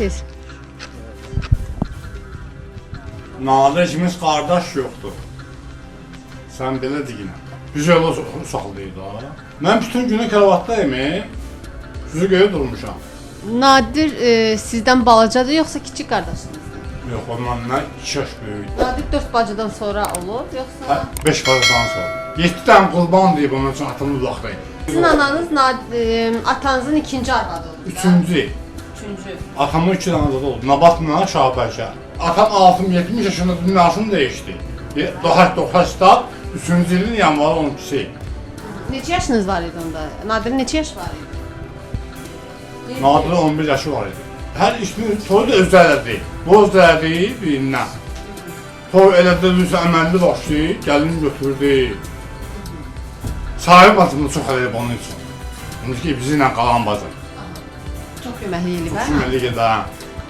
siz? Nadirimiz qardaş yoxdur. Sən belə deyinə. Biz elə uşaqlıyıq da. Mən bütün günü kravatdayım. Sizi göyə durmuşam. Nadir sizdən balacadır yoxsa kiçik qardaşınızdır? Yox, ondan nə 2 yaş böyükdür. Nadir 4 bacıdan sonra olur yoxsa? 5 bacıdan sonra. 7 dənə qurban deyib onun üçün atımı vaxtayım. Sizin ananız atanızın ikinci arvadı oldu. Üçüncü. Atamın 2 dənə adı oldu. Nabatla Şahbəlşə. Atam 60-70 yaşında dünyasını dəyişdi. 9-da 3-cü ilin yanvarı 12-si. Neçə yaşınız var idi onda? Nadir'in neçə yaş var idi? Nadir'in 11 yaşı var idi. Hər işini toyu da özü elədi. Bu özü elədi birindən. Toy elədi, əməlli başlaydı, gəlini götürdü. Sahib bacımı çox eləyib onun üçün. İndi ki, bizi ilə qalan bacım. Çox köməkli eləyib, hə? Köməkli gedən.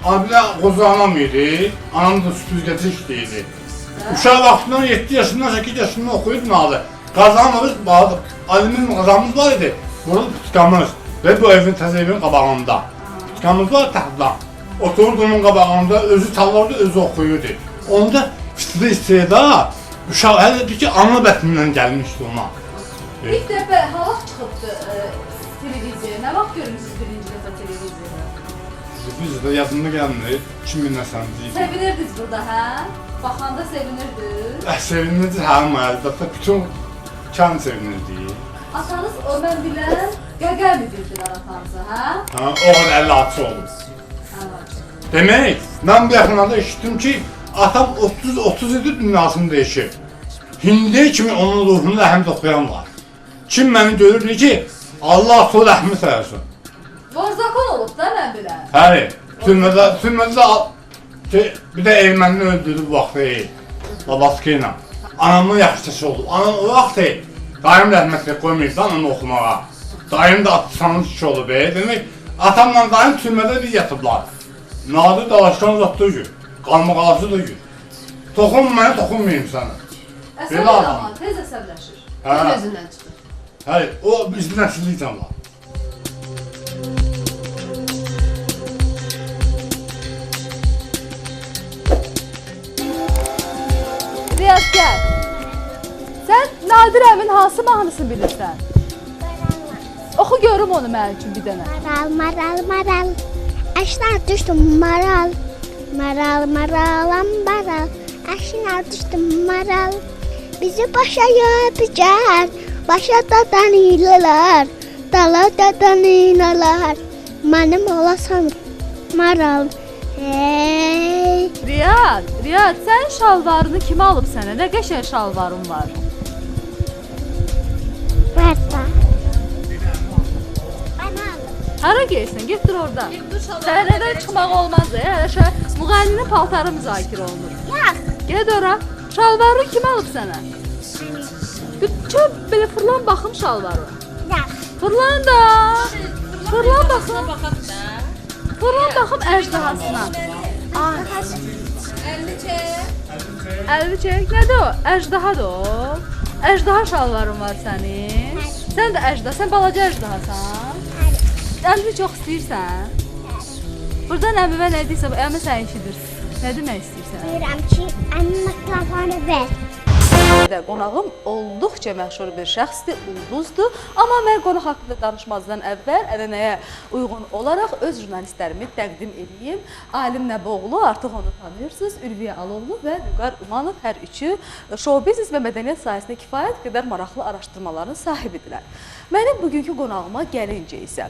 Abilə qozu anam idi, anam da süpürgəci işləyirdi. Uşaq vaxtından 7 yaşından 8 yaşından oxuyub Nadir. Qazanımız, alüminyum qazanımız var idi. Burada pütkamız ve bu evin təzə evin qabağında. Pütkamız var taxtdan. Otururdu onun qabağında, özü çalardı, özü oxuyurdu. Onda fitli isteda, uşaq hələ bir ki, ana bətnindən gəlmişdi ona. İlk dəfə hava çıxıbdı televiziyaya. Nə vaxt görmüşsünüz birinci dəfə televiziyaya? Biz də yadında gəlmir, 2000-ləsənci idi. Sevinirdiniz burada, hə? Baxanda sevinirdiniz. Sevinirdi həmin əlbəttə, bütün kənd sevinirdi. Atanız o mən bilən qəqər mi bildilər atanızı, hə? O qədər 56 olub. Demək, mən bu yaxınlarda eşitdim ki, atam 30 idi dünyasını dəyişib. Hindi kimi onun ruhunu rəhmət oxuyan var. Kim məni görür ki, Allah sol rəhmət eləsin. Vorzakon olub da mən bilən. Həri, türmədə bir də ermənini öldürdü bu vaxtı, babası ilə. Anamın yaxşısı oldu. Anam o vaxtı, dayım rəhmətlə qoymayıb da anamı oxumağa. Dayım da atsanın kişi olub. Demək, atamla dayım türmədə bir yatıblar. Nadir dalaşkan uzatdığı gün, qalmaqalası da gün. Toxun mənə, toxunmayayım sənə. Əsəblər amma, tez əsəbləşir. Öz özündən çıxır. Həri, o bizim nəsillikdən var. Riyaz, gəl. Sən Nadir əmin hansı mahnısını bilirsən? Oxu görüm onu mənim üçün bir dənə. Maral, maral, maral, aşına düşdüm maral. Maral, maralam, maral, aşına düşdüm maral. Bizi başa yapacak, başa dadan ilələr, dala dadan ilələr. Mənim olasan maral, hey. Riyad, sən şalvarını kimə alıb sənə? Nə qəşəng şalvarın var? Berta. Bana alıb. Hara geysən? Getdir orada. Səhnədən çıxmaq olmaz ya. Hələ şöyle müğənninin paltarı müzakirə olunur. Yox. Get ora. Şalvarını kim alıb sənə? Bütün belə fırlan baxım şalvarı. Yox. Fırlan da. Fırlan baxım. Fırlan baxım əjdahasına. Əlini çək. Nədir o? Əjdahadır o. Əjdaha şalvarın var sənin. Sən də əjdaha. Sən balaca əjdahasan. Əlini çox istəyirsən. Buradan əmimə nə deyirsə, əmimə sən eşidirsən. Nə demək istəyirsən? Deyirəm ki, əmin mikrofonu ver. Qonağım olduqca məşhur bir şəxsdir, ulduzdur. Amma mən qonaq haqqında danışmazdan əvvəl ənənəyə uyğun olaraq öz jurnalistlərimi təqdim edeyim. Alim Nəboğlu, artıq onu tanıyırsınız, Ülviyə Alovlu və Vüqar Umanov hər üçü şou-biznes və mədəniyyət sahəsində kifayət qədər maraqlı araşdırmaların sahibidirlər. Mənim bugünkü qonağıma gəlincə isə,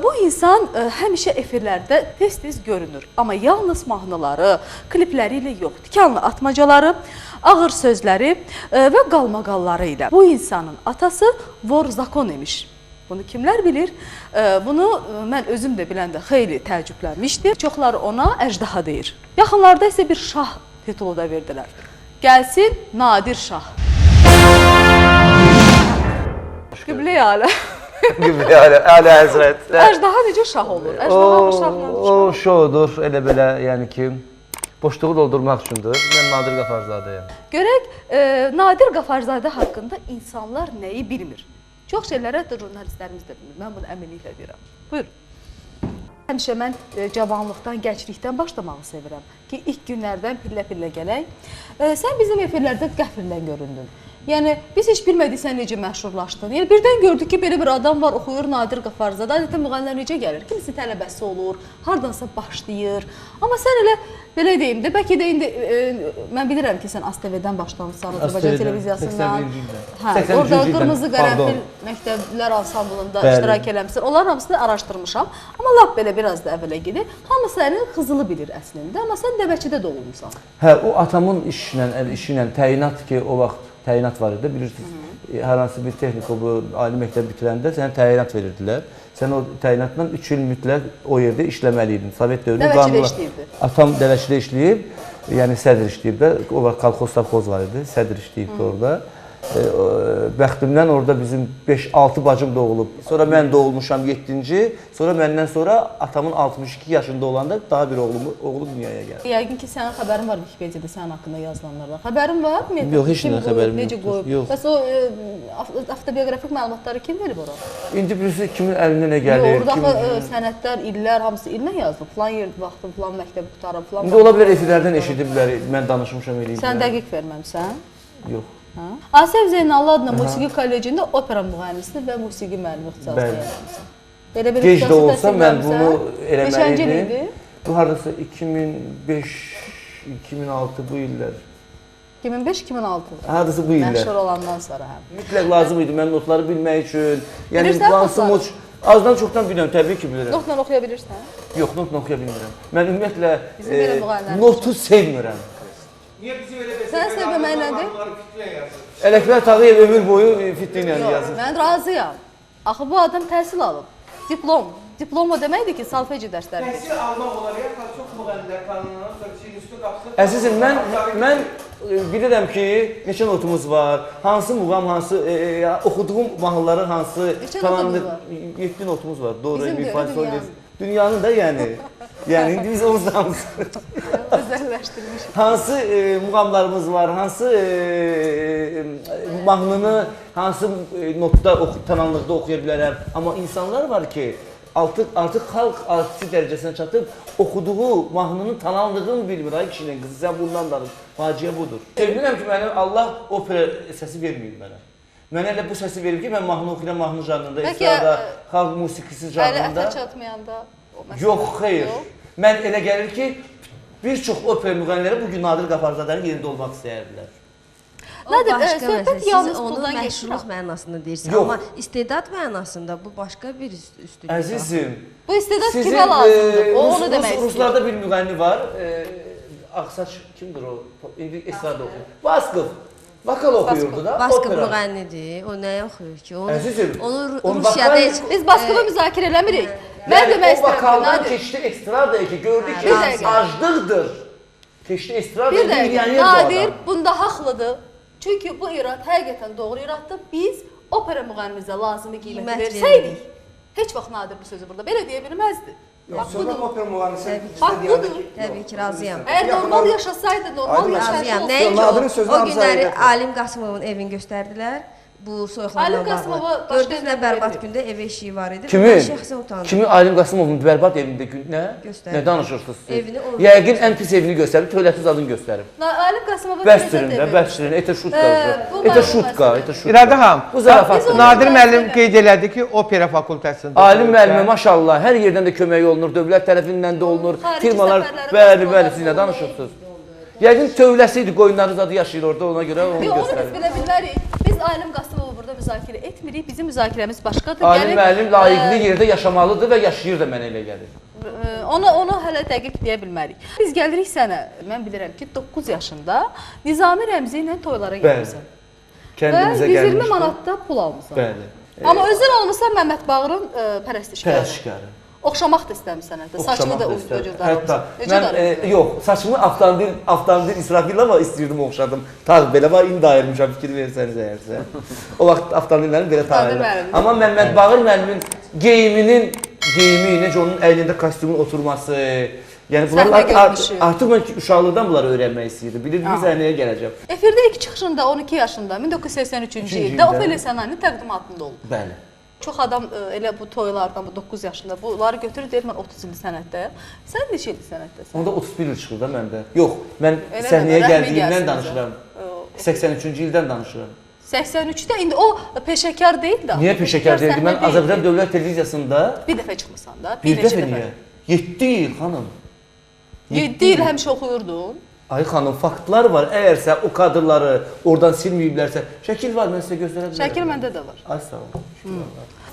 bu insan həmişə efirlərdə tez-tez görünür. Amma yalnız mahnıları, klipləri ilə yox, tikanlı atmacaları, ağır sözləri və qalmaqalları ilə. Bu insanın atası Vorzakon imiş. Bunu kimlər bilir? Bunu mən özüm də biləndə xeyli təəccüblənmişdim. Çoxları ona əjdaha deyir. Yaxınlarda isə bir şah titulu da verdilər. Gəlsin Nadir Şah. Qiblə-i Alə. Qiblə-i Alə Həzrət. Əjdaha necə şah olur? Əjdaha bu şahla O şoudur, elə belə, yəni ki, boşluğu doldurmaq üçündür. Mən Nadir Qafarzadəyəm. Görək, Nadir Qafarzadə haqqında insanlar nəyi bilmir? Çox şeylərə də jurnalistlərimiz də bilmir. Mən bunu əminliklə deyirəm. Buyurun. Həmişə mən cavanlıqdan, gənclikdən başlamağı sevirəm ki, ilk günlərdən pillə-pillə gələk. Sən bizim efirlərdə qəfildən göründün. Yəni biz heç bilmədik sən necə məşhurlaşdın. Yəni birdən gördük ki, belə bir adam var, oxuyur Nadir Qafarzadə. Adətən müğənnilər necə gəlir? Kimisi tələbəsi olur, hardansa başlayır. Amma sən elə belə deyim də, bəlkə də indi mən bilirəm ki, sən ASTV-dən başlamısan, Azərbaycan televiziyasından. Hə, orada Qırmızı Qərənfil məktəblər ansamblında iştirak eləmisən. Onların hamısını araşdırmışam. Amma lap belə biraz da əvvələ gedir. Hamı sənin Qızılı bilir əslində, amma sən Dəvəçidə doğulmusan. Hə, o atamın işinə təyinat ki, o vaxt təyinat var idi, bilirsiniz. Hər hansı bir texniko bu ali məktəb bitirəndə sənə təyinat verirdilər. Sən o təyinatla 3 il mütləq o yerdə işləməli idin. Sovet dövrünün Dəvəçidə işləyirdi. Atam Dəvəçidə işləyib, yəni sədr işləyib də. O vaxt kolxoz savxoz var idi, sədr işləyibdi orada. Bəxtimdən orada bizim 5-6 bacım doğulub. Sonra mən doğulmuşam 7-ci. Sonra məndən sonra atamın 62 yaşında olanda daha bir oğlu dünyaya gəldi. Yəqin ki, sənin xəbərin var Wikipediyada sənin haqqında yazılanlardan. Xəbərin var? Yox, heç nə xəbərim yox. Necə qoyub? Yox. Bəs o avtobioqrafik məlumatları kim verib ora? İndi bilirsiniz kimin əlinə nə gəlir? Orada sənədlər, illər hamısı illə yazılıb. Falan yer vaxtı, falan məktəb qutarıb, falan. İndi ola bilər efirlərdən eşidiblər, mən danışmışam eləyiblər. Sən dəqiq verməmsən? Yox. Asəf Zeynallı adına musiqi kollecində opera müğənnisi və musiqi müəllimi ixtisası yazmışsan. Belə bir Gec də olsa mən bunu eləməli Neçənci idim. ildir? Bu hardasa 2005, 2006 bu illər. 2005-2006. Hardasa bu illər. Məşhur olandan sonra həm. Mütləq lazım idi mən notları bilmək üçün. Yəni Bilirsən hansı notları? moç azdan çoxdan bilirəm, təbii ki bilirəm. Notla oxuya bilirsən? Yox, notla oxuya bilmirəm. Mən ümumiyyətlə Bizim belə müğənnilərimiz notu sevmirəm. Sən sevməmək nədir? Ələkbər Tağıyev ömür boyu fitlə yazır. Mən razıyam. Axı bu adam təhsil alıb. Diplom. Diplom o deməkdir ki, salfeci dərsləri. Təhsil almaq olar ya, çox müğənnilər qanunlarına sonra şeyin üstü qapsın. Əzizim, mən bilirəm ki, neçə notumuz var, hansı muğam, hansı oxuduğum mahnıların hansı notumuz var? 7 notumuz var. Doğru, Bizim bir də öyle faiz. Dünyanın da yəni. Yəni indi biz onsuz Özəlləşdirmiş. hansı muğamlarımız var, hansı mahnını hansı notda tananlıqda oxuya bilərəm. Amma insanlar var ki, artıq xalq artisti dərəcəsinə çatıb oxuduğu mahnının tananlığını bilmir. Ay kişinin qızı, sən bundan danış. Faciə budur. Sevinirəm ki, mənə Allah opera səsi verməyib mənə. Mənə elə bu səsi verib ki, mən mahnı oxuyuram, mahnı janrında, estrada, xalq musiqisi janrında. Ələ ətə çatmayanda o məsələ. Yox, xeyr. Mən elə gəlir ki, bir çox opera müğənniləri bugün Nadir Qafarzadənin yerində olmaq istəyərdilər. Nədir, Başqa söhbət məsələ, yalnız siz onu puldan məşhurluq geçir. mənasında deyirsiniz, Yox. amma istedad mənasında bu başqa bir üstünlük. Əzizim, Bu istedad kimə lazımdır? O onu demək istəyir. Ruslarda bir müğənni var, Ağsaç kimdir o? Estrada oxuyur. Baskov. Vokal oxuyurdu da, Baskov opera. müğənnidir, o nəyə oxuyur ki? Əzizim, onu onu Rusiyada vokal- heç... Biz Baskova müzakirə eləmirik. Mən Yəni demək o istəyirəm. vokaldan Nadir. keçdi estradaya ki, gördü ki, Bir dəqiqə. aclıqdır. Keçdi estradaya, Bir dəqiqə, milyoner bu Nadir adam. bunda haqlıdır. Çünki bu irad həqiqətən doğru iraddır. Biz opera müğənnimizə lazımi qiyməti Qiymət versəydik, heç vaxt Nadir bu sözü burada belə deyə bilməzdi. Bax Söhbət budur. opera müğənnisi Bax budur. Təbii ki, razıyam. Əgər normal yaşasaydı, normal yaşayışı Razıyam. olsaydı. Nəinki Nadirin o, sözünü o hamısı günləri həqiqətdir. Alim Qasımovun evini göstərdilər. Bu soyuqlarla Alim Qasımova bağlı. başqa Gördünüz nə yerdə bərbad verir. gündə ev eşiyi var idi. Kimi? Mən şəxsən utandım. Kimi Alim Qasımovun bərbad evində gün nə? Göstərdi. Nə danışırsınız siz? Evini orada Yəqin ən pis evini göstərib, tövlətsiz adını göstərib. Alim Qasımova Bəstirin də, bəstirin, etə şutka. bu Etə məlumat şutka, məsələsi. etə şutka. İradə xanım, Bu zarafatdır. Nadir müəllim qeyd elədi ki, opera fakültəsində. Alim müəllimi maşallah hər yerdən də kömək olunur, dövlət tərəfindən də olunur, Xarici firmalar, səfərləri, bəli, qastrolar siz nə olunur. danışırsınız? Yəqin tövləsi idi, qoyunları zadı yaşayır orada, ona görə onu Yox, onu biz göstərir. bilə bilmərik. Biz Alim Qasımovu burada müzakirə etmirik. Bizim müzakirəmiz başqadır. Alim Gəlib, müəllim layiqli yerdə yaşamalıdır və yaşayır da mənə elə gəlir. Onu hələ dəqiq deyə bilmərik. Biz gəlirik sənə. Mən bilirəm ki, 9 yaşında Nizami Rəmzi ilə toylara Bəli. getmisən. Və Kəndimizə 120 gəlmişdi. manatda pul almısan. Bəli. Amma özün olmusan Məmməd Bağırın pərəstişkarı. Pərəşkarı. Oxşamaq da istəmirsən hətta. Saçını da Oxşamaq ucuz Hətta Necə mən darırsın? yox, saçımı avtomobil İsrafilova istirdim oxşadım. Tağ belə var, indi ayırmışam fikir versəniz əgərsə. O vaxt avtomobillərin belə tağıydı. müəllim. Amma Məmməd Bağır müəllimin geyimi, necə onun əynində kostyumun oturması, yəni bunlar Səhnə görünüşü. artıq mən uşaqlıqdan bunları öyrənmək istəyirdim. Bilirdiniz səhnəyə gələcəm. Efirdə ilk çıxışında 12 yaşında 1983-cü ildə Ofelia Sənayenin təqdimatında olub. Bəli. Çox adam elə bu toylardan, bu 9 yaşında bunları götürür deyir mən 30 il sənətdəyəm. Sən neçə ildir sənətdəsən? Onda 31 il çıxır da məndə. Yox, mən Elə səhnəyə mi? Rəhmi gəldiyimdən gəlsin danışıram. bizə. 83-cü ildən danışıram. 83-də indi o peşəkar deyil də. Niyə peşəkar deyildi? Mən səhnə Azərbaycan deyildi. Dövlət Televiziyasında Bir dəfə çıxmısan da, bir neçə dəfə niyə? 7 il xanım. 7 il həmişə oxuyurdun. Ay xanım, faktlar var. Əgərsə o kadrları oradan silməyiblərsə, şəkil var, mən sizə göstərə bilərəm. Şəkil məndə də var. Ay sağ ol.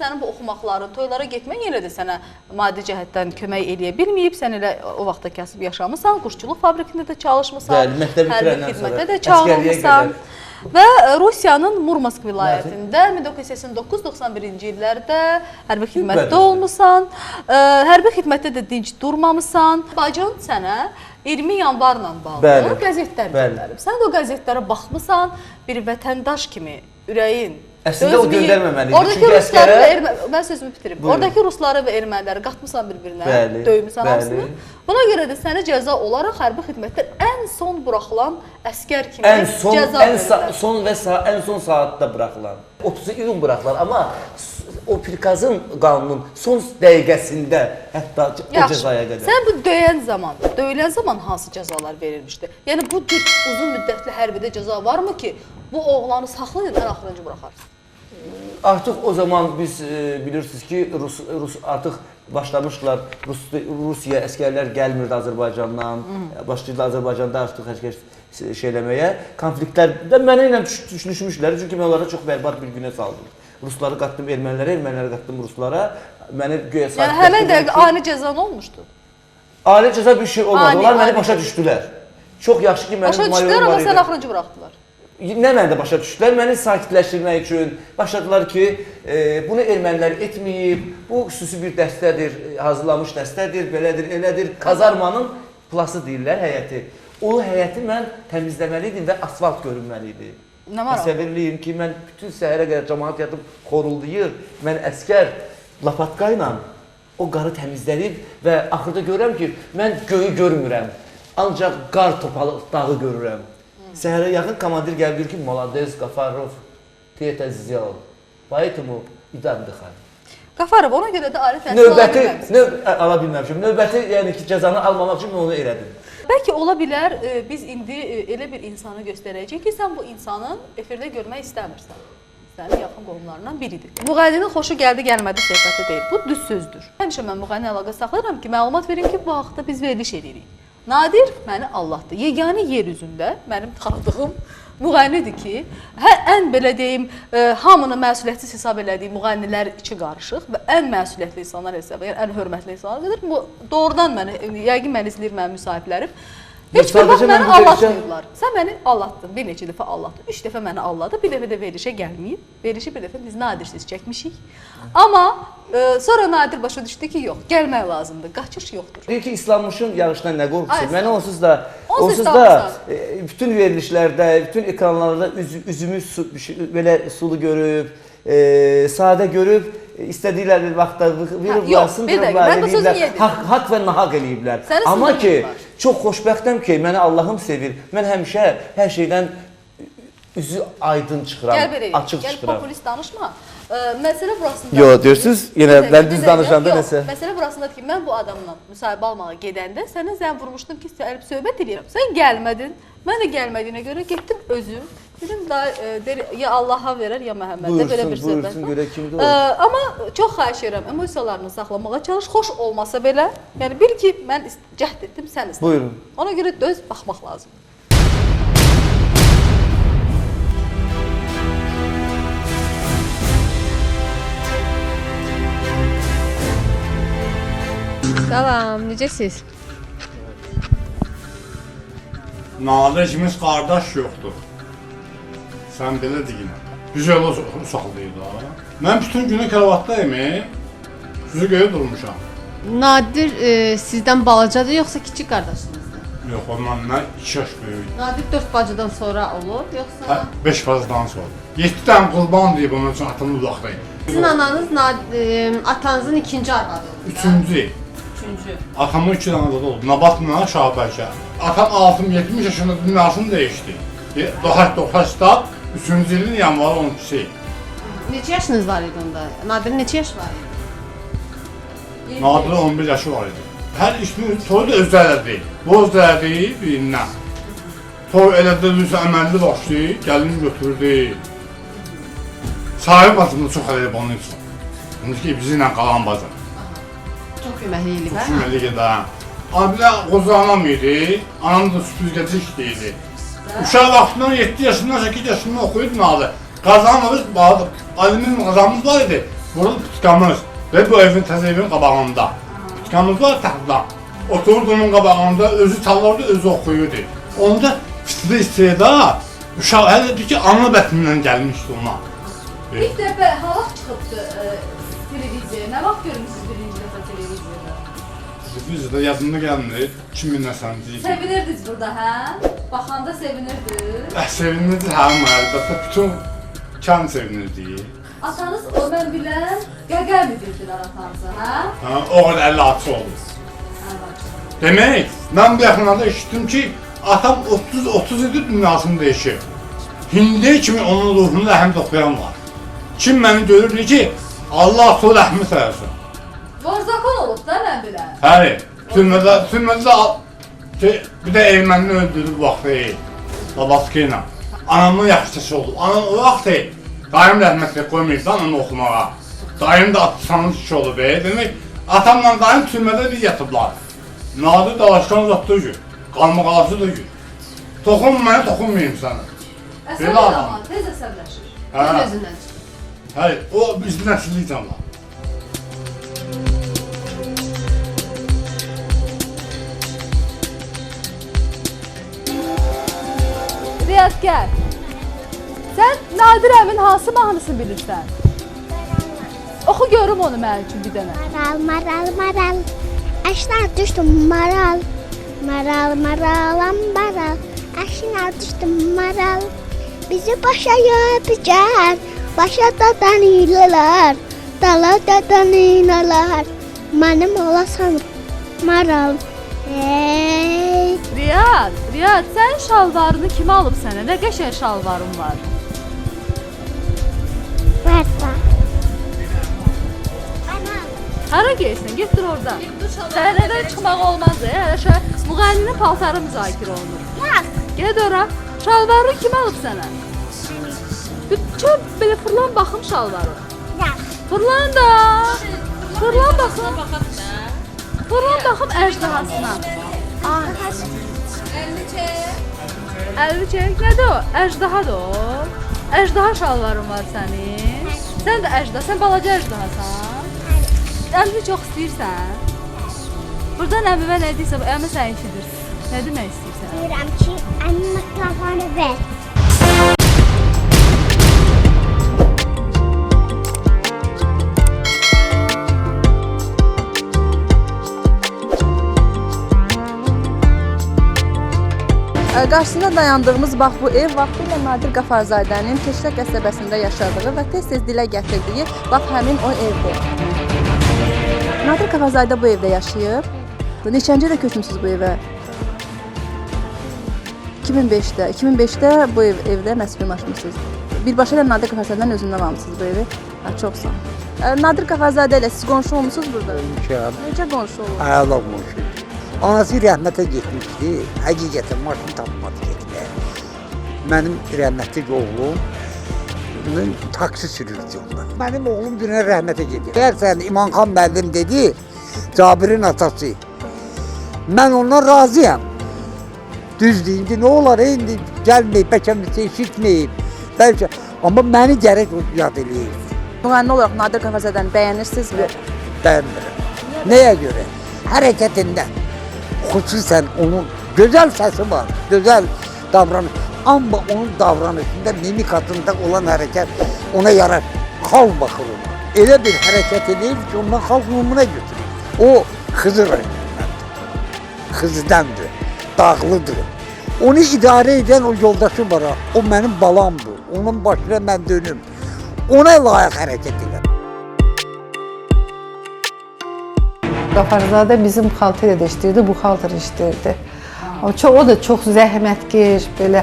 Sənin bu oxumaqların, toylara getmək yenə də sənə maddi cəhətdən kömək eləyə bilməyib. Sən elə o vaxtda kasıb yaşamısan, quşçuluq fabrikində də çalışmısan. Bəli, məktəbi hərbi bitirəndən xidmətə sonra də çağırılmısan. əsgərliyə Və Rusiyanın Murmansk vilayətində 1989-91-ci illərdə hərbi xidmətdə Bəli. olmusan. Hərbi xidmətdə də dinc durmamısan. Bacın sənə 20 yanvarla bağlı Bəli. qəzetlər Bəli. göndərib. Sən də o qəzetlərə baxmısan, bir vətəndaş kimi ürəyin Əslində o dözməyib. göndərməməli idi. Oradakı Çünki rusları əsgərə- və mən sözümü bitirim. Buyurun. Oradakı rusları və erməniləri qatmısan bir-birinə, Bəli, döymüsən bəli. hamısını. Buna görə də sənə cəza olaraq hərbi xidmətdən ən son buraxılan əskər kimi Ən son, cəza ən verirlər. son və ən son saatda buraxılan. 30 iyun buraxılan, amma o prikazın qanunun son dəqiqəsində hətta o Yaxşı. cəzaya qədər. Sən bu döyülən zaman hansı cəzalar verilmişdi? Yəni bu tür uzun müddətli hərbidə cəza varmı ki, bu oğlanı saxlayın, ən axırıncı buraxarsın? Artıq o zaman biz bilirsiniz ki, Rus artıq başlamışdılar. Rusiya əskərlər gəlmirdi Azərbaycandan. Başlayırdı Azərbaycanda artıq hər kəs şey eləməyə. Konfliktlərdə mənə ilə düşmüşlər. Çünki mən onlara çox bərbad bir günə saldım. Rusları qatdım ermənilərə, erməniləri qatdım ruslara. Məni göyə Yəni həmin dəqiqə ani cəzan olmuşdu. Ali cəza bir şey olmadı. Ani, Onlar məni ani başa cəza. düşdülər. Çox yaxşı ki, Başa mənim düşdülər, mayorum amma var sən idi. axırıncı buraxdılar. Nə məndə başa düşdülər? Məni sakitləşdirmək üçün başladılar ki, bunu ermənilər etməyib, bu xüsusi bir dəstədir, hazırlanmış dəstədir, belədir, elədir. Kazarmanın plası deyirlər həyəti. O həyəti mən təmizləməli idim və asfalt görünməli idi. Nə var? Təsəvvürləyin ki, mən bütün səhərə qədər cəmaət yatıb xoruldayır, mən əskər lapatka ilə o qarı təmizləyib və axırda görürəm ki, mən göyü görmürəm, ancaq qar topalı dağı görürəm. Səhərə yaxın komandir gəlib deyir ki, Molades, Qafarov, ты это сделал. Поэтому иди отдыхай. Qafarov, ona görə də ali təhsil ala bilməmişsən. Ala bilməmişim. Növbəti, yəni ki, cəzanı almamaq üçün onu elədim. Bəlkə ola bilər, biz indi elə bir insanı göstərəcəyik ki, sən bu insanı efirdə görmək istəmirsən. Sənin yaxın qohumlarından biridir. Müğənninin xoşu gəldi, gəlmədi söhbəti deyil. Bu düz sözdür. Həmişə mən müğənni əlaqə saxlayıram ki, məlumat verim ki, bu vaxtda biz veriliş edirik. Nadir məni Allahdır. Yeganə yer üzündə mənim tanıdığım müğənnidir ki, ən belə deyim, hamını məsuliyyətsiz hesab elədiyi müğənnilər içi qarışıq və ən məsuliyyətli insanlar hesab edir, ən hörmətli insanlar qədər. Bu doğrudan məni, yəqin məni izləyir mənim müsahiblərim. Heç bir vaxt məni aldatmıyorlar. Sən məni aldatdın, bir neçə dəfə aldatdın, 3 dəfə məni aldadı, bir dəfə də verilişə gəlməyib. Verilişi bir dəfə biz nadirsiz çəkmişik. Amma sonra Nadir başa düşdü ki, yox, gəlmək lazımdır, qaçış yoxdur. Deyir ki, İslammışın yağışdan nə qorxusu? Mənə onsuz Onsuz da bütün verilişlərdə, bütün ekranlarda üzümü belə sulu görüb, sadə görüb, istədikləri vaxtda viriblər, sındırıblar, eləyiblər, haqq və nahaq eləyiblər. Amma ki, çox xoşbəxtəm ki, məni Allahım sevir. Mən həmişə hər şeydən üzü aydın çıxıram, açıq Gəl çıxıram. populist danışma. Məsələ burasında. Yox, deyirsiniz, yenə mən düz danışanda nəsə. Məsələ burasındadır ki, mən bu adamla müsahibə almağa gedəndə sənə zəng vurmuşdum ki, söhbət edirəm. Sən gəlmədin. Mən də gəlmədiyinə görə getdim özüm. Dedim da ya Allaha verər ya Məhəmmədə belə bir söhbət. Buyursun, görə kimdir o? Amma çox xahiş edirəm, emosiyalarını saxlamağa çalış, xoş olmasa belə. Yəni bil ki, mən cəhd etdim, sən istədin. Buyurun. Ona görə döz, baxmaq lazımdır. Salam, necəsiz? Nadir ikimiz qardaş yoxdur. Sən belə deyil. Biz elə uşaqlıyıq da. Mən bütün günü kravatdayım, sizi göyə durmuşam. Nadir sizdən balacadır yoxsa kiçik qardaşınızdır? Yox, ondan mən 2 yaş böyük. Nadir 4 bacıdan sonra olur, yoxsa? 5 bacıdan sonra. 7 dənə qurban deyib onun üçün atımı uzaqdayım. Sizin ananız atanızın ikinci arvadı oldu. Üçüncü. Atamın 2 dənə adı oldu. Nabatla Şahbəlkə. Atam 60-70 yaşında dünyasını dəyişdi. Hətta stat 3-cü ilin yanvarı 12-si. Neçə yaşınız var idi onda? Nadirin neçə yaşı var idi? Nadir'in 11 yaşı var idi. Hər işini toyu da özü elədi. Bu özü elədi birindən. Toy elədi, düzsə əməlli başlaydı, gəlini götürdü. Sahib bacımda çox eləyib onun üçün. İndi bizi ilə qalan bacım. Çox köməkli eləyib, hə? Köməkli gedən. Abilə qozu anam idi, anam da süpürgəci işləyirdi. Uşaq vaxtından 7 yaşından 8 yaşından oxuyub nalı. Qazanımız, alüminyum qazanımız var idi. Burada pütkamız ve bu evin təzə evin qabağında. Pütkamız var taxtdan. Otururdu onun qabağında, özü çalardı, özü oxuyurdu. Onda fitri isteda, uşaq hələ deyir ki, ana bətnindən gəlmişdi ona. İlk dəfə hava çıxıbdı televiziyaya. Nə vaxt görmüsünüz birinci dəfə televiziyada? Biz də yadımda gəlmir, 2000 nəsənci idi. Sevinirdiniz burada, hə? Baxanda sevinirdiniz. Sevinirdi həmin əlbəttə, bütün kən sevinirdi. Atanız o mən bilən qəqə mi bildilər atanızı, hə? O qədər 56 oldu. Demək, mən bu yaxınlarda eşitdim ki, atam 30 idi dünyasını dəyişir. Hindi kimi onun ruhunu rəhmət oxuyan var. Kim məni görür deyir ki, Allah sol rəhmət eləsin. Vorzakon olub da mən bilən. Həli, türmədə bir də ermənini öldürdü bu vaxtı, babası ilə. Anamın yaxşısı oldu. Anam o vaxtı, dayım rəhmətlə qoymayıb da anamı oxumağa. Dayım da atsanın işi olub, demək, atamla dayım türmədə bir yatıblar. Nadir dalaşkan uzatdığı gün, qalmaq ağzıdır gün. Toxun mənə, toxunmayayım sənə. Əsəblər amma, tez əsəbləşir. Öz özündən çıxır. Həli, o bizim nəsillik canlar. Riyad, gəl. Sən Nadir əmin hansı mahnısını bilirsən? Oxu görüm onu mənim üçün bir dənə. Maral, maral, maral. Aşlar düştüm maral. Maral, maralam baral. Aşlar düştüm maral. Bizi başa yapacak. Başa dadan iğneler. Dala dadan iğneler. Benim olasan maral. Hey. Riyad, sən şalvarını kimə alıb sənə? Nə qəşəng şalvarın var? Versa. Hara geysin? Get dur orada. Səhnədən çıxmaq olmaz. Hələ şöyle müğənninin paltarı müzakirə olunur. Get ora. Şalvarını kim alıb sənə? Bütün belə fırlan baxım şalvarı. Fırlan da. Fırlan baxım. Fırlan baxım əjdahasına. Əlini çək. Nədir o? Əjdahadır o. Əjdaha şalvarın var sənin. Sən də əjdaha. Sən balaca əjdahasan. Əlini çox istəyirsən. Buradan əmimə nə deyirsə, əmimə sən eşidirsən. Nə demək istəyirsən? Deyirəm ki, əmin mikrofonu ver. Qarşısında dayandığımız bax bu ev vaxtilə Nadir Qafarzadənin Keşrə qəsəbəsində yaşadığı və tez-tez dilə gətirdiyi bax həmin o evdir. Nadir Qafarzadə bu evdə yaşayıb. Neçənci ilə köçmüsünüz bu evə? 2005-də. 2005-də bu evdə məskunlaşmısınız. Birbaşa ilə Nadir Qafarzadənin özündən almısınız bu evi. Çox sağ olun. Nadir Qafarzadə ilə siz qonşu olmusunuz burada? Necə qonşu olun? Əla qonşu. Anası rəhmətə getmişdi, həqiqətən maşın tapmadı getməyə. Mənim rəhmətli oğlum taksi sürürdü onda. Mənim oğlum dünə rəhmətə gedir. Dərsən İman xan müəllim dedi, Cabirin atası. Mən ondan razıyam. Düzdür, indi nə olar, indi gəlməyib, bəlkə eşitməyib. Bəlkə, amma məni gərək yad eləyir. Müğənni olaraq Nadir Qafarzadəni bəyənirsinizmi? Bəyənmirəm. Nəyə görə? Hərəkətindən. Xüsusən onun gözəl səsi var, gözəl davranış. Amma onun davranışında, mimikatında olan hərəkət ona yarar. Xalq baxır ona. Elə bir hərəkət edir ki, ondan xalq numuna götürür. O Xızır rayonundandır. Xızıdandır, dağlıdır. Onu idarə edən o yoldaşı var, o mənim balamdır. Onun başına mən dönüm. Ona layiq hərəkət edir. Qafarzadə bizim buxalteriya da işləyirdi, buxalter işləyirdi. O da çox zəhmətkeş, belə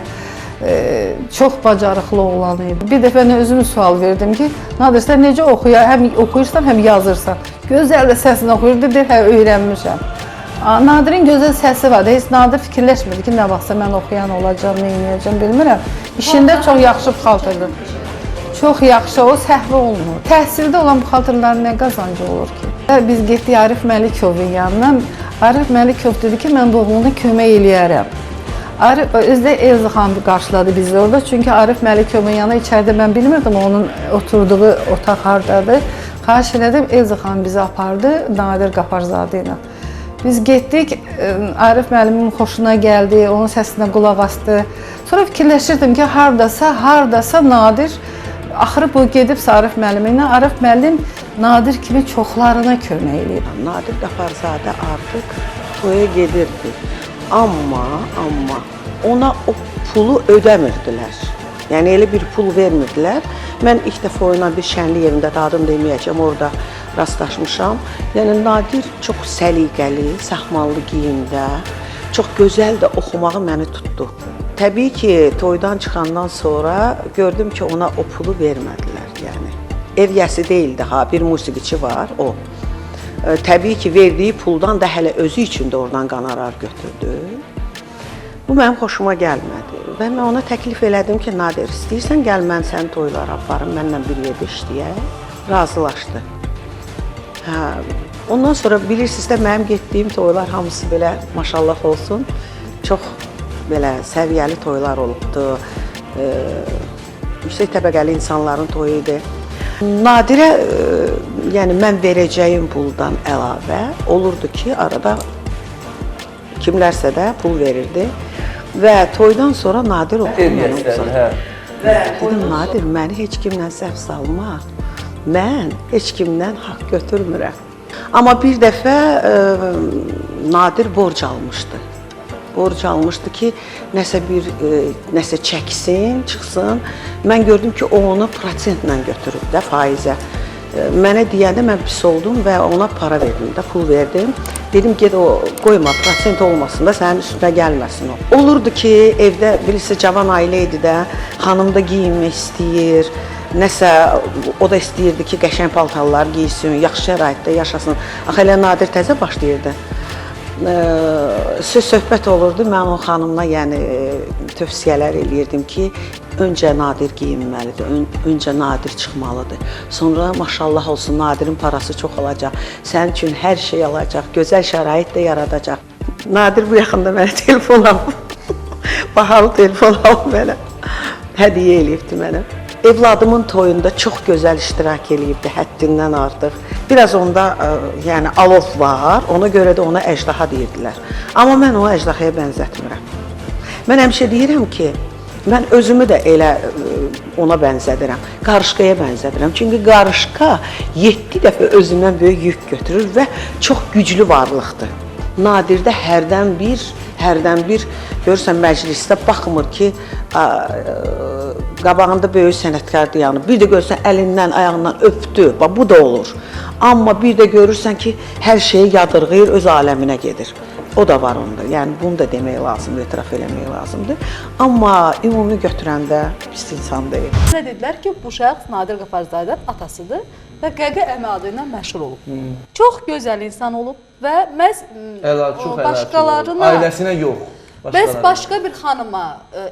çox bacarıqlı oğlan idi. Bir dəfə özüm sual verdim ki, Nadir sən necə həm oxuyursan, həm yazırsan. Gözəl də səsini oxuyur, dedi, hə öyrənmişəm. Nadir'in gözəl səsi var. Heç Nadir fikirləşmirdi ki, nə vaxtsa mən oxuyan olacağam, nə edəcəm, bilmirəm. İşində çox yaxşı buxaltırdır. Çox yaxşı, o səhvi olmur. Təhsildə olan buxaltırların nə qazancı olur ki? Biz getdik Arif Məlikovun yanına. Arif Məlikov dedi ki, mən doğumuna kömək eləyərəm. Arif, özdə Elza xanım qarşıladı bizi orada. Çünki Arif Məlikovun yanına içəridə mən bilmirdim, onun oturduğu otaq hardadır. Xahiş elədim, Elza xanım bizi apardı Nadir Qaparzadə ilə. Biz getdik, Arif müəllimin xoşuna gəldi, onun səsinə qulaq asdı. Sonra fikirləşirdim ki, hardasa Nadir, axırı bu gedibsə Arif müəlliminə, Arif müəllim Nadir kimi çoxlarına kömək eləyir. Nadir Qaparzadə artıq toya gedirdi. Amma ona o pulu ödəmirdilər. Yəni elə bir pul vermirdilər. Mən ilk dəfə oyuna bir şənlik yerində adını deməyəcəm, orada rastlaşmışam. Yəni Nadir çox səliqəli, səxmallı geyimdə, çox gözəl də oxumağı məni tutdu. Təbii ki, toydan çıxandan sonra gördüm ki, ona o pulu vermədilər. Yəni ev yəsi deyildi, bir musiqiçi var, o. Təbii ki, verdiyi puldan da hələ özü üçün də oradan qanarar götürdü. Bu mənim xoşuma gəlmədi və mən ona təklif elədim ki, Nadir, istəyirsən gəl mən səni toylara aparım, mənlə bir yerdə işləyək. Razılaşdı. Ondan sonra bilirsiniz də mənim getdiyim toylar hamısı belə maşallah olsun, çox belə səviyyəli toylar olubdu. Yüksək təbəqəli insanların toyu idi. Nadirə yəni mən verəcəyim puldan əlavə olurdu ki, arada kimlərsə də pul verirdi və toydan sonra Nadir oxumaya uzatdı. Dedim, Nadir, məni heç kimlə səhv salma, mən heç kimdən haqq götürmürəm. Amma bir dəfə Nadir borc almışdı. Borc almışdı ki, nəsə çəksin, çıxsın. Mən gördüm ki, o onu prosentlə götürüb də faizə. Mənə deyəndə mən pis oldum və ona para verdim də, pul verdim. Dedim, ged o, qoyma, prosent olmasın da, sənin üstünə gəlməsin o. Olurdu ki, evdə birisi cavan ailə idi də, xanım da giyinmək istəyir, nəsə, o da istəyirdi ki, qəşəng paltarlar giysin, yaxşı şəraitdə yaşasın. Axı elə Nadir təzə başlayırdı. Söz-söhbət olurdu, mən o xanımla yəni tövsiyələr eləyirdim ki, öncə Nadir geyinməlidir, öncə Nadir çıxmalıdır. Sonra maşallah olsun, Nadirin parası çox olacaq, sənin üçün hər şey alacaq, gözəl şərait də yaradacaq. Nadir bu yaxında mənə telefon alıb, bahalı telefon alıb mənə, hədiyyə eləyibdi mənə. Evladımın toyunda çox gözəl iştirak eləyibdi, həddindən artıq. Biraz onda yəni alov var, ona görə də ona əjdaha deyirdilər. Amma mən onu əjdahaya bənzətmirəm. Mən həmişə deyirəm ki, mən özümü də elə ona bənzədirəm, qarışqaya bənzədirəm. Çünki qarışqa 7 dəfə özündən böyük yük götürür və çox güclü varlıqdır. Nadirdə hərdən bir görürsən məclisdə baxmır ki, qabağında böyük sənətkar dayanıb. Bir də görürsən əlindən, ayağından öpdü, bu da olur. Amma bir də görürsən ki, hər şeyi yadırğıyır, öz aləminə gedir. O da var onda. Yəni bunu da demək lazımdır, etiraf eləmək lazımdır. Amma ümumi götürəndə pis insan deyil. Nə dedilər ki, bu şəxs Nadir Qaparzadənin atasıdır və Qəqə əmi adı ilə məşhur olub. Çox gözəl insan olub və məhz başqalarına, ailəsinə yox. Bəs başqa bir xanıma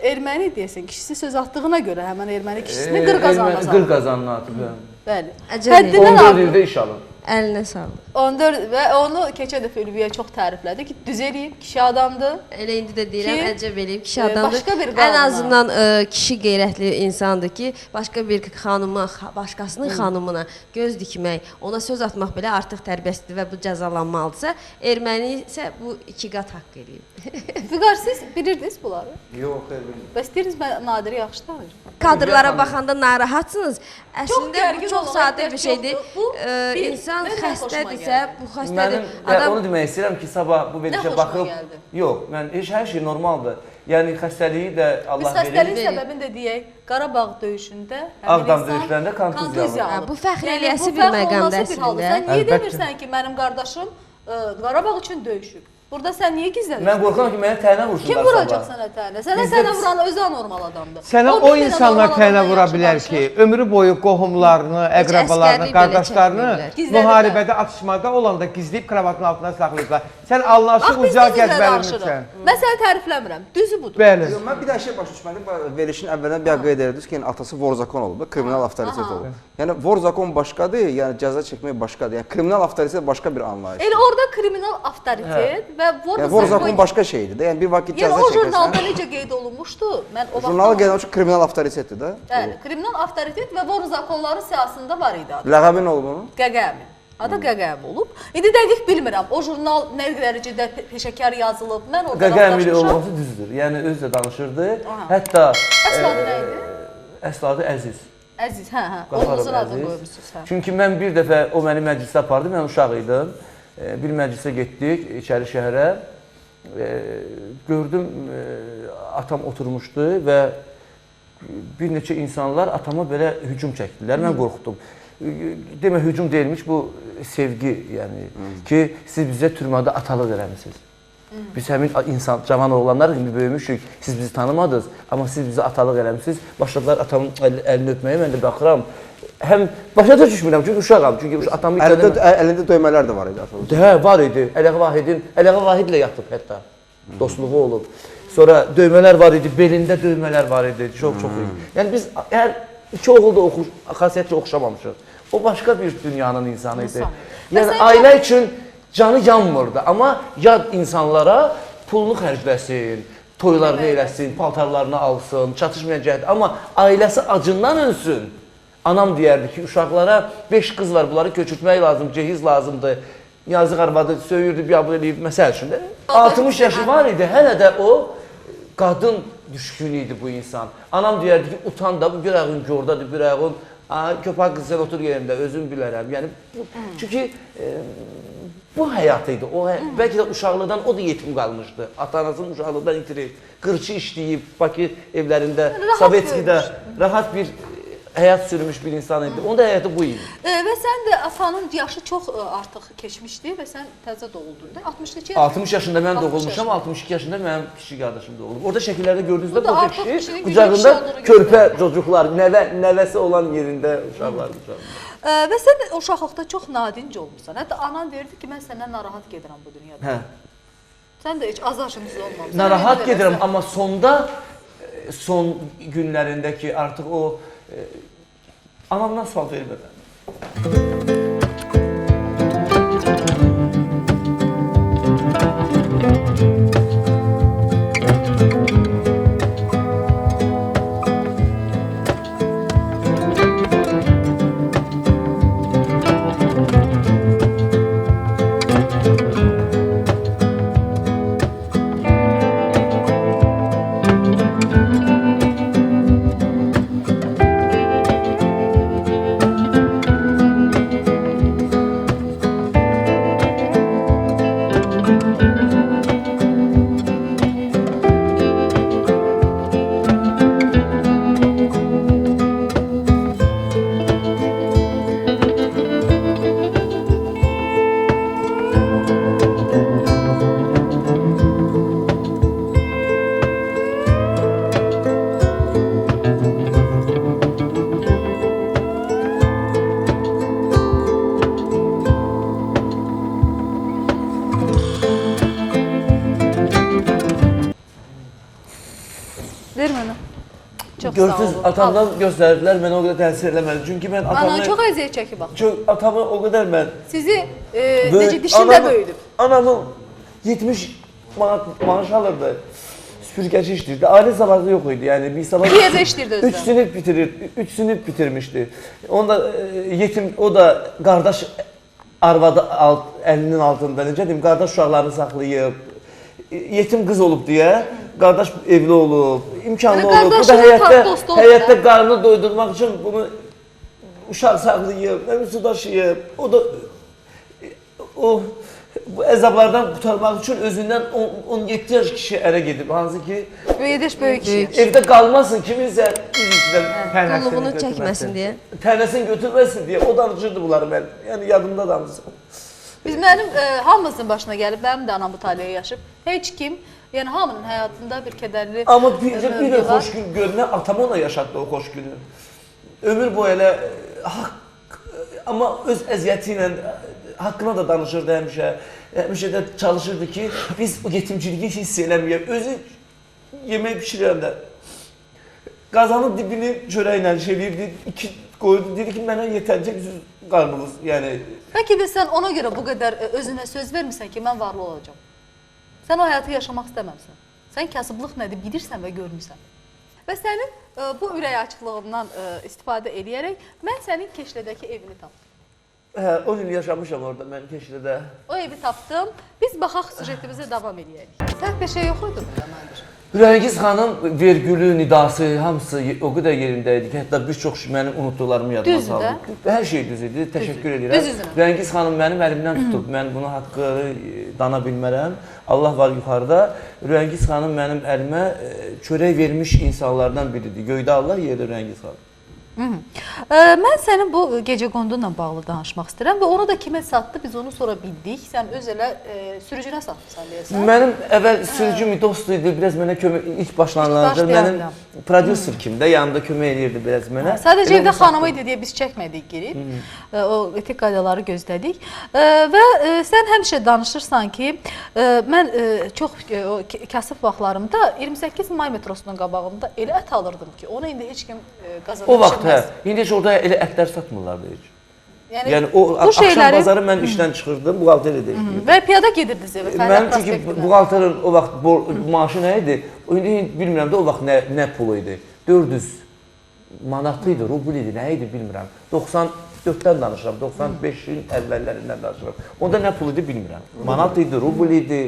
erməni deyəsən, kişisi söz atdığına görə həmən erməni kişisini qır qazanına Qır qazanına atıb. Bəli. Həddindən 14 ildə iş alıb. Əlinə sağlıq. 14 və onu keçən dəfə Ülviyə çox təriflədi ki, düz eləyib, kişi adamdır. Elə indi də deyirəm, əcəb eləyib, kişi adamdır. Başqa bir ən azından kişi qeyrətli insandır ki, başqa bir xanıma, başqasının xanımına göz dikmək, ona söz atmaq belə artıq tərbiyəsizdir və bu cəzalanmalıdırsa, erməni isə bu 2 qat haqq eləyib. Füqar, siz bilirdiniz bunları? Yox, bilmirəm. Bəs deyirsiniz, mən Nadiri yaxşı tanıyırım. Kadrlara baxanda narahatsınız. Əslində bu çox sadə bir şeydir. İnsan xəstədirsə, bu xəstədir. Onu demək istəyirəm ki, sabah bu verilişə baxıb... Yox, hər şey normaldır. Yəni xəstəliyi də Allah verir. Biz xəstəliyin səbəbini də deyək, Qarabağ döyüşündə Ağdam döyüşlərində kontuziya alır. Bu fəxr eləyəsi bir məqamdır əslində. Sən niyə demirsən ki, mənim qardaşım Qarabağ üçün döyüşüb? Burada sən niyə gizlənirsən? Mən qorxuram ki, mənə tənə vursunlar. Kim vuracaq sənə tənə? Sənə Bizdə- tənə vuran özü anormal adamdır. Sənə bir o dənə insanlar normal tənə adamdan vura yaxşı bilər danışır. ki, ömrü boyu qohumlarını, əqrabalarını, əsgərlik belə qardaşlarını çəkmirlər. Gizlədiblər. müharibədə, atışmada olanda gizləyib kravatın altına saxlayıblar. Sən Allah Bax, aşkına biz ucaq də sizlə gəzməlisən. danışırıq. Mən səni tərifləmirəm, düzü budur. Bəli. Yox, mən bir dənə şey başa düşmədim. Verilişin əvvəldən bir qeyd edirdiniz ki, yəni atası Vorzakon olub, da, kriminal avtoritet olub. Yəni Vorzakon başqadır, yəni cəza çəkmək başqadır. Yəni kriminal avtoritet başqa bir anlayış. Elə orada kriminal avtoritet və Yəni Vorzakon başqa şeydir də. Yəni bir vaxt Yəni cəza o çəkirsən. jurnalda necə qeyd olunmuşdu? Mən o Jurnalı qeyd olunmuş kriminal avtoritetdir də. Yəni kriminal avtoritet və Vorzakonların siyasətində var idi adı. Ləqəbi nə olub onun? Qəqəmi. Adı Qəqəmi olub. İndi dəqiq bilmirəm. O jurnal nə dərəcədə peşəkar yazılıb. Mən orada Qəqəmli olması düzdür. Yəni özü də danışırdı. Hətta əsl adı nə idi? əsl adı Əziz. Əziz, hə. Qafarov Oğlunuzun adını Əziz. qoymuşsunuz, hə. Çünki mən bir dəfə o məni məclisə apardı, mən uşaq idim. Bir məclisə getdik içəri şəhərə. Gördüm atam oturmuşdu və bir neçə insanlar atama belə hücum çəkdilər. Mən qorxdum. Demə hücum deyilmiş, bu sevgi, yəni ki, siz bizə türmədə atalıq eləmisiniz. Biz həmin insan, cavan oğlanlar kimi böyümüşük, siz bizi tanımadınız, amma siz bizə atalıq eləmisiniz. Başladılar atamın əlini öpməyə, mən də baxıram. Həm başa da düşmürəm, çünki uşağam, çünki atamın Əlində döymələr də var idi atamın. Hə, var idi. Ələğə Vahidlə yatıb hətta. Dostluğu olub. Sonra döymələr var idi, belində döymələr var idi, çox-çox idi. Yəni biz hər iki oğul da xasiyyətlə oxşamamışıq. O başqa bir dünyanın insanı idi. Yəni ailə üçün canı yanmırdı, amma yad insanlara pulunu xərcləsin, toylarını eləsin, paltarlarını alsın, çatışmayan cəhət. Amma ailəsi acından ölsün. Anam deyərdi ki, uşaqlara 5 qız var, bunları köçürtmək lazım, cehiz lazımdır. Yazıq arvadı söyürdü, biabul eləyib, məsəl üçün də. 60 yaşı var idi, hələ də o qadın düşkünü idi bu insan. Anam deyərdi ki, utan da, bu bir ayağın gordadır, bir ayağın köpək qız sən otur yerində, özüm bilərəm. Yəni, çünki bu həyat idi. Bəlkə də uşaqlıqdan o da yetim qalmışdı. Ata-anasının uşaqlıqdan itirib, qırçı işləyib, Bakı evlərində, Sovetskidə rahat bir həyat sürmüş bir insan idi. Onun da həyatı bu idi. Və sən də atanın yaşı çox artıq keçmişdi və sən təzə doğuldun da. 62 60 yaşında mən doğulmuşam, 62 yaşında mənim kiçik qardaşım doğulub. Orada şəkillərdə gördüyünüzdə Bu da qoca artıq kişi kişinin qucağında güzel kişi olduğunu körpə çocuqlar, nəvəsi olan yerində uşaqlar qucağında. Və sən də uşaqlıqda çox nadinc olmusan. Hətta anan deyirdi ki, mən səndən narahat gedirəm bu dünyada. Hə. Sən də heç azarşınsız olmamısan. Narahat gedirəm, amma son günlərindəki artıq o anamdan sual vermirəm. Ver mənə. Çox sağ Görsüz olun. atamdan göstərdilər, mənə o qədər təsir eləmədi. Çünki mən Anan çox əziyyət çəkib bax. atamı o qədər mən Sizi necə dişində böyüdüb. Anamın 70 manat maaş alırdı. Süpürgəçi işləyirdi. Ailə zamanı yox idi. Yəni bir sabah Bir yerdə işləyirdi özü. 3 sinif bitirmişdi. Onda yetim, o da qardaş arvadı əlinin altında, necə deyim, qardaş uşaqlarını saxlayıb, yetim qız olub deyə, qardaş evli olub, imkanlı olub. Bu da həyatda qarnını doydurmaq üçün bunu uşaq saxlayıb, su daşıyıb. O da bu əzablardan qurtarmaq üçün özündən 17 yaş kişi ərə gedib. Hansı ki, 7 yaş böyük kişi. evdə qalmasın, kiminsə Qulluğunu çəkməsin deyə. tənəsini götürməsin deyə o danışırdı bunları mən. Yəni yadımda danışsın. Biz mənim hamımızın başına gəlib, mənim də anam bu taleyə yaşıb. Heç kim, yəni hamının həyatında bir kədərli Amma bir xoş gün görünə atamla da yaşatdı o xoş günü. Ömür boyu elə amma öz əziyyəti ilə haqqına da danışırdı həmişə. Həmişə də çalışırdı ki, biz o yetimçiliyi hiss eləməyək. Özü yemək pişirəndə qazanın dibini çörəklə şey edirdi, iki qoydu, dedi ki, mənə yetəcək qarnımız, yəni. Bəlkə də sən ona görə bu qədər özünə söz vermirsən ki, mən varlı olacağam. Sən o həyatı yaşamaq istəməmsən. Sən kasıblıq nədir bilirsən və görmürsən. Və sənin bu ürək açıqlığından istifadə edərək mən sənin Keşlədəki evini tapdım. Hə, 10 il yaşamışam orada mən Keşlədə. O evi tapdım. Biz baxaq süjetimizə davam edəyik. Sən peşə yox idi burada Nadir? Ürəngiz xanım vergülü, nidası, hamısı o qədər yerində idi ki, hətta bir çox mənim unutduqlarımı yadıma saldı. Hər şey düz idi, təşəkkür edirəm. Ürəngiz xanım mənim əlimdən tutub, mən bunu haqqı dana bilmərəm. Allah var yuxarıda. Ürəngiz xanım mənim əlimə çörək vermiş insanlardan biridir. Göydə Allah, yerdə Ürəngiz xanım. Mən sənin bu gecəqondunla bağlı danışmaq istəyirəm və onu da kimə satdı, biz onu sonra bildik. Sən öz elə sürücünə satmışsan deyəsən. Mənim əvvəl sürücüm dostu idi, biraz mənə kömək, ilk başlanğıcda mənim prodüser kimdə, yanımda kömək edirdi biraz mənə. Sadəcə evdə xanımı idi deyə biz çəkmədik girib, o etik qaydaları gözlədik və sən həmişə danışırsan ki, mən çox kasıb vaxtlarımda 28 may metrosunun qabağında elə ət alırdım ki, onu indi heç kim qazana bilməz. Hə, indi heç orada elə ətlər satmırlardı heç. Yəni o axşam bazarı mən işdən çıxırdım, buğalteri də işləyirdim. Və piyada gedirdiniz evə, Mənim çünki buğalterin o vaxt maaşı nə idi? İndi bilmirəm də o vaxt nə pulu idi. 400 manat idi, rubl idi, nə idi bilmirəm. 94-dən danışıram, 95-in əvvəllərindən danışıram. Onda nə pulu idi bilmirəm. Manat idi, rubl idi.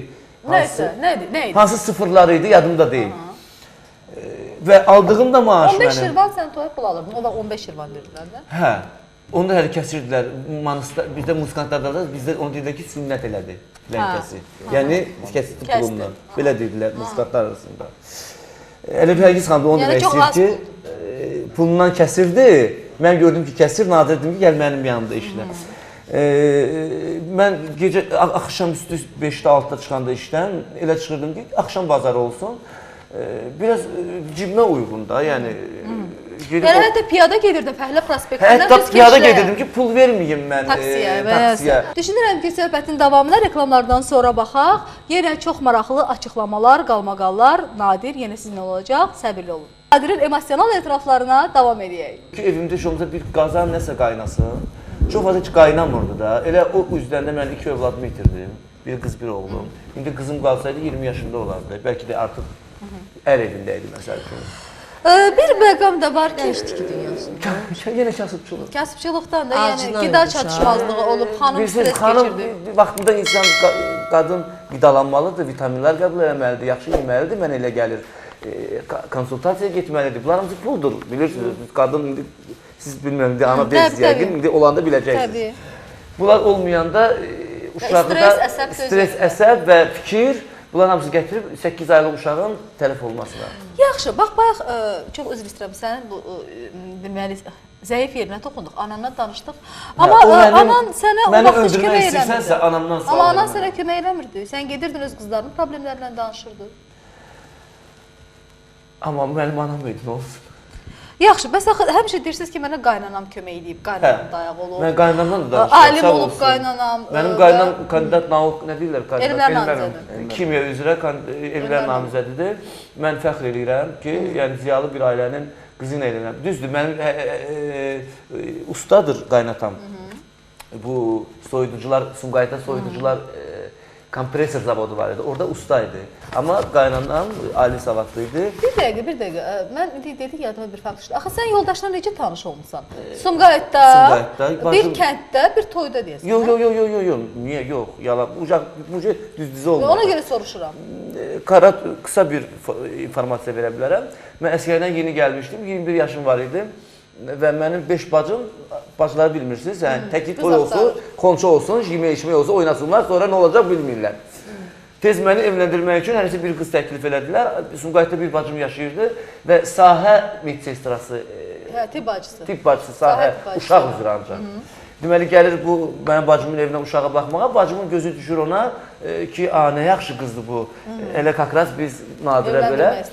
Nəysə, nə idi? Hansı sıfırlar idi, yadımda deyil. Və aldığım da maaş mənim. 15 şirvan sən toyuq pul alırdın, o vaxt 15 şirvan verdilər də. Hə, onu da hələ kəsirdilər. Bizdə musikantlarda da bizdə onu deyirlər ki, sünnət elədi, lənkəsi. Yəni, kəsdi pulundan. Belə deyirlər musikantlar arasında. Elə Ürəngiz xanım da onu demək istəyir ki, pulundan kəsirdi. Mən gördüm ki, kəsir, Nadir dedim ki, gəl mənim yanımda işlə. Mən gecə, axşam üstü 5-də 6-da çıxanda işdən elə çıxırdım ki, axşam bazarı olsun. Biraz cibimə uyğun da, yəni... Yəni hətta piyada gedirdim Fəhlə prospektindən. Hətta piyada gedirdim ki, pul verməyim mən taksiyə. Düşünürəm ki, söhbətin davamına reklamlardan sonra baxaq. Yenə çox maraqlı açıqlamalar, qalmaqallar. Nadir yenə sizinlə olacaq, səbirli olun. Nadirin emosional etiraflarına davam edəyək. Evimdə şomuzda bir qazan nəsə qaynasın. Çox fazla heç qaynamırdı da. Elə o üzdən də mən 2 övladımı itirdim. Bir qız, bir oğlum. İndi qızım qalsaydı 20 yaşında olardı. Bəlkə də artıq ər evində idi məsəl üçün. Bir məqam da var ki... Dəyişdi ki, dünyasında. Yenə kasıbçılıq. Kasıbçılıqdan da, yəni qida çatışmazlığı olub, xanım stres keçirdi. Vaxtında insan, qadın qidalanmalıdır, vitaminlər qəbul eləməlidir, yaxşı yeməlidir, mən elə gəlir. Konsultasiyaya getməlidir. Bunlar hamısı puldur, bilirsiniz. Qadın indi, siz bilməm, ana deyil, yəqin, indi olanda biləcəksiniz. Bunlar olmayanda uşaqda stres, əsəb və fikir, bunlar hamısı gətirib 8 aylıq uşağın tələf olmasına. Yaxşı, bax, bayaq, çox üzr istəyirəm, sənin bu, deməli, zəif yerinə toxunduq, ananla danışdıq. Amma anan sənə o vaxt heç kömək eləmirdi. Amma anan sənə kömək eləmirdi. Sən gedirdin öz qızlarının problemlərlə danışırdı. Amma mənim anam idi, nə olsun? Yaxşı, bəs həmişə deyirsiniz ki, mənə qaynanam kömək edib, qaynanam dayaq olub. Mən qaynanamdan da danışdım, alim olub qaynanam. Mənim qaynanam kandidat nauk, nə deyirlər? Elmlər namizədidir. Kimya üzrə elmlər namizədidir. Mən fəxr edirəm ki, yəni ziyalı bir ailənin qızı ilə eləyirəm. Düzdür, mənim ustadır qaynatam. Bu soyuducular, Sumqayıtda soyuducular kompresor zavodu var idi, orada usta idi. Amma qaynanam ali savadlı idi. Bir dəqiqə. Mən dedik yadıma bir fakt düşdü. Axı sən yoldaşla necə tanış olmusan? Sumqayıtda, bir kənddə, bir toyda deyəsən. Yox, niyə yox? Yalan, bu düz-düzə olmadı. Ona görə soruşuram. Qısa bir informasiya verə bilərəm. Mən əsgərdən yeni gəlmişdim, 21 yaşım var idi. Və mənim 5 bacım, bacıları bilmirsiniz, təki toy olsun, konça olsun, yemək-içmək olsun, oynasınlar, sonra nə olacaq bilmirlər. Tez məni evləndirmək üçün hərisi bir qız təklif elədilər. Sumqayıtda bir bacım yaşayırdı və sahə medsestrası, tibb bacısı, sahə, uşaq üzrə ancaq. Deməli gəlir bu mənim bacımın evinə uşağa baxmağa, bacımın gözü düşür ona ki, nə yaxşı qızdır bu. Elə kakraz biz Nadirə belə.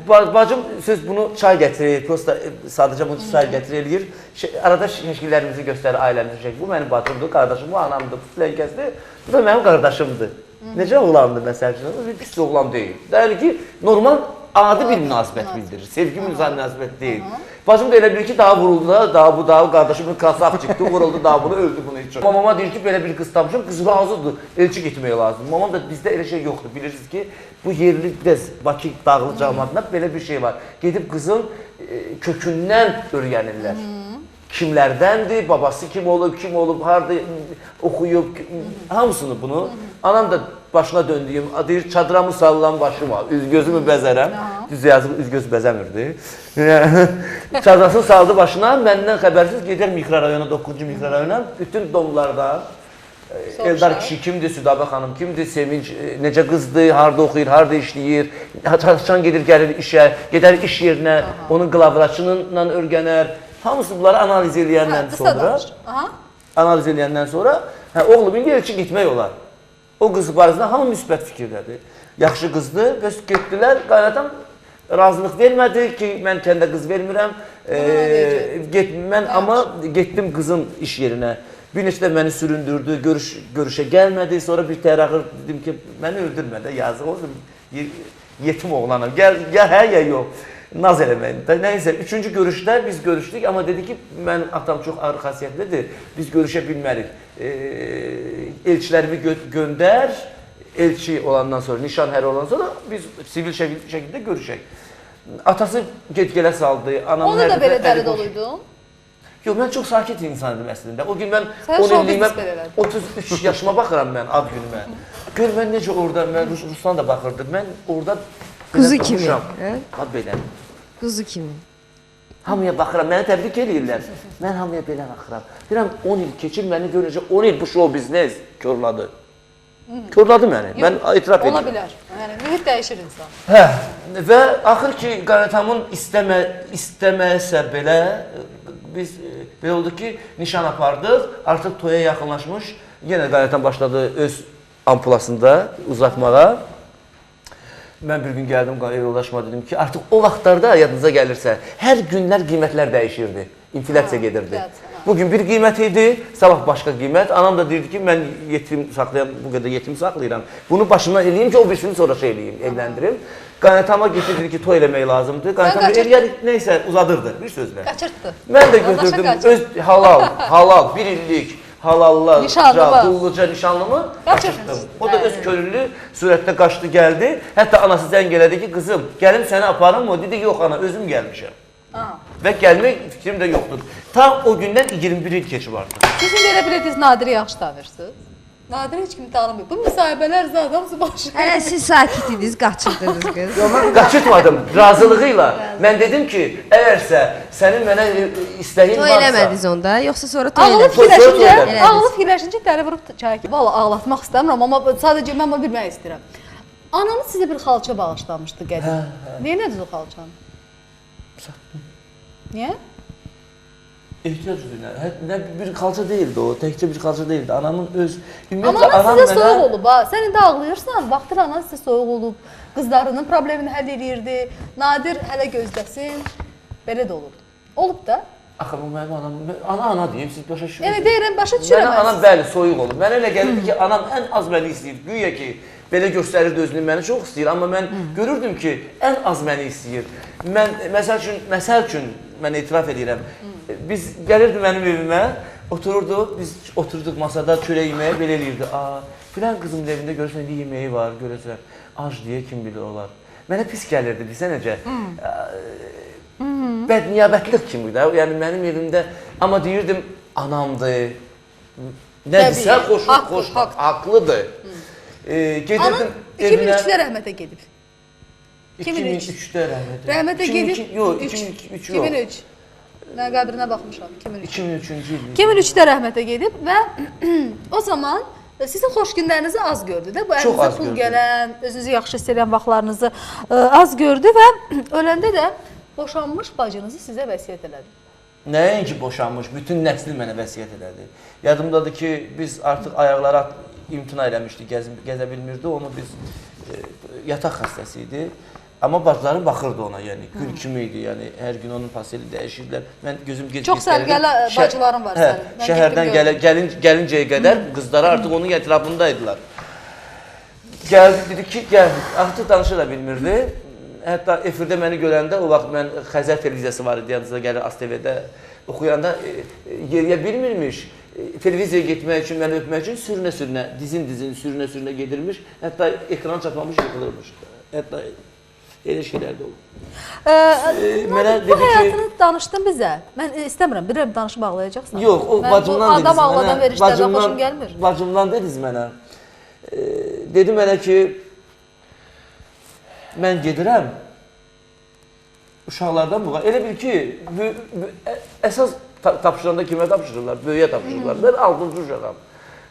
Bacım söz bunu çay gətirir, prosta sadəcə bunu çay gətirir eləyir. Arada şəkillərimizi göstərir, ailəmizin şəkil. Bu mənim bacımdır, qardaşım, bu anamdır, bu filənkəsdir. Bu da mənim qardaşımdır. Necə oğlandır məsəl üçün? Pis oğlan deyil. Dəli ki, normal adi bir münasibət bildirir. Sevgi münasibət deyil. Bacım da elə bilir ki, daha vuruldu da, daha bu daha qardaşımın kasap çıxdı, vuruldu, daha bunu öldü bunu üçün. Mamama deyir ki, belə bir qız tapmışım, qız razıdır, elçi getməyə lazım. Mamam da bizdə elə şey yoxdur, bilirsiniz ki, bu yerli Bakı dağlı cəmiyyətində belə bir şey var. Gedib qızın kökündən öyrənirlər. Kimlərdəndir, babası kim olub, harada oxuyub, hamısını bunu. Anam da başına döndüyüm, deyir, çadıramı sallan başıma, üz-gözümü bəzərəm. Düz yazıb üz-göz bəzəmirdi. Çadrasını saldı başına, məndən xəbərsiz gedər mikrorayona, 9-cu mikrorayona, bütün domlardan. Eldar kişi kimdir, Südabə xanım kimdir, Sevinç necə qızdır, harada oxuyur, harada işləyir, çalışan gedir, gəlir işə, gedər iş yerinə, onun qlavraçınınla öyrənər. Hamısı bunları analiz eləyəndən sonra, oğlum indi elçi gitmək olar. O qız barəsində hamı müsbət fikirdədir. Yaxşı qızdır və getdilər, qaynatam razılıq vermədi ki, mən kəndə qız vermirəm. Mən amma getdim qızın iş yerinə. Bir neçə də məni süründürdü, görüşə gəlmədi. Sonra bir təraxır dedim ki, məni öldürmə də, yazıq olsun, yetim oğlanım, gəl, hə ya yox. Naz eləməyin. Nəysə, 3-cü görüşdə biz görüşdük, amma dedi ki, mənim atam çox ağır xasiyyətlidir, biz görüşə bilmərik. Elçilərimi göndər, elçi olandan sonra, nişan həri olandan sonra biz sivil şəkildə görüşək. Atası get-gələ saldı. Onu da belə dəli doluydun? Yox, mən çox sakit insan idim əslində. O gün mən 10 illiyimə, 33 yaşıma baxıram mən ad günümə. Gör, mən necə orada, mən Ruslan da baxırdı, mən orada Quzu kimi. Belə. Quzu kimi. Hamıya baxıram, məni təbrik edirlər. Mən hamıya belə baxıram. Deyirəm, 10 il keçir, məni görünəcək, 10 il bu show biznes körladı. Körladı məni, mən etiraf edirəm. Ola bilər, yəni mühit dəyişir insan. Hə, və axır ki, Qaynatamın istəməsə belə, biz belə oldu ki, nişan apardıq, artıq toya yaxınlaşmış, yenə Qaynatam başladı öz ampulasında uzatmağa. Mən bir gün gəldim, yoldaşıma dedim ki, artıq o vaxtlarda yadınıza gəlirsə, hər günlər qiymətlər dəyişirdi, inflyasiya gedirdi. Bugün bir qiymət idi, sabah başqa qiymət. Anam da deyirdi ki, mən yetim saxlayam, bu qədər yetim saxlayıram. Bunu başımdan eləyim ki, o birisini sonra şey eləyim, evləndirim. Qaynatama getirdi ki, toy eləmək lazımdır. Qaynatam eləyərik, neysə uzadırdı, bir sözlə. Qaçırtdı. Mən də götürdüm, öz halal, bir illik. Halalla, qulluca nişanlımı qaçırtdım. O da öz könüllü surətdə qaçdı, gəldi. Hətta anası zəng elədi ki, qızım, gəlim səni aparım mı? Dedi, yox ana, özüm gəlmişəm. Və gəlmək fikrim də yoxdur. Tam o gündən 21 il keçib artıq. Siz indi elə bilirsiniz, Nadir'i yaxşı tanırsınız. Nadir heç kimi tanımıyor. Bu müsahibələr zaten başı. Hələ siz sakit idiniz, qaçırdınız qız. Yox, mən qaçırtmadım, razılığıyla. Mən dedim ki, əgərsə sənin mənə istəyin varsa... Toy eləmədiniz onda, yoxsa sonra toy eləmədiniz? Ağlı fikirləşincə dəli vurub çaya ki, valla ağlatmaq istəmirəm, amma sadəcə mən bunu bilmək istəyirəm. Ananız sizə bir xalça bağışlamışdı qədim. Niyə nədir o xalçanı? Satdım. Niyə? Ehtiyac üzrə, bir xalça deyildi o, təkcə bir xalça deyildi. Anamın öz... Amma anan sizə soyuq olub ha, sən indi ağlayırsan, vaxtır anan sizə soyuq olub, qızlarının problemini həll edirdi, Nadir hələ gözdəsin, belə də olurdu. Olub da. Axı, bu mənim anam, ana deyim, siz başa düşürürsünüz. Yəni deyirəm, başa düşürəm. Mənə anam bəli, soyuq olub. Mənə elə gəlirdi ki, anam ən az məni istəyir. Güya ki, belə göstərirdi özünü, məni çox istəyir, amma mən görürdüm ki, ən az məni istəyir. Mən, məsəl üçün, mən etiraf edirəm. Biz gəlirdi mənim evimə, biz oturduq masada çörək yeməyə, belə eləyirdi. Filan qızımın evində görürsən, bir yeməyi var, görürsən, ac deyə kim bilir olar. Mənə pis gəlirdi, bilsə necə? Bədniyyabətlik kimi də, yəni mənim evimdə, amma deyirdim, anamdır, nədirsə, xoş, haqlıdır. Anam 2003-də rəhmətə gedib. 2003-də rəhmətə gedib. Yox, 2003 yox. 2003. Mən qəbrinə baxmışam, 2003. 2003-cü il. 2003-də rəhmətə gedib və o zaman sizin xoş günlərinizi az gördü də. Bu əlinizə pul gələn, özünüzü yaxşı hiss edən vaxtlarınızı az gördü və öləndə də boşanmış bacınızı sizə vəsiyyət elədi. Nəinki boşanmış, bütün nəsli mənə vəsiyyət elədi. Yadımdadır ki, biz artıq ayaqlara imtina eləmişdik, gəzə bilmirdi, onu biz yataq xəstəsi idi. Amma bacıları baxırdı ona, yəni gül kimi idi, yəni hər gün onun paseli dəyişirdilər. Mən gözüm gec-gec Çox sərgəli bacılarım var sənin. Şəhərdən gəlincəyə qədər qızları artıq onun ətrafındaydılar. Gəldi, dedi ki, gəl, artıq danışa da bilmirdi. Hətta efirdə məni görəndə, o vaxt mən Xəzər televiziyası var idi, yanınızda gəlir ASTV-də oxuyanda yeriyə bilmirmiş. Televiziyaya getmək üçün, məni öpmək üçün sürünə-sürünə, dizin-dizin, sürünə-sürünə gedirmiş. Hətta ekran çatmamış, yıxılırmış. Hətta elə şeylər də olur. Bu həyatını danışdın bizə. Mən istəmirəm, bilirəm danışıb ağlayacaqsan. Yox, o bacımdan dediniz mənə. Adam ağladan verişlərdən xoşum gəlmir. Bacımdan dediniz mənə. Dedi mənə ki, mən gedirəm, uşaqlardan buğa. Elə bil ki, əsas tapşıranda kimə tapşırırlar? Böyüyə tapşırırlar. Mən 6-cı uşağam.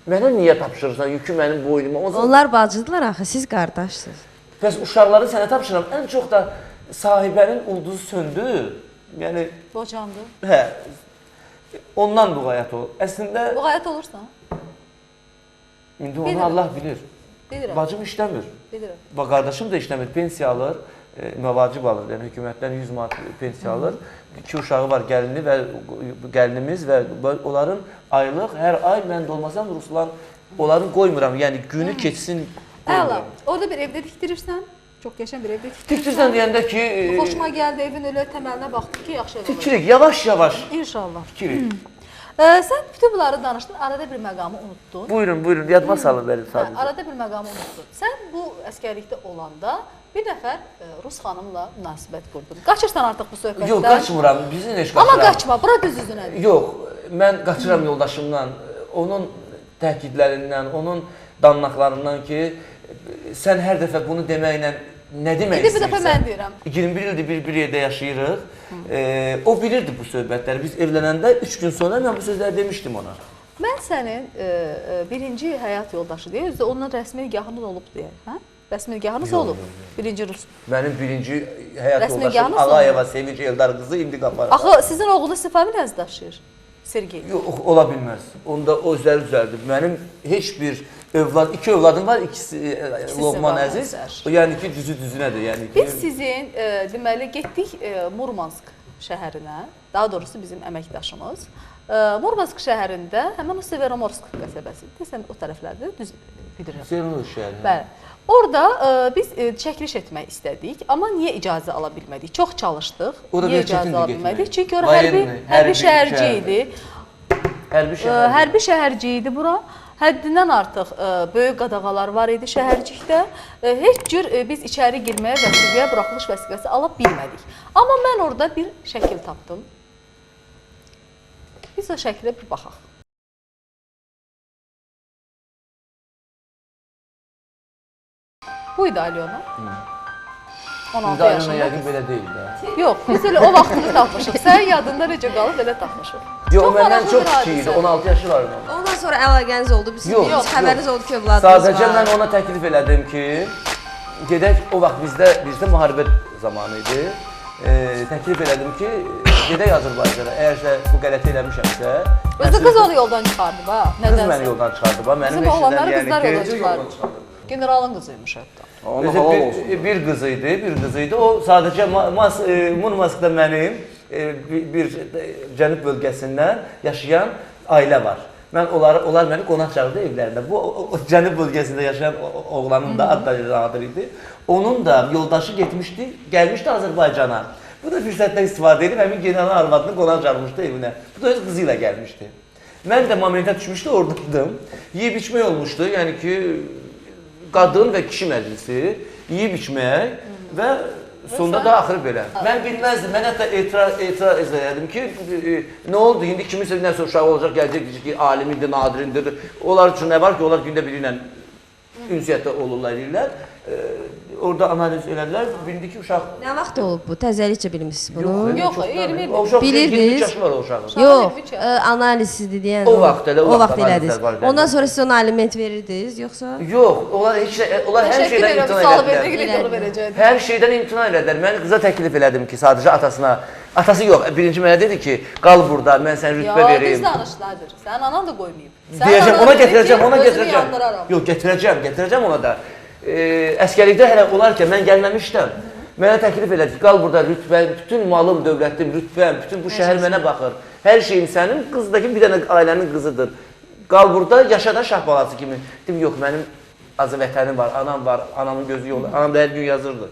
Mənə niyə tapşırırsan? Yükü mənim boynuma. Onlar bacıdılar axı, siz qardaşsınız. Bəs uşaqları sənə tapşıram. Ən çox da sahibənin ulduzu söndü. Yəni... Bocandı. Hə. Ondan buğayət ol. Əslində... Buğayət olursan? İndi onu Allah bilir. Bilirəm. Bacım işləmir. Bilirəm. Qardaşım da işləmir. Pensiya alır. Məvacib alır. Yəni hökumətdən 100 manat pensiya alır. 2 uşağı var, gəlini və gəlinimiz və onların aylıq hər ay mən də olmasam Ruslan onların qoymuram. Yəni günü keçsin qoymuram. Orada bir evdə tikdirirsən. Çox qəşəng bir evdə tikdirirsən. Tikdirsən deyəndə ki... Xoşuma gəldi, evin elə təməlinə baxdım ki, yaxşı evə. Tikirik, yavaş-yavaş. İnşallah. Tikirik. Sən bütün bunları danışdın, arada bir məqamı unuttun. Buyurun, yadıma salın verin sadəcə. Arada bir məqamı unuttun. Sən bu əskərlikdə olanda bir nəfər Rus xanımla münasibət qurdun. Qaçırsan artıq bu söhbətdən. Yox, qaçmıram, bizi heç qaçıram. Amma qaçma, bura düz üzünədir. Yox, mən qaçıram yoldaşımdan, onun təkidlərindən, onun danlaqlarından ki, sən hər dəfə bunu deməklə nə demək istəyirsən? Bir dəfə mən deyirəm. 21 ildir bir yerdə yaşayırıq. O bilirdi bu söhbətləri. Biz evlənəndə 3 gün sonra mən bu sözləri demişdim ona. Mən sənin birinci həyat yoldaşı deyə, özü ondan rəsmi nikahınız olub deyə. Rəsmi nikahınız olub. Birinci Rus. Mənim birinci həyat yoldaşım Ağayeva Sevinç Eldar qızı indi qaparır. Axı sizin oğlunuz sizin familiyanızı daşıyır. Sergey. Yox, ola bilməz. Onda o özləri düzəldir. Mənim heç bir övlad, 2 övladım var, ikisi Loğman Əziz. Yəni ki, düzü-düzünədir. Yəni ki, biz sizin deməli getdik Murmansk şəhərinə. Daha doğrusu bizim əməkdaşımız. Murmansk şəhərində həmin o Severomorsk qəsəbəsi. Desən o tərəflərdə düz bilirəm. Severomorsk şəhəri. Bəli. Orada biz çəkiliş etmək istədik, amma niyə icazə ala bilmədik? Çox çalışdıq. Niyə icazə ala bilmədik? Çünki ora hərbi şəhərci idi. Hərbi şəhərci idi bura. Həddindən artıq böyük qadağalar var idi şəhərcikdə. Heç cür biz içəri girməyə vəsiqəyə, buraxılış vəsiqəsi ala bilmədik. Amma mən orada bir şəkil tapdım. Biz o şəkilə bir baxaq. Buydu Alyona. 16 yaşında. Alyona yəqin belə deyil də. Yox, biz elə o vaxtını tapmışıq. Sənin yadında necə qalıb, elə tapmışıq. Yox, məndən çox kiçik idi, 16 yaşı var idi. Ondan sonra əlaqəniz oldu, xəbəriniz oldu ki, övladınız var. Sadəcə mən ona təklif elədim ki, gedək, o vaxt bizdə müharibə zamanı idi. Təklif elədim ki, gedək Azərbaycana, əgərsə bu qələti eləmişəmsə... Özü qız onu yoldan çıxardı, ha? Qız məni yoldan çıxardı, ha? Bizim oğlanları qızlar yoldan çıxardı. Generalın qızıymış hətta. Bir qız idi, o sadəcə Murmanskda mənim bir cənub bölgəsindən yaşayan ailə var. Onlar məni qonaq çağırdı evlərində. Bu cənub bölgəsində yaşayan oğlanın da adı idi. Onun da yoldaşı gəlmişdi Azərbaycana. Bu da fürsətdən istifadə edib həmin generalın arvadını qonaq çağırmışdı evinə. Bu da öz qızı ilə gəlmişdi. Mən də momentə düşmüşdü, oradaydım. Yeyib içmək olmuşdu, yəni ki, qadın və kişi məclisi yeyib içmək və sonunda da axırı belə. Mən bilməzdim, mən hətta etiraz edirdim ki, nə oldu, indi kiminsə nəsə uşağı olacaq, gələcək ki, alimindir, nadirindir. Onlar üçün nə var ki, onlar gündə biri ilə ünsiyyətdə olurlar, deyirlər. Orada analiz elədilər, bildi ki, uşaq... Nə vaxt olub bu? Təzəlikcə bilmişsiniz bunu? Yox, 20 bilirdiniz. 23 yaşı var o uşağın. Yox, analizsidir deyən o vaxt elədiniz. Ondan sonra siz ona aliment verirdiniz, yoxsa? Yox, onlar hər şeydən imtina elədilər. Hər şeydən imtina elədilər. Mən qıza təklif elədim ki, sadəcə Atası yox, birinci mənə dedi ki, qal burada, mən sənə rütbə Ya, vereyim. düz danışlardır. Sənin anan da qoymayıb. Deyəcəm, ona gətirəcəm, ona gətirəcəm. Yox, gətirəcəm ona da. Əskərlikdə hələ olarkən mən gəlməmişdim. Mənə təklif elədi, qal burada rütbə, bütün malım, dövlətim, rütbəm, bütün bu şəhər mənə baxır. Hər şeyim sənin, qızdakı bir dənə ailənin qızıdır. Qal burada, yaşa da şah balası kimi. Dedim, yox, mənim azı vətənim var, anamın gözü yolda, anam da hər gün yazırdı.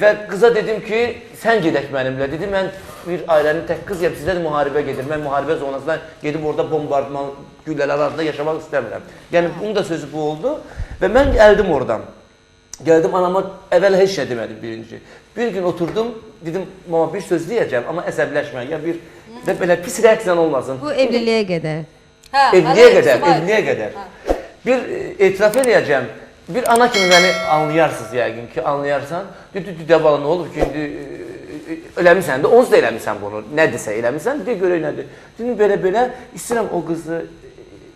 Və qıza dedim ki, sən gedək mənimlə. Dedim, mən bir ailənin tək qızıyam, sizlə də müharibə gedir. Mən müharibə zonasına gedib orada bombardman güllələr arasında yaşamaq istəmirəm. Yəni, bunun da sözü bu oldu və mən gəldim oradan. Gəldim, anama əvvəl heç nə demədim birinci. Bir gün oturdum, dedim, mama bir söz deyəcəm, amma əsəbləşmə, ya bir də belə pis reaksiyan olmasın. Bu evliliyə qədər. Evliyə qədər. Bir etiraf eləyəcəm. Bir ana kimi məni anlayarsınız yəqin ki, anlayarsan. Düdə bala, nə olub ki, indi eləmirsən də, onsuz da eləmirsən bunu. Nədirsə eləmirsən, deyə görək nədir. Dedim, belə, istəyirəm o qızı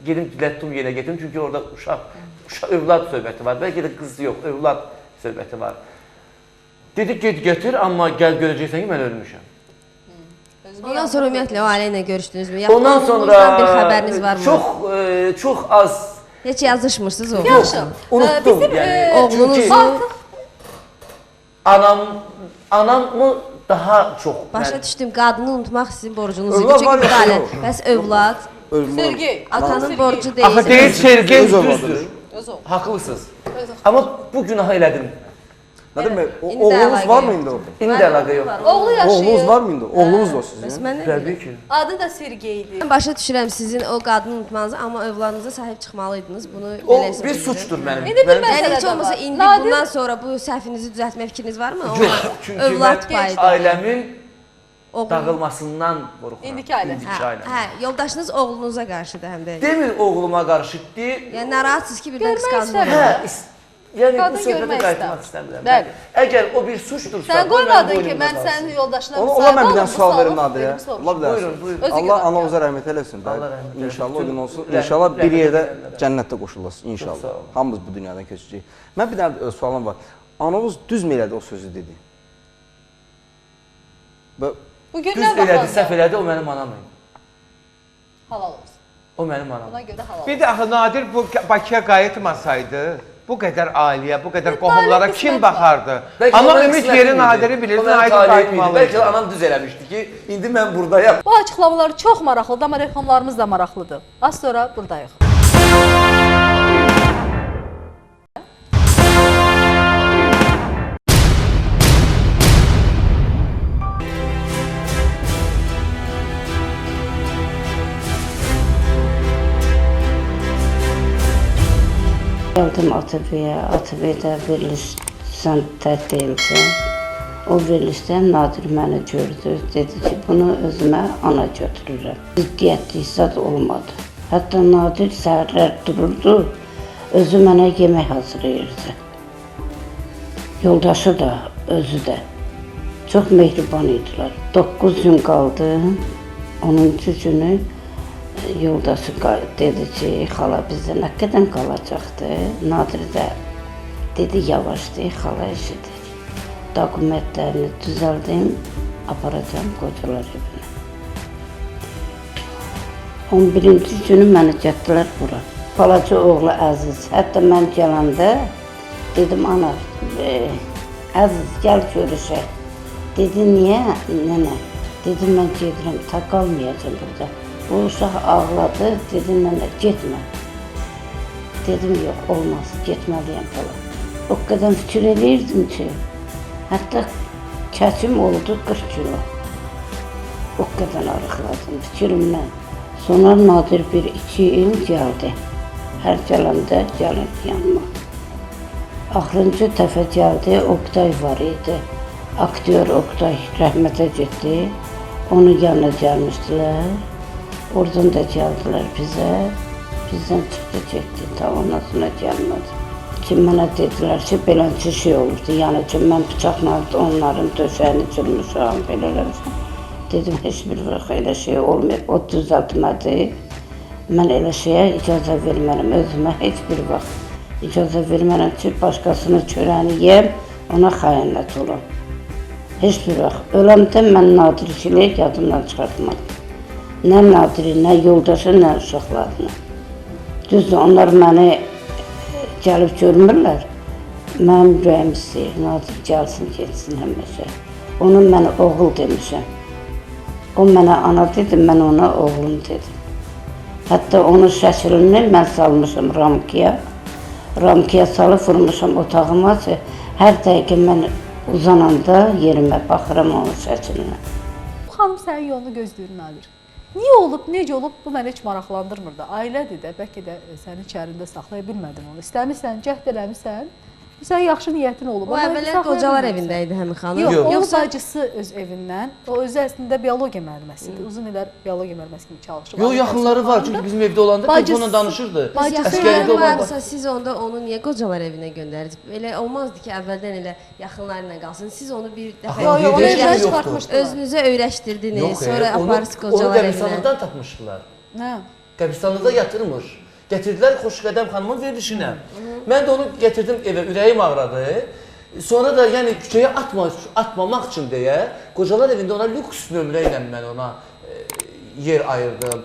gedim dilətdim yenə getim. Çünki orada uşaq övlad söhbəti var. Bəlkə də qız yox, övlad söhbəti var. Dedi, get götür, amma gəl görəcəksən ki, mən ölmüşəm. Ondan sonra ümumiyyətlə o ailə ilə görüşdünüzmü? Ondan sonra bir xəbəriniz varmı? Çox az. Heç yazışmırsınız oğlum? Yaxşı. Unutdum yəni. Oğlunuzu anamı daha çox. Başa düşdüm, qadını unutmaq sizin borcunuz idi. Çünki bu ailə, bəs övlad, Sergey, atanın borcu deyil. Axı deyir Sergey düzdür. Haqlısınız. Amma bu günahı elədim. Nadir bəy, oğlunuz var mı indi orada? İndi əlaqə yox. Oğlu yaşayır. Oğlunuz var mı indi? Oğlunuz da o sizin? Bəs mən Təbii ki. Adı da Sergey'dir. Mən başa düşürəm sizin o qadını unutmanızı, amma övladınıza sahib çıxmalıydınız. Bunu O belə bir söyləyirəm. suçdur mənim. İndi bir Yəni məsələ heç də olmasa var. indi Nadir- bundan sonra bu səhvinizi düzəltmək fikriniz varmı? Yox, çünki Övlad mən payıdır. ailəmin Oğlun. dağılmasından qorxuram. İndiki ailə. Hə, yoldaşınız oğlunuza qarşıdır həm də. Demir oğluma qarşı deyir. Yəni narahatsınız ki, birdən Görmək qısqancılıq. istəmirəm. Yəni Qadın bu söhbətə görmək qayıtmaq istəmirəm. Bəli. Əgər o bir suçdursa, Sən qoy mənim qoymadın ki, boynumda mən qalsın. sənin yoldaşına Ola mən bir dənə sual verim Nadirə. Ola bilər. Buyurun. Özü Allah görə. anamıza rəhmət eləsin. Allah rəhmət eləsin. İnşallah o gün olsun. Rəhmət- İnşallah bir rəhmət yerdə eləyənlərə. cənnətdə qoşulasın. İnşallah. Çox sağ olun. Hamımız bu dünyadan köçəcəyik. Mən bir dənə sualım var. Anamız düz mü elədi o sözü dedi? Bugün Düz nə elədi, baxanda? səhv elədi, o mənim anam idi. Halal olsun. O mənim anam. Buna görə halal Bir olsun. də axı Nadir bu Bakıya qayıtmasaydı, bu qədər ailəyə, bu qədər Bir qohumlara talih kim qismət var. baxardı? Bəlkə Amma o mənim ümid qismətim yeri idi. Nadiri O bilirdi, mənim Nadir talihim idi. Bəlkə qayıtmalıydı. də anam düz eləmişdi ki, indi mən buradayam. Bu açıqlamalar çox maraqlıdır, amma reklamlarımız da maraqlıdır. Az sonra buradayıq. Geldim ATV'ye, ATV'de veriliş sen değilsin. O verilişten Nadir beni gördü, dedi ki bunu özüme ana götürürüm. Ciddiyetli zat olmadı. Hatta Nadir səhərlər dururdu, özü mənə yemək hazırlayırdı. Yoldaşı da, özü də. Çox mehriban idilər. 9 gün qaldım, 10-cu günü yoldaşı dedi ki, xala bizdə nə qədər qalacaqdı? Nadir də dedi, yavaşdı, xala eşidir. Dokumentlərini düzəldim, aparacam qocalar evinə. 11-ci günü məni getdilər bura. Balaca oğlu Əziz, hətta mən gələndə dedim, ana, Əziz, gəl görüşək. Dedi, niyə, nənə? Dedim, mən gedirəm, ta qalmayacam burada. O uşaq ağladı, dedi, nənə, getmə. Dedim, yox, olmaz, getməliyəm falan. O qədər fikir eləyirdim ki, hətta kəsim oldu 40 kilo. O qədər arıqladım fikrimdən. Sonra Nadir 1-2 il gəldi. Hər gələndə gəlirdi yanıma. Axırıncı dəfə gəldi, Oqtay var idi. Aktyor Oqtay rəhmətə getdi. Onun yanına gəlmişdilər. Oradan da gəldilər bizə. Bizdən çıxdı, getdi. Ta ondan sonra gəlmədi. Ki, mənə dedilər ki, beləncə şey olurdu. Yəni ki, mən bıçaqla onların döşəyini cırmışam, belə eləmişəm. Dedim, heç bir vaxt elə şey olmayıb, o düzəltmədi. Mən elə şeyə icazə vermərəm, özümə heç bir vaxt icazə vermərəm ki, başqasının çörəyini yeyəm, ona xəyanət olum. Heç bir vaxt. Öləndə mən Nadirçiliyi yadımdan çıxartmadım. Nə Nadiri, nə yoldaşı, nə uşaqlarını. Düzdür, onlar məni gəlib görmürlər. Mənim ürəyim istəyir, Nadir gəlsin, getsin həmişə. Onun mənə oğul demişəm. O mənə ana dedi, mən ona oğlum dedim. Hətta onun şəklini mən salmışam ramkaya. Ramkaya salıb vurmuşam otağıma ki, hər dəqiqə mən uzananda yerimə baxıram onun şəklinə. Bu xanım sənin yolunu gözləyir Nadir. Niyə olub, necə olub, bu məni heç maraqlandırmır da. Ailədir də, bəlkə də səni içərində saxlaya bilmədim onu. İstəmirsən, cəhd eləmirsən. Sən yaxşı niyyətin olub. O əvvəllər qocalar evində idi həmin xanım. Yox, onun bacısı öz evindən. O özü əslində biologiya müəlliməsidir. Uzun illər biologiya müəlliməsi kimi çalışıb. Yox, yaxınları var. Çünki bizim evdə olanda telefonla danışırdı. Əsgərlikdə olanda siz onda onu niyə qocalar evinə göndərdiniz? Elə olmazdı ki, əvvəldən elə yaxınları ilə qalsın. Siz onu bir dəfə özünüzə öyrəşdirdiniz. Sonra aparırsınız qocalar evinə. Onu qəbristanlıqdan tapmışdılar. Nə? Qəbristanlıqda yatırmış. Gətirdilər Xoşqədəm xanımın verilişinə. Mən də onu gətirdim evə, ürəyim ağradı. Sonra da yəni küçəyə atmamaq üçün deyə qocalar evində ona lüks nömrə ilə mən ona yer ayırdım.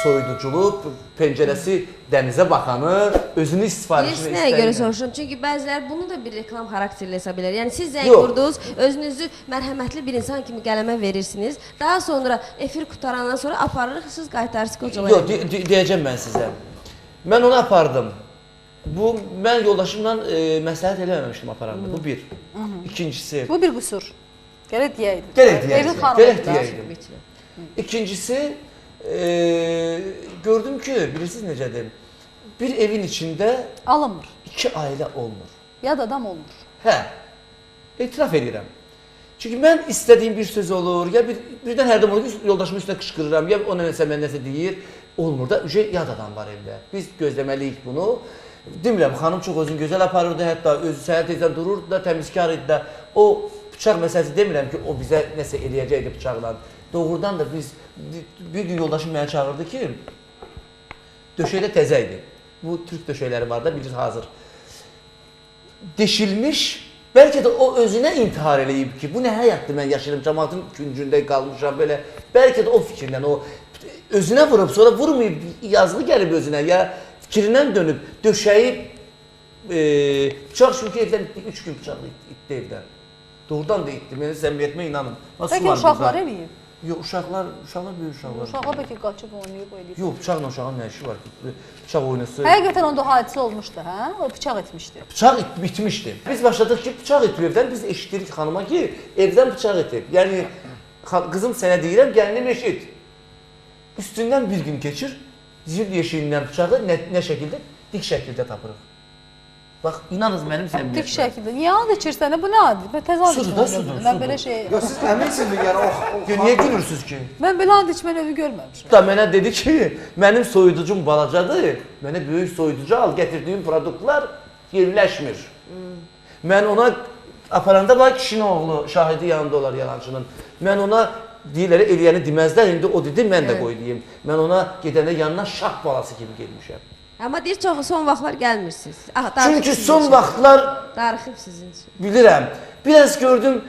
Soyuduculub, pəncərəsi dənizə baxanı, özünü sifarişini istəyir. Nəyə görə soruşum? Çünki bəzilər bunu da bir reklam xarakterli hesab edir. Yəni siz zəng vurdunuz, özünüzü mərhəmətli bir insan kimi qələmə verirsiniz. Daha sonra efir qutarandan sonra aparırsınız, qaytarırsınız qocalar evinə. Yox, deyəcəm mən sizə. Mən onu apardım. Bu, mən yoldaşımla məsləhət eləməmişdim aparanda. Bu bir. İkincisi. Bu bir qüsur. Gərək deyəydim. Gərək deyəydim. İkincisi, gördüm ki, bilirsiniz necədir? Bir evin içində alınmır. İki ailə olmur. Yad adam olmur. Hə, etiraf edirəm. Çünki mən istədiyim bir söz olur, ya birdən hərdən olur ki, yoldaşımın üstünə qışqırıram, ya o nəsə mən nəsə deyir. Olmur da, yad adam var evdə. Biz gözləməliyik bunu. Demirəm, xanım çox özünü gözəl aparırdı, hətta özü səhər tezdən dururdu da, təmizkar idi də. O bıçaq məsələsi demirəm ki, o bizə nəsə eləyəcəkdi bıçaqla. Doğrudan da biz, bir gün yoldaşım mənə çağırdı ki, döşəkdə təzə idi. Bu türk döşəkləri var da, bilir hazır. Deşilmiş, bəlkə də o özünə intihar eləyib ki, bu nə həyatdır, mən yaşayırım, cəmatın küncündə qalmışam, belə. Bəlkə də o fikirlə, o özünə vurub, sonra vurmayıb, yazılı gəlib özünə, ya fikrindən dönüb, döşəyib, bıçaq çünki evdən 3 gün bıçaqlı itdi evdən. Doğrudan da itdi, mənim səmimiyyətimə inanın. Bəlkə uşaqlar eləyib? Yox, uşaqlar böyük uşaqlar. Uşaqlar bəlkə qaçıb oynayıb, eləyib. Yox, bıçaqla uşağın nə işi var ki, bıçaq oynası. Həqiqətən onda hadisə olmuşdu, hə? O bıçaq etmişdi. Bıçaq bitmişdi. Biz başladıq ki, bıçaq itib evdən, biz eşitdirik xanıma ki, evdən bıçaq itib. Yəni, qızım sənə deyirəm, gəlinim eşit. Üstündən bir gün keçir, zil yeşiyindən bıçağı nə şəkildə? Dik şəkildə tapırıq. Bax, inanız mənim səmimiyyətimə. Dik şəkildə. Niyə and içirsən? Bu nə adı? Mən təzə and içməni sudur. Mən belə şey... Yox, siz əminsiniz yəni o... Niyə gülürsünüz ki? Mən belə and içmə növü görməmişim. Da mənə dedi ki, mənim soyuducum balacadır, mənə böyük soyuducu al, gətirdiyim produktlar yerləşmir. Mən ona aparanda var kişinin oğlu, şahidi yanında olar yalancının. Mən ona deyirlər, eləyəni deməzlər, indi o dedi, mən də qoy deyim. Mən ona gedəndə yanına şah balası kimi gelmişəm. Amma deyir, çox son vaxtlar gəlmirsiniz. Çünki son vaxtlar... Darıxıb sizin üçün. Bilirəm. Biraz gördüm,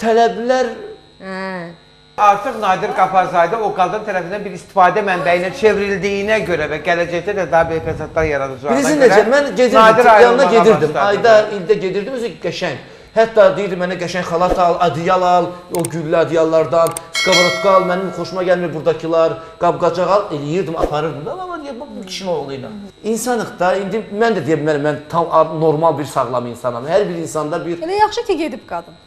tələblər... Artıq Nadir Qapazzadə o qadın tərəfindən bir istifadə mənbəyinə çevrildiyinə görə və gələcəkdə də daha böyük fəsadlar yaradacağına görə... Bilirsiniz necə, mən gedirdim, yanına gedirdim, ayda, ildə gedirdim, özü qəşəng. Hətta deyirdi mənə qəşəng xalat al, adiyal al, o güllə adiyallardan, skavarotka al, mənim xoşuma gəlmir buradakılar, qab-qacaq al, eləyirdim, aparırdım da, amma deyək, bu kişinin oğlu ilə. İnsanıq da, indi mən də deyə bilərəm, mən tam normal bir sağlam insanam, hər bir insanda bir... Elə yaxşı ki, gedib qadın.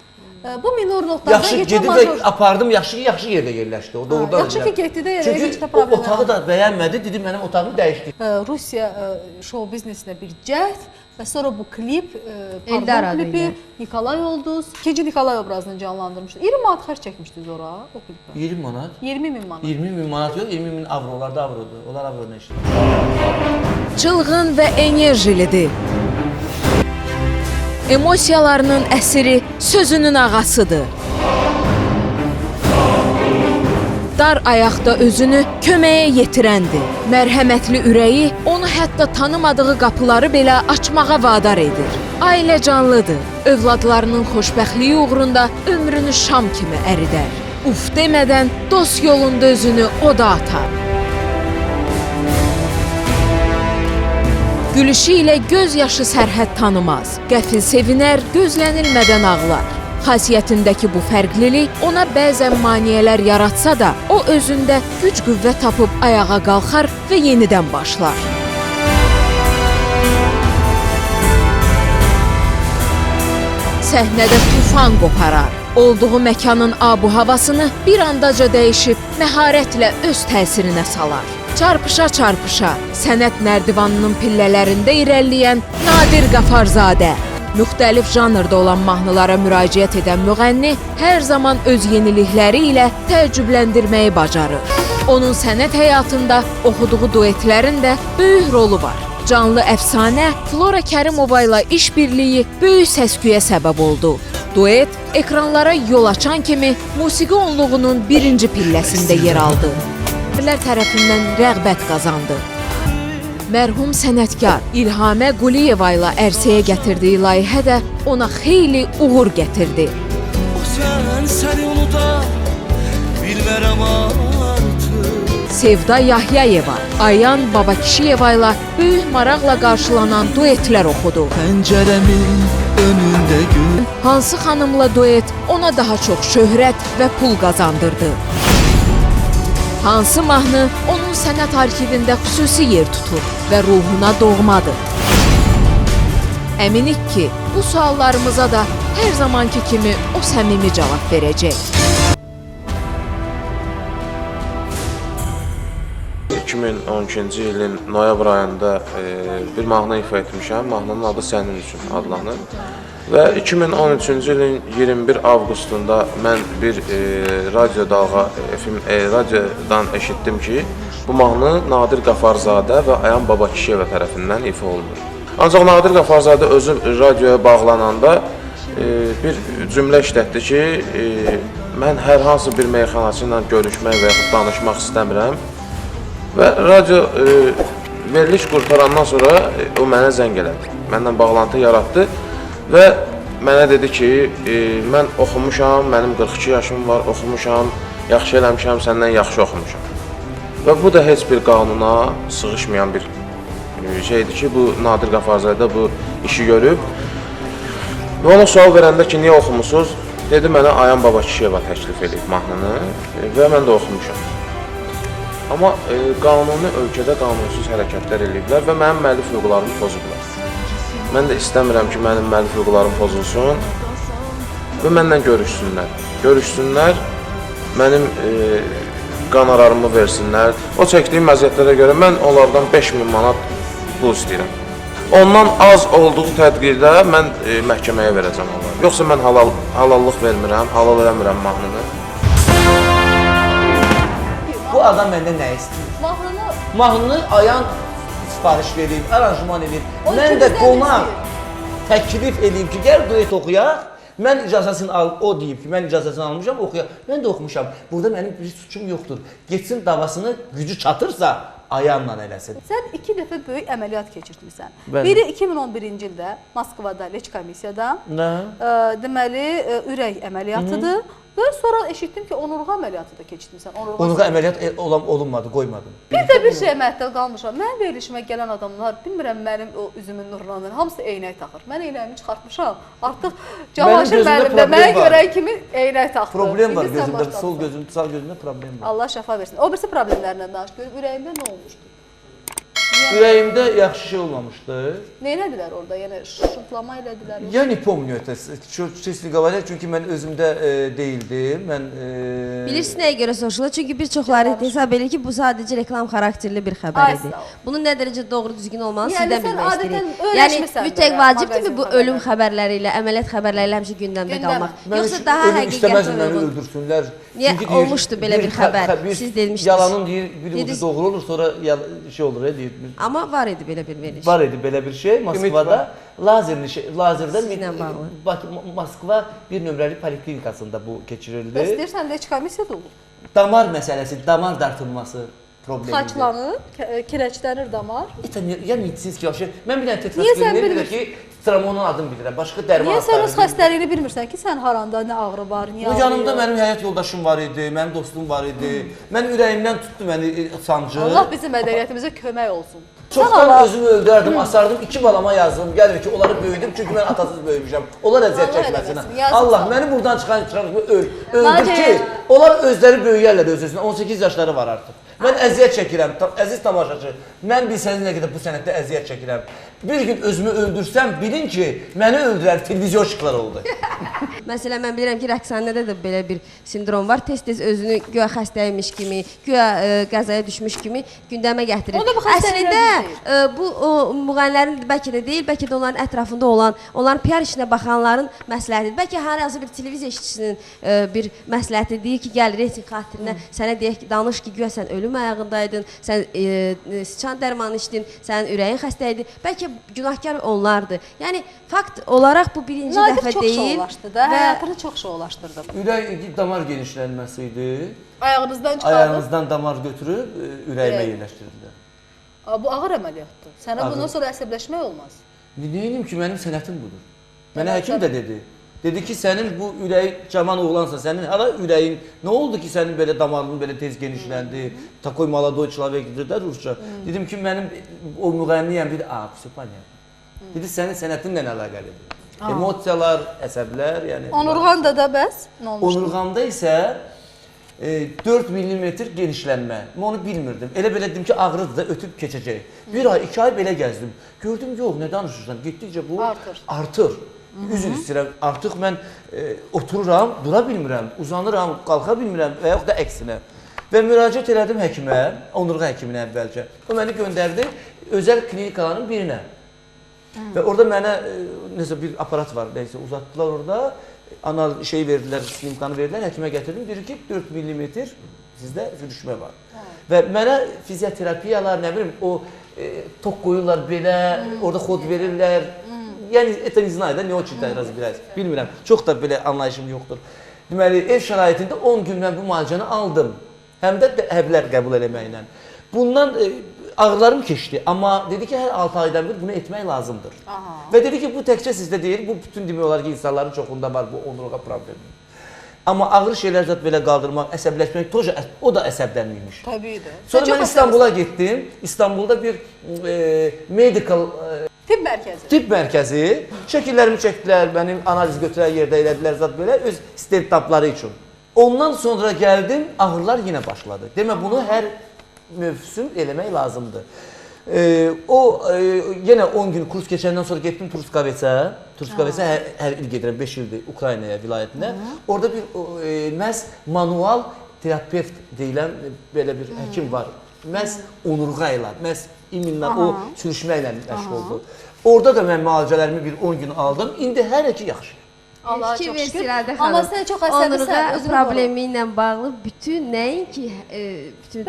Bu minor notlarda yaxşı gedib və apardım, yaxşı yerdə yerləşdi, o doğrudan. Yaxşı ki, getdi də yerə heç də problem. Çünki otağı da bəyənmədi, dedim mənim otağımı dəyişdi. Rusiya şou biznesinə bir cəhd və sonra bu klip, pardon klipi Nikolay Olduz, ikinci Nikolay obrazını canlandırmışdı. 20 manat xərc çəkmişdiniz ora o klipə? 20 manat? 20 min manat. 20 min manat yox, 20 min avro, onlar da avrodur, onlar avro nə işdir? Çılğın və enerjilidir. Emosiyalarının əsiri sözünün ağasıdır. dar ayaqda özünü köməyə yetirəndir. Mərhəmətli ürəyi onu hətta tanımadığı qapıları belə açmağa vadar edir. Ailə canlıdır. Övladlarının xoşbəxtliyi uğrunda ömrünü şam kimi əridər. Uf demədən dost yolunda özünü o da atar. Gülüşü ilə göz yaşı sərhəd tanımaz. Qəfil sevinər, gözlənilmədən ağlar. Xasiyyətindəki bu fərqlilik ona bəzən maneələr yaratsa da, o özündə güc-qüvvə tapıb ayağa qalxar və yenidən başlar. Səhnədə tufan qoparar. Olduğu məkanın abu-havasını bir andaca dəyişib məharətlə öz təsirinə salar. Çarpışa-çarpışa sənət nərdivanının pillələrində irəliləyən Nadir Qafarzadə. Müxtəlif janrda olan mahnılara müraciət edən müğənni hər zaman öz yenilikləri ilə təəccübləndirməyi bacarır. Onun sənət həyatında oxuduğu duetlərin də böyük rolu var. Canlı əfsanə Flora Kərimova ilə işbirliyi böyük səs-küyə səbəb oldu. Duet ekranlara yol açan kimi musiqi onluğunun birinci pilləsində yer aldı. Tərəfindən rəğbət qazandı. Mərhum sənətkar İlhamə Quliyeva ilə ərsəyə gətirdiyi layihə də ona xeyli uğur gətirdi. Sevda Yahyayeva, Ayan Babakişiyeva ilə böyük maraqla qarşılanan duetlər oxudu. Pəncərəmin önündə gün. Hansı xanımla duet ona daha çox şöhrət və pul qazandırdı? Hansı mahnı onun sənət arxivində xüsusi yer tutur və ruhuna doğmadır? Əminik ki, bu suallarımıza da hər zamanki kimi o səmimi cavab verəcək. 2012-ci ilin noyabr ayında bir mahnı ifa etmişəm. Mahnının adı Sənin üçün adlanır. Və 2013-cü ilin 21 avqustunda mən bir radio dalğa, radiodan eşitdim ki, bu mahnı Nadir Qafarzadə və Ayan Babakişiyeva tərəfindən ifa olunur. Ancaq Nadir Qafarzadə özü radioya bağlananda bir cümlə işlətdi ki, mən hər hansı bir meyxanaçı ilə görüşmək və yaxud danışmaq istəmirəm. Və radio veriliş qurtarandan sonra o mənə zəng elədi, məndən bağlantı yaratdı və mənə dedi ki, mən oxumuşam, mənim 42 yaşım var, oxumuşam, yaxşı eləmişəm, səndən yaxşı oxumuşam. Və bu da heç bir qanuna sığışmayan bir şeydir ki, bu Nadir Qafarzadə bu işi görüb. Və ona sual verəndə ki, niyə oxumusunuz? Dedi, mənə Ayan Babakişiyeva təklif edib mahnını və mən də oxumuşam. Amma qanuni ölkədə qanunsuz hərəkətlər ediblər və mənim müəllif hüquqlarımı pozublar. Mən də istəmirəm ki, mənim müəllif hüquqlarım pozulsun və mənlə görüşsünlər. Görüşsünlər, mənim qanararımı versinlər. O çəkdiyim məziyyətlərə görə mən onlardan 5000 manat pul istəyirəm. Ondan az olduğu tədqirdə mən məhkəməyə verəcəm onları. Yoxsa mən halallıq vermirəm, halal eləmirəm mahnını. Bu adam məndən nə istəyir? Mahnını Ayan sifariş verib, aranjman edib. Mən də qonaq təklif edib ki, gəl duet oxuyaq. Mən icazəsini al, o deyib ki, mən icazəsini almışam, oxuyaq. Mən də oxumuşam. Burada mənim bir suçum yoxdur. Getsin davasını gücü çatırsa Ayanla eləsin. Sən 2 dəfə böyük əməliyyat keçirtmisən. Bəli. Biri 2011-ci ildə Moskvada Leç komissiyada. Deməli, ürək əməliyyatıdır. Və sonra eşitdim ki, onurğa əməliyyatı da keçirtmisən. Onurğa əməliyyat olunmadı, qoymadım. Bir də bir şey məhdəl qalmışam. Mənim verilişimə gələn adamlar, bilmirəm mənim o üzümün nurlanır, hamısı eynək taxır. Mən eynəyimi çıxartmışam. Artıq Cavanşir müəllim də mənə görə kimi eynək taxdı. Problem var gözümdə, sol gözümdə, sağ gözümdə problem var. Allah şəfa versin. O birisi problemlərindən danış. Görüm ürəyimdə nə olmuşdu? Ürəyimdə yaxşı şey olmamışdı. Nə elədilər orada? Yəni şırtlama elədilər. Я не помню это, честно говоря, çünki mən özümdə deyildim. Mən Bilirsiniz nəyə görə soruşulur? Çünki bir çoxları hesab edir ki, bu sadəcə reklam xarakterli bir xəbər idi. Bunun nə dərəcə doğru düzgün olmalı sizdən bilmək istəyirik. Yəni mütləq vacibdir ki, bu ölüm xəbərləri ilə, əməliyyat xəbərləri ilə həmişə gündəmdə qalmaq. Yoxsa daha həqiqətli məni öldürsünlər. Niyə olmuşdu belə bir xəbər? Siz demişdiniz. Yalanın deyir, bir ucu doğru olur, sonra şey olur, deyir. Amma var idi belə bir veriş. Var idi belə bir şey Moskvada. Lazerdən Moskva bir nömrəli poliklinikasında bu keçirildi. Bəs deyirsən, Leç komissiyada olub? damar məsələsi, damar dartılması problemidir. Xaçlanır, kirəçlənir damar. Yəni siz ki, mən bir dənə Niyə sən tetrasklerin bir bilmirsən? ki, Stramonun adını bilirəm, başqa dərman Niyə sən öz adlarını xəstəliyini bilmirsən ki, sən haranda nə ağrı var, niyə ağrıyor? yanımda mənim həyat yoldaşım var idi, mənim dostum var idi. Mən ürəyimdən tutdu məni sancı. Allah bizim mədəniyyətimizə kömək olsun. Çoxdan özümü öldürərdim, asardım, 2 balama yazdım, gəlir ki, onları böyüdüm çünki mən atasız böyümüşəm. Onlar əziyyət çəkməsinə. Allah, məni buradan çıxan öldür ki, onlar özləri böyüyərlər öz-özünə, 18 yaşları var artıq. Mən əziyyət çəkirəm, əziz tamaşaçı, mən bilsəniz nə qədər bu sənətdə əziyyət çəkirəm. Bir gün özümü öldürsəm, bilin ki, məni öldürən televizyorçular oldu. Məsələn, mən bilirəm ki, rəqsanədə də belə bir sindrom var. Tez-tez özünü güya xəstəymiş kimi, güya qəzaya düşmüş kimi gündəmə gətirir. Əslində, bu müğənnilərin bəlkə də deyil, bəlkə də onların ətrafında olan, onların PR işinə baxanların məsləhətidir. Bəlkə hər hansı bir televiziya işçisinin bir məsləhəti deyir ki, gəl reyting xatirinə sənə deyək ki, danış ki, güya sən ölüm ayağındaydın, sən sıçan dərmanı içdin, sənin ürəyin xəstə idi. Bəlkə günahkar onlardır. Yəni, fakt olaraq bu birinci dəfə deyil. Nadir çox şovlaşdı da, həyatını çox şovlaşdırdı. Ürək damar genişlənməsi idi. Ayağınızdan çıxardın. Ayağınızdan damar götürüb ürəyimə yerləşdirdilər. Bu ağır əməliyyatdır. Sənə bundan sonra əsəbləşmək olmaz. Neyim ki, mənim sənətim budur. Mənə həkim də dedi. Dedi ki, sənin bu ürəyi caman oğlansa, sənin hara ürəyin, nə oldu ki, sənin belə damarının belə tez genişləndi, takoy maladoy человек deyirlər rusca. Dedim ki, mənim o müğənniyəm, dedi, psixopaniya. Dedi, sənin sənətinlə əlaqəlidir. Emosiyalar, əsəblər, yəni... Onurğanda da bəs nə olmuşdur? Onurğamda isə 4 mm genişlənmə. Mən onu bilmirdim. Elə belə dedim ki, ağrıdır da ötüb keçəcək. 1 ay, 2 ay belə gəzdim. Gördüm, yox, nə danışırsan? Getdikcə bu artır. Üzr istəyirəm, artıq mən otururam, dura bilmirəm, uzanıram, qalxa bilmirəm və yaxud da əksinə. Və müraciət elədim həkimə, onurğa həkiminə əvvəlcə. O məni göndərdi özəl klinikaların birinə. Və orada mənə nəsə bir aparat var, neysə uzatdılar orada, anal şey verdilər, slimkanı verdilər, həkimə gətirdim, deyir ki, 4 mm sizdə sürüşmə var. Və mənə fizioterapiyalar, nə bilim, o tok qoyurlar belə, orada xod verirlər. Yəni, это не знаю, не очень da разбираюсь, bilmirəm. Çox da belə anlayışım yoxdur. Deməli, ev şəraitində 10 gündən bu müalicəni aldım. Həm də həblər qəbul eləməklə. Bundan ağrılarım keçdi, amma dedi ki, hər 6 aydan bir bunu etmək lazımdır. Və dedi ki, bu təkcə sizdə deyil, bu bütün demək olar ki, insanların çoxunda var bu onurğa problemi. Amma ağır şeylər zət belə qaldırmaq, əsəbləşmək, o da əsəblənmiymiş. Təbiidir. Sonra mən İstanbula getdim. İstanbulda bir medical Tibb mərkəzi. Şəkillərimi çəkdilər, mənim analiz götürən yerdə elədilər zat belə öz istintaqları üçün. Ondan sonra gəldim, ağrılar yenə başladı. Demə bunu hər mövsüm eləmək lazımdır. Yenə 10 gün kurs keçəndən sonra getdim Truskavetsə. Truskavetsə hər il gedirəm, 5 ildir Ukraynaya vilayətinə. Orada bir məhz manual terapevt deyilən belə bir həkim var. Məhz onurğa ilə, məhz iminlə, o sürüşməklə məşğul oldu. Orada da mən müalicələrimi bir 10 gün aldım. İndi hər iki yaxşıyım. Allah'a çok şükür. Amma sən çox onurğa problemi ilə bağlı bütün nəinki bütün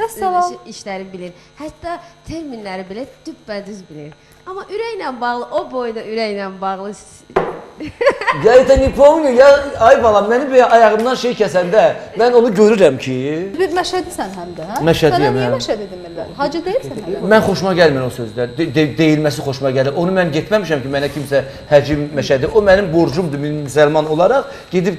işləri bilir. Hətta terminləri belə düppədüz bilir. Amma ürəklə bağlı, o boyda ürəklə bağlı Ya это не помню, ay balam, məni belə ayağımdan şey kəsəndə, mən onu görürəm ki... Bir məşədisən həm də, hə? Məşədiyəm, hə? Sənə niyə məşədi demirlər? Hacı deyilsən hələ? Mən xoşuma gəlmir o sözlər, deyilməsi xoşuma gəlir. Onu mən getməmişəm ki, mənə kimsə həcim məşədi. O mənim borcumdur müsəlman olaraq, gedib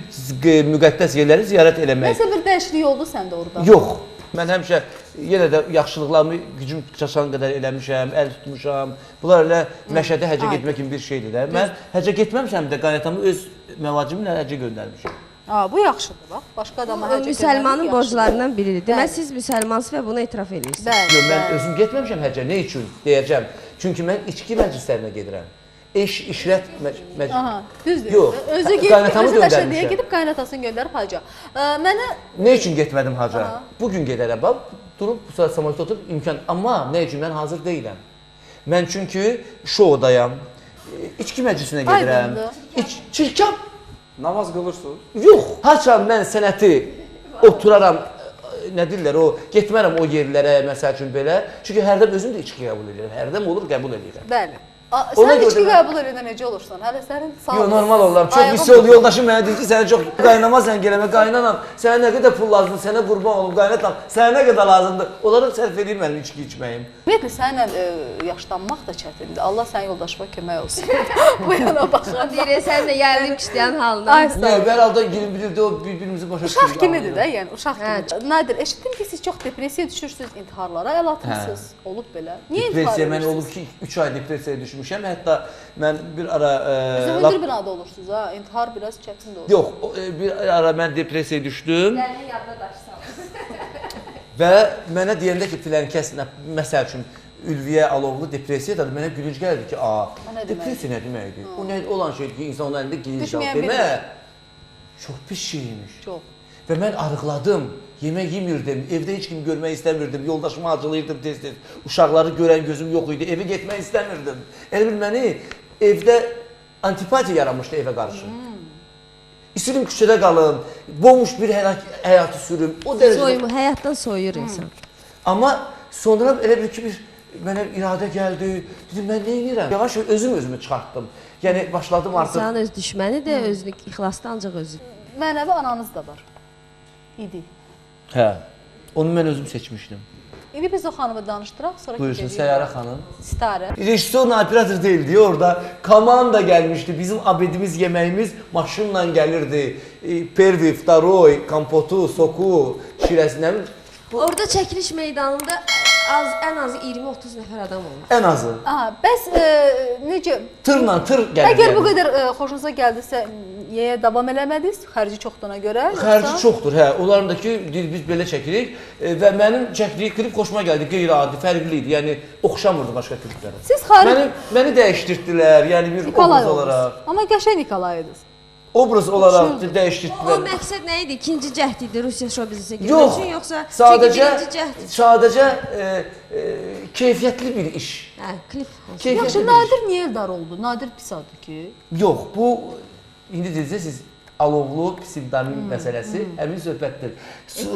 müqəddəs yerləri ziyarət eləmək. Nəsə bir dəyişiklik oldu səndə orada? Yox. Mən həmişə yenə də yaxşılıqlarımı gücüm çaşan qədər eləmişəm, əl tutmuşam. Bunlar elə məşədə həcə getmək kimi bir şeydir də. Mən həcə getməmişəm də qaynatamı öz məvacibimlə həcə göndərmişəm. Bu yaxşıdır, bax. Başqa adama həcə göndərmək müsəlmanın borclarından biridir. Demək, siz müsəlmansınız və bunu etiraf edirsiniz. Yox, mən özüm getməmişəm həcə. Nə üçün deyəcəm? Çünki mən içki məclislərinə gedirəm. İşrət düzdür. Yox, özü məşədiyə gedib qaynatasını göndərib haca. Nə üçün getmədim haca? Bugün gedərəm, bax, durub bu saat samolyotda oturub imkan. Amma nə üçün mən hazır deyiləm. Mən çünki şoudayam, içki məclisinə gedirəm. Çirkab. Namaz qılırsınız? Yox, haçan mən sənəti oturaram, nə deyirlər, getmərəm o yerlərə, məsəl üçün belə. Çünki hərdən özüm də içki qəbul edirəm, hərdən olur qəbul edirəm. Bəli. Sən içki qəbul edən necə olursan? Hələ sənin sağ Yox, normal olar. Çox pis yol yoldaşım mənə deyir ki, sənə çox qaynama sən gələmə, qaynanam, sənə nə qədər pul lazımdır, sənə qurban olum, qaynatam, sənə nə qədər lazımdır, onları sərf edeyim mənim içki içməyim. Ümumiyyətlə, səninlə yaşlanmaq da çətindir. Allah sənin yoldaşıma kömək olsun. Bu yana baxan. Deyir, sən də gəldim işləyən halına. Nə, hər halda bilirdi, o bir-birimizi başa düşürük. Uşaq kimidir də, yəni uşaq kimidir. Nadir, eşitdim ki, siz çox depressiyaya düşürsünüz, intiharlara əl atmışsınız. Olub belə. Niyə intihar edirsiniz? Mən olub ki, 3 ay depressiyaya düşmüşəm. Hətta mən bir ara... Zəhəndür binada olursunuz ha, intihar biraz çətin də olur. Yox, bir ara mən depressiyaya düşdüm. Gəlin yadda daşsam. Və mənə deyəndə ki, filan kəs, məsəl üçün, Ülviyə Alovlu depressiyadadır, mənə gülünc gəldi ki, depressiya nə deməkdir? O nə olan şeydir ki, insan onun əlində gülünc qaldı. Demə, çox pis şeymiş. Çox. Və mən arıqladım, yemək yemirdim, evdə heç kimi görmək istəmirdim, yoldaşımı acılayırdım tez-tez, uşaqları görən gözüm yox idi, evə getmək istəmirdim. Elə bil məni evdə antipatiya yaranmışdı evə qarşı. İstəyirdim küçədə qalım, bomboş bir həyatı sürüm. Həyatdan soyuyur insan. Amma sonra elə bir ki, mənə iradə gəldi, dedim, mən nə edirəm? Yavaş özümü çıxartdım. Yəni, başladım artıq... İnsanın öz düşməni də özünü ixlasda ancaq özü. Mənəvi ananız da var. İdi. Hə, onu mən özüm seçmişdim. İndi biz o xanımı danışdıraq, sonra buyursun, Səyyarə xanım. Sitarə. Rejissor, operator deyildi, orada komanda gəlmişdi. Bizim abedimiz, yeməyimiz maşınla gəlirdi. Pervi, vtaroy, kompotu, soku, şirəsindən. Orada çəkiliş meydanında ən azı 20-30 nəfər adam olur. Ən azı. Bəs necə? Tırla, tır gəlir. Əgər bu qədər xoşunuza gəldisə, niyə davam eləmədiniz? Xərci çoxdana görə? Xərci çoxdur, hə. Onlarındakı biz belə çəkirik və mənim çəkdiyi klip xoşuma gəldi, qeyri-adi, fərqli idi. Yəni, oxşamırdı başqa kliplərə. Siz xarici... Məni dəyişdirdilər, yəni bir obraz olaraq. Amma qəşəng Nikolaydınız. Obraz olaraq dəyişdirdilər. O məqsəd nə idi? İkinci cəhd idi Rusiya şou-biznesə girmək üçün, yoxsa sadəcə keyfiyyətli bir iş. Hə, klip. Yaxşı, Nadir niyə Eldar oldu? Nadir pis adı ki? Yox, bu indi deyəcəksiniz, Alovlu psevdonim məsələsi həmin söhbətdir.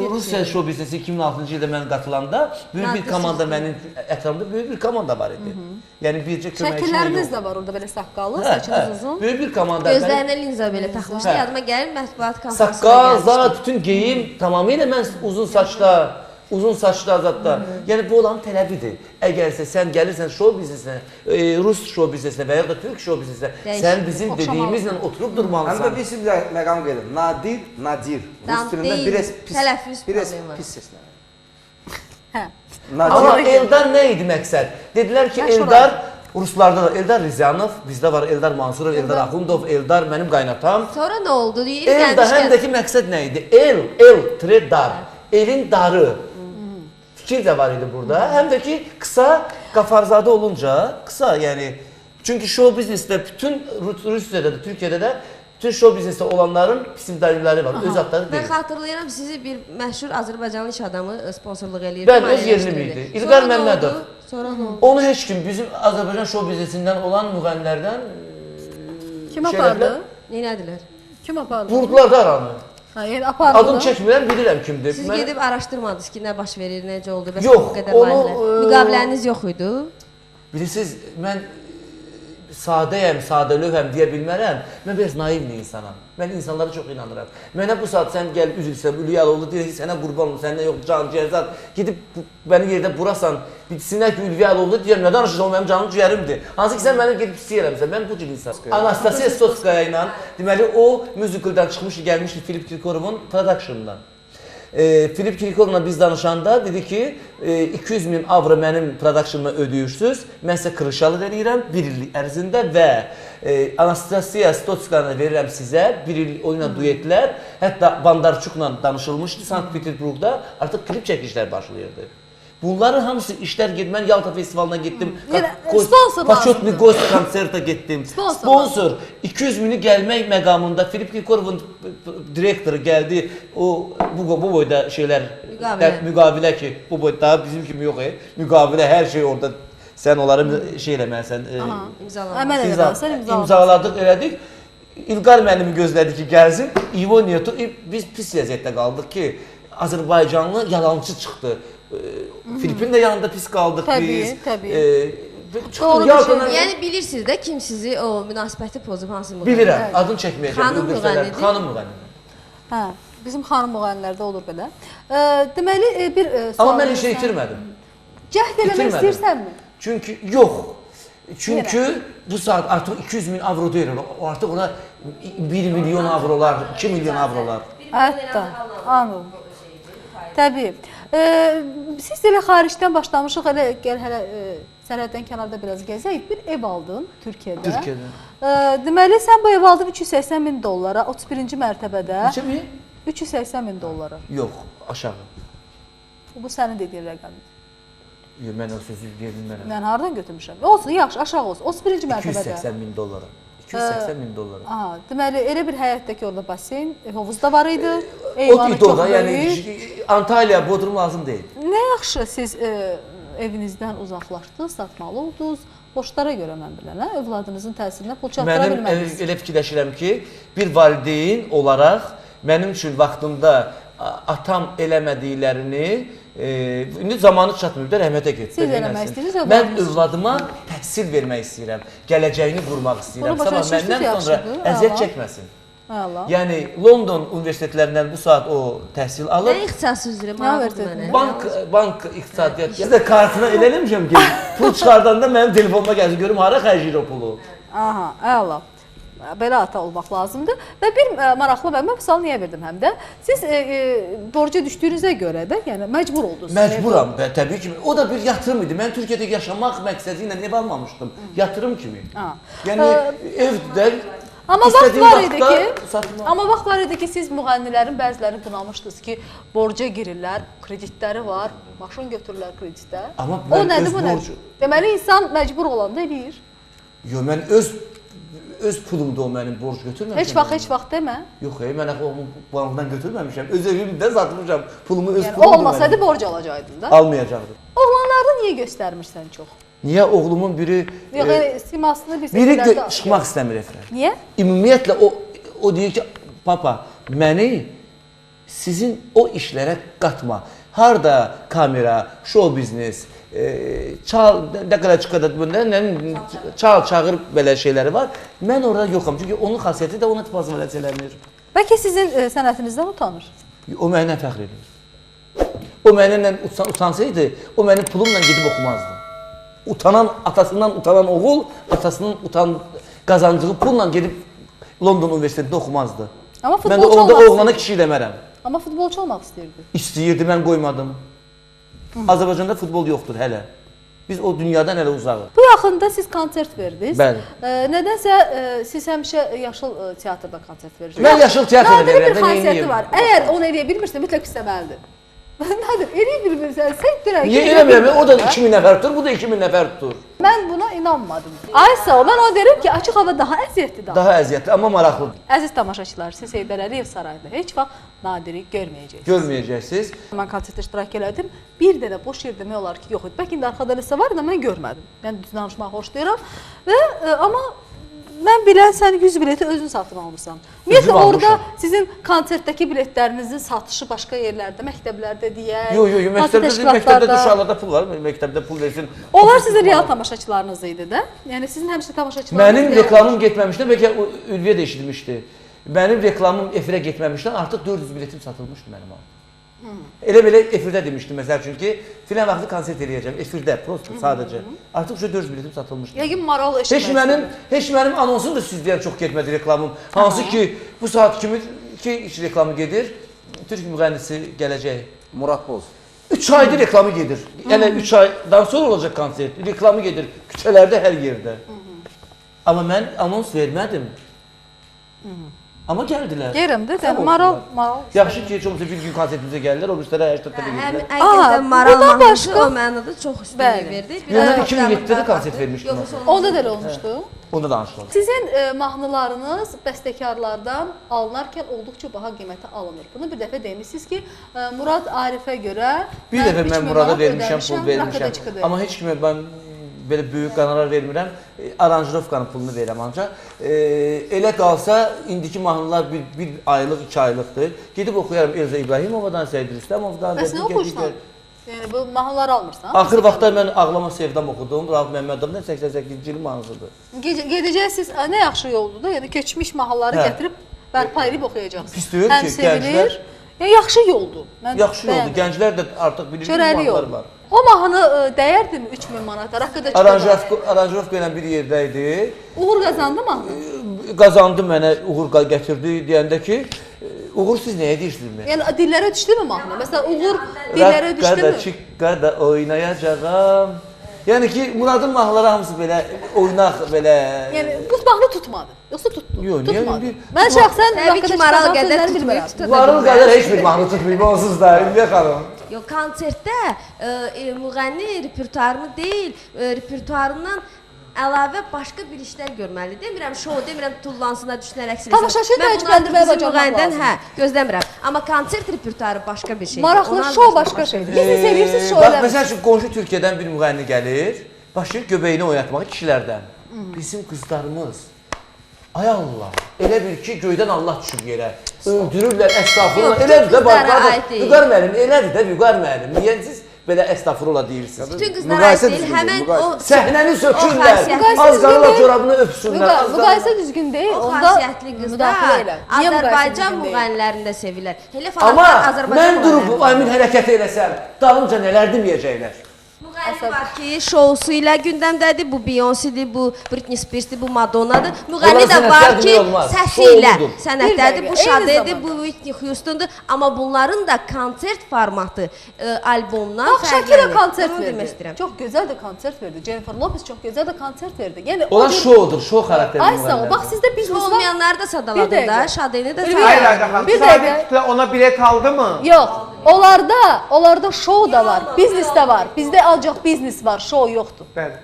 Rusiya şou-biznesi 2006-cı ildə mən qatılanda böyük bir komanda mənim ətrafımda böyük bir komanda var idi. Yəni bircə köməkçi yox. Şəkilləriniz də var orada belə saqqallı, saçınız uzun. Böyük bir komanda. Gözlərinə linza belə taxmışdı. Yadıma gəlir mətbuat konfransına saqqal, zat, bütün geyim tamamilə mən uzun saçda zətdə. Yəni bu olan tələbidir. Əgərsə sən gəlirsən şou-biznesinə, Rus şou-biznesinə və ya da Türk şou-biznesinə, sən bizim dediyimizlə oturub durmalısan. Həm də bir sizlə məqam qeydin. Nadir, Nadir. Rus dilindən biraz pis səslənir. Amma Eldar nə idi məqsəd? Dedilər ki, Eldar Ruslarda da Eldar Rizyanov, bizdə var Eldar Mansurov, Eldar Axundov, Eldar mənim qaynatam. Sonra nə oldu? Eldar həmdəki məqsəd nə idi? Dar. Elin darı. Fikir də var idi burada. Həm də ki, qısa, qafarzadə olunca, qısa yəni. Çünki şou-biznesdə bütün Rusiyada da, Türkiyədə də bütün şou-biznesdə olanların psevdonimləri var, öz adları deyil. Mən xatırlayıram, sizi bir məşhur Azərbaycanlı iş adamı sponsorluq eləyirdi. Bəli, öz yerini bildi. İlqar Məmmədov. Sonra nə oldu? Onu heç kim, bizim Azərbaycan şou-biznesindən olan müğənnilərdən... Kim apardı? Neynədilər? Kim apardı? Vurdular da aranı. Adını çəkmirəm, bilirəm kimdir. Siz gedib araşdırmadınız ki, nə baş verir, necə oldu? Yox, onu... Müqaviləniz yox idi? Bilirsiniz, mən sadəyəm, sadəlövəm deyə bilmərəm. Mən biraz naivli insanam. Mən insanlara çox inanıram. Mənə bu saat sən gəlib üzülsən, Ülviyalıoğlu deyir ki, sənə qurban olun, səndə yox, can, cihazat. Gedib bəni yerdə burasan, bitsinlər ki, Ülviyalıoğlu deyirəm, nə danışırsan, o mənim canım ciyərimdir. Hansı ki, sən mənim gedib istəyirəmsən, mən bu cür insanım. Anastasiya Stotskaya ilə, deməli, o müzikaldan çıxmışdı, gəlmişdi Filip Kirkorovun productionundan. Filip Kirkorovla biz danışanda dedi ki, 200 min avro mənim productionuma ödəyirsiniz, mən sizə kırışalıq eləyirəm 1 illik ərzində və Anastasiya Stotskaya'nı verirəm sizə, 1 il onunla duetlər, hətta Bandarçukla danışılmışdı Sankt-Peterburgda, artıq klip çəkilişlər başlayırdı. Bunların hamısı işlər gedir. Mən Yalta festivalına getdim. Почетный гость konsertə getdim. Sponsor 200 mini gəlmək məqamında Filip Kirkorovun direktoru gəldi. O bu boyda şeylər müqavilə ki, bu boyda bizim kimi yox. Müqavilə hər şey orada. Sən onları şey eləməlisən. İmzaladıq, elədik. İlqar mənimi gözlədi ki, gəlsin. İvo Neto, biz pis vəziyyətdə qaldıq ki, Azərbaycanlı yalancı çıxdı. Filipin də yanında pis qaldıq biz. Doğru Yadına- Yəni bilirsiniz də kim sizi o münasibəti pozub hansı müğənni? Bilirəm, adını çəkməyəcəm. Xanım öldürsələr. müğənnidir. Xanım müğənnidir. Hə, bizim xanım müğənnilərdə olur belə. Deməli bir sual. Amma mən heç şey itirmədim. Cəhd eləmək İtirmədim. istəyirsənmi? Çünki yox. Çünki bu saat artıq 200 min avro deyil. O artıq ona 1 milyon avrolar, 2 milyon avrolar. Hətta, anladım. Təbii. Siz elə xaricdən başlamışıq, gəl hələ sərhəddən kənarda biraz gəzək. Bir ev aldın Türkiyədə. Türkiyədə. Deməli sən bu ev aldın 380 min dollara, 31-ci mərtəbədə. Neçə min? 380 min dollara. Yox, aşağı. Bu sənin dediyin rəqəmdir. Yox, mən o sözü deyə bilmərəm. Mən hardan götürmüşəm? Olsun, yaxşı, aşağı olsun. 31-ci mərtəbədə. 280 min dollara. 280 min dollara. Aha, deməli elə bir həyətdəki orada basen, hovuz da var idi. O Eyvanı idi o çox da, yəni böyük. Antalya, Bodrum lazım deyil. Nə yaxşı siz evinizdən uzaqlaşdınız, satmalı oldunuz. Borclara görə mən bilən, övladınızın təsirinə pul çatdıra Mənim bilmədiniz. elə fikirləşirəm ki, bir valideyn olaraq mənim üçün vaxtında atam eləmədiklərini indi zamanı çatmır da rəhmətə getsin. Siz eləmək istəyirsiniz, Mən övladınız övladıma təhsil vermək istəyirəm, gələcəyini qurmaq istəyirəm. Bunu başa Sabah məndən düşdünüz, sonra yaxşıdır, əziyyət əla. çəkməsin. Əla. Yəni London universitetlərindən bu saat o təhsil alır. Nə ixtisası üzrə Nə maraqlıdır verdin? mənə. Bank iqtisadiyyat. Sizə kartına elə eləmişəm ki, pul çıxardanda mənim telefonuma gəlsin, görüm hara xərcləyir o pulu. Aha, əla. Belə ata olmaq lazımdır. Və bir maraqlı və mən bu sualı niyə verdim həm də? Siz borca düşdüyünüzə görə də, yəni məcbur oldunuz. Məcburam, təbii ki. O da bir yatırım idi. Mən Türkiyədə yaşamaq məqsədi ilə ev almamışdım. Yatırım kimi. Yəni evdə Amma vaxt istədiyim var idi vaxtda ki, satma. amma vaxt var idi ki, siz müğənnilərin bəzilərini qınamışdınız ki, borca girirlər, kreditləri var, maşın götürürlər kreditə. Amma O mən nədir öz bu nədir? borcu- Deməli insan məcbur olanda eləyir. Yox, mən öz pulumda o mənim borc götürməmişəm. Heç vaxt demə. Yox, mən axı onu bankdan götürməmişəm. Öz evimdə satmışam. Pulumu öz Yəni pulumdur. olmasaydı borc alacaqdın da. Almayacaqdım. Oğlanlarda niyə göstərmirsən çox? Niyə oğlumun biri Yox, yəni simasını bir biri səslərdə çıxmaq istəmir efirə. Niyə? Ümumiyyətlə o deyir ki, papa, məni sizin o işlərə qatma. Harda kamera, show biznes, çal, nə qədər çıxada çal, çağır belə şeyləri var. Mən orada yoxam. Çünki onun xasiyyəti də ona tipazmələr eləmir. Bəlkə sizin sənətinizdən utanır? O mənimlə fəxr edir. O mənimlə utansaydı, o mənim pulumla gedib oxumazdı. Atasından utanan oğul, atasının qazandığı pulla gedib London Universitetində oxumazdı. Amma Mən də futbolçu onda olmaq oğlana kişi demərəm. Amma futbolçu olmaq istəyirdi. İstəyirdi, mən qoymadım. Azərbaycanda futbol yoxdur hələ. Biz o dünyadan hələ uzağıq. Bu yaxında siz konsert verdiniz. Bəli. Nədənsə siz həmişə Yaşıl teatrda konsert verirsiniz. Mən Yaşıl teatrda verirəm. verirəm, Bir mən konserti neyniyim? var. Əgər onu eləyə bilmirsən, mütləq istəməlidir. Nadir, eləyə bilmirsən, sən dirək. Niyə eləmirəm? O da 2000 nəfər tutur, bu da 2000 nəfər tutur. Mən buna inanmadım. Aysa, mən o derim ki, açıq hava daha əziyyətlidir. Daha əziyyətli, amma maraqlıdır. Əziz tamaşaçılar, siz Heydər Əliyev sarayında heç vaxt Nadiri görməyəcəksiniz. Görməyəcəksiniz. Mən konsertdə iştirak elədim. Bir dənə boş yer demək olar ki, yox idi. Bəlkə indi arxada nəsə var da mən görmədim. Mən düz danışmağı xoşlayıram və amma mən bilən sən 100 bileti özün satın almısan. Ümumiyyətlə orada sizin konsertdəki biletlərinizin satışı başqa yerlərdə, məktəblərdə deyək. Yox, məktəbdə uşaqlarda pul var, məktəbdə pul versin. Onlar sizin real tamaşaçılarınız idi də. Yəni sizin həmişə tamaşaçılarınız. Mənim reklamım getməmişdən, bəlkə Ülviyə də eşitmişdi. Mənim reklamım efirə getməmişdən artıq 400 biletim satılmışdı mənim aldım. Elə belə efirdə demişdim məsəl üçün ki, filan vaxtı konsert eləyəcəm, efirdə, prosta sadəcə. Artıq 400 biletim satılmışdı. Yəqin maral eşitmək. Heç mənim anonsum da sizdən çox getmədi reklamım. Hansı ki, bu saat kimi iki reklamı gedir, Türk müğənnisi gələcək. Murad Boz. 3 aydır reklamı gedir. Yəni 3 aydan sonra olacaq konsert, reklamı gedir küçələrdə, hər yerdə. Amma mən anons vermədim. Amma gəldilər. Yerim də, maral. Yaxşı ki, heç olmasa bir gün konsertimizə gəlirlər, o biristlərə 80 tələ Həm gedirlər. əgər maral mahnısı o mənada çox üstünlük verdi. Mən 2007-də də konsert vermişdim. Onda da elə olmuşdu. Onda danışılır. Sizin mahnılarınız bəstəkarlardan alınarkən olduqca baha qiymətə alınır. Bunu bir dəfə demişsiniz ki, Murad Arifə görə bir dəfə mən Murada vermişəm, pul vermişəm. Amma heç kimə mən belə böyük qonorar vermirəm. Aranjirovkanın pulunu verirəm ancaq. Elə qalsa indiki mahnılar bir aylıq, 2 aylıqdır. Gedib oxuyaram Elza İbrahimovadan, Səid Rüstəmovdan. Bəs nə oxuyursan? Yəni bu mahnıları almırsan? Axır vaxtlar mən Ağlama Sevdam oxudum. Rauf Məmmədovun 88-ci il mahnısıdır. Gedəcəksiniz, nə yaxşı yoldur da, yəni keçmiş mahnıları gətirib bərpa edib oxuyacaqsınız. Pis deyil Həm ki, sevilir, yaxşı yoldur. Yaxşı yoldur. Gənclər də artıq bilir ki, mahnılar var. O mahnı dəyərdimi 3000 manata? Rakıda Aranjировка ilə bir yerdə idi. Uğur qazandı mahnı? Qazandı mənə, Uğur gətirdi deyəndə ki, Uğur siz nəyə deyirsiniz? Yəni dillərə düşdümü mahnı? Məsələn, Uğur dillərə düşdümü? Rakıda çıqqada oynayacağam. Yəni ki, Muradın mahnıları hamısı belə oynaq belə. Yəni bu mahnı tutmadı. Yoxsa tutdu? Yox, tutmadı. Mən şəxsən Rakıda Maral çıxan qədər sözləri bilmirəm. Maral qədər heç bir mahnı tutmayıb onsuz da, İlya xanım. Yox, konsertdə müğənni repertuarını deyil, repertuarından əlavə başqa bir işlər görməli. Demirəm, şou, demirəm, tullansına düşünərək silsin. Tamaşaçı təəccübləndirməyə bacarmaq lazım. Hə, gözləmirəm. Amma konsert repertuarı başqa bir şeydir. Maraqlı şou başqa şeydir. Siz sevirsiniz şou Bax, eləmişsiniz. məsəl üçün, qonşu Türkiyədən bir müğənni gəlir, başlayır göbəyini oynatmağa kişilərdən. Bizim qızlarımız, ay Allah, elə bil ki, göydən Allah düşüb yerə. Öldürürlər, əstağfurullah, elədir də, Vüqar müəllim, elədir də, Vüqar müəllim. Niyə siz belə əstağfurullah deyirsiniz? Bütün qızlara aid deyil, həmən o... Səhnəni sökürlər, az qalırlar çorabını öpsünlər. Müqayisə düzgün deyil, O onda xasiyyətli qızlar Azərbaycan müğənnilərində sevirlər. Amma mən durub Amin hərəkət eləsəm, dalımca nələr deməyəcəklər? Müğənni var ki, şousu ilə gündəmdədir, bu Beyoncé-dir, bu Britney Spears-dir, bu Madonna-dır. Müğənni də var ki, səsi ilə sənətdədir, bu Şadedir, bu Whitney Houston-dur. Amma bunların da konsert formatı albomdan fərqlənir. Shakira konsert Onu demək verdi. istəyirəm. Çox gözəl də konsert verdi. Jennifer Lopez çox gözəl də konsert verdi. Yəni Onlar şoudur, şou xarakterli Ay sağ ol, bax sizdə biznes var. Olmayanları da sadaladın da, Şadeni də Hayır xanım, Şadet ona bilet aldı mı? Yox, onlarda şou da var, biznes də var. Bizdə ancaq biznes var, şou yoxdur. Bəli.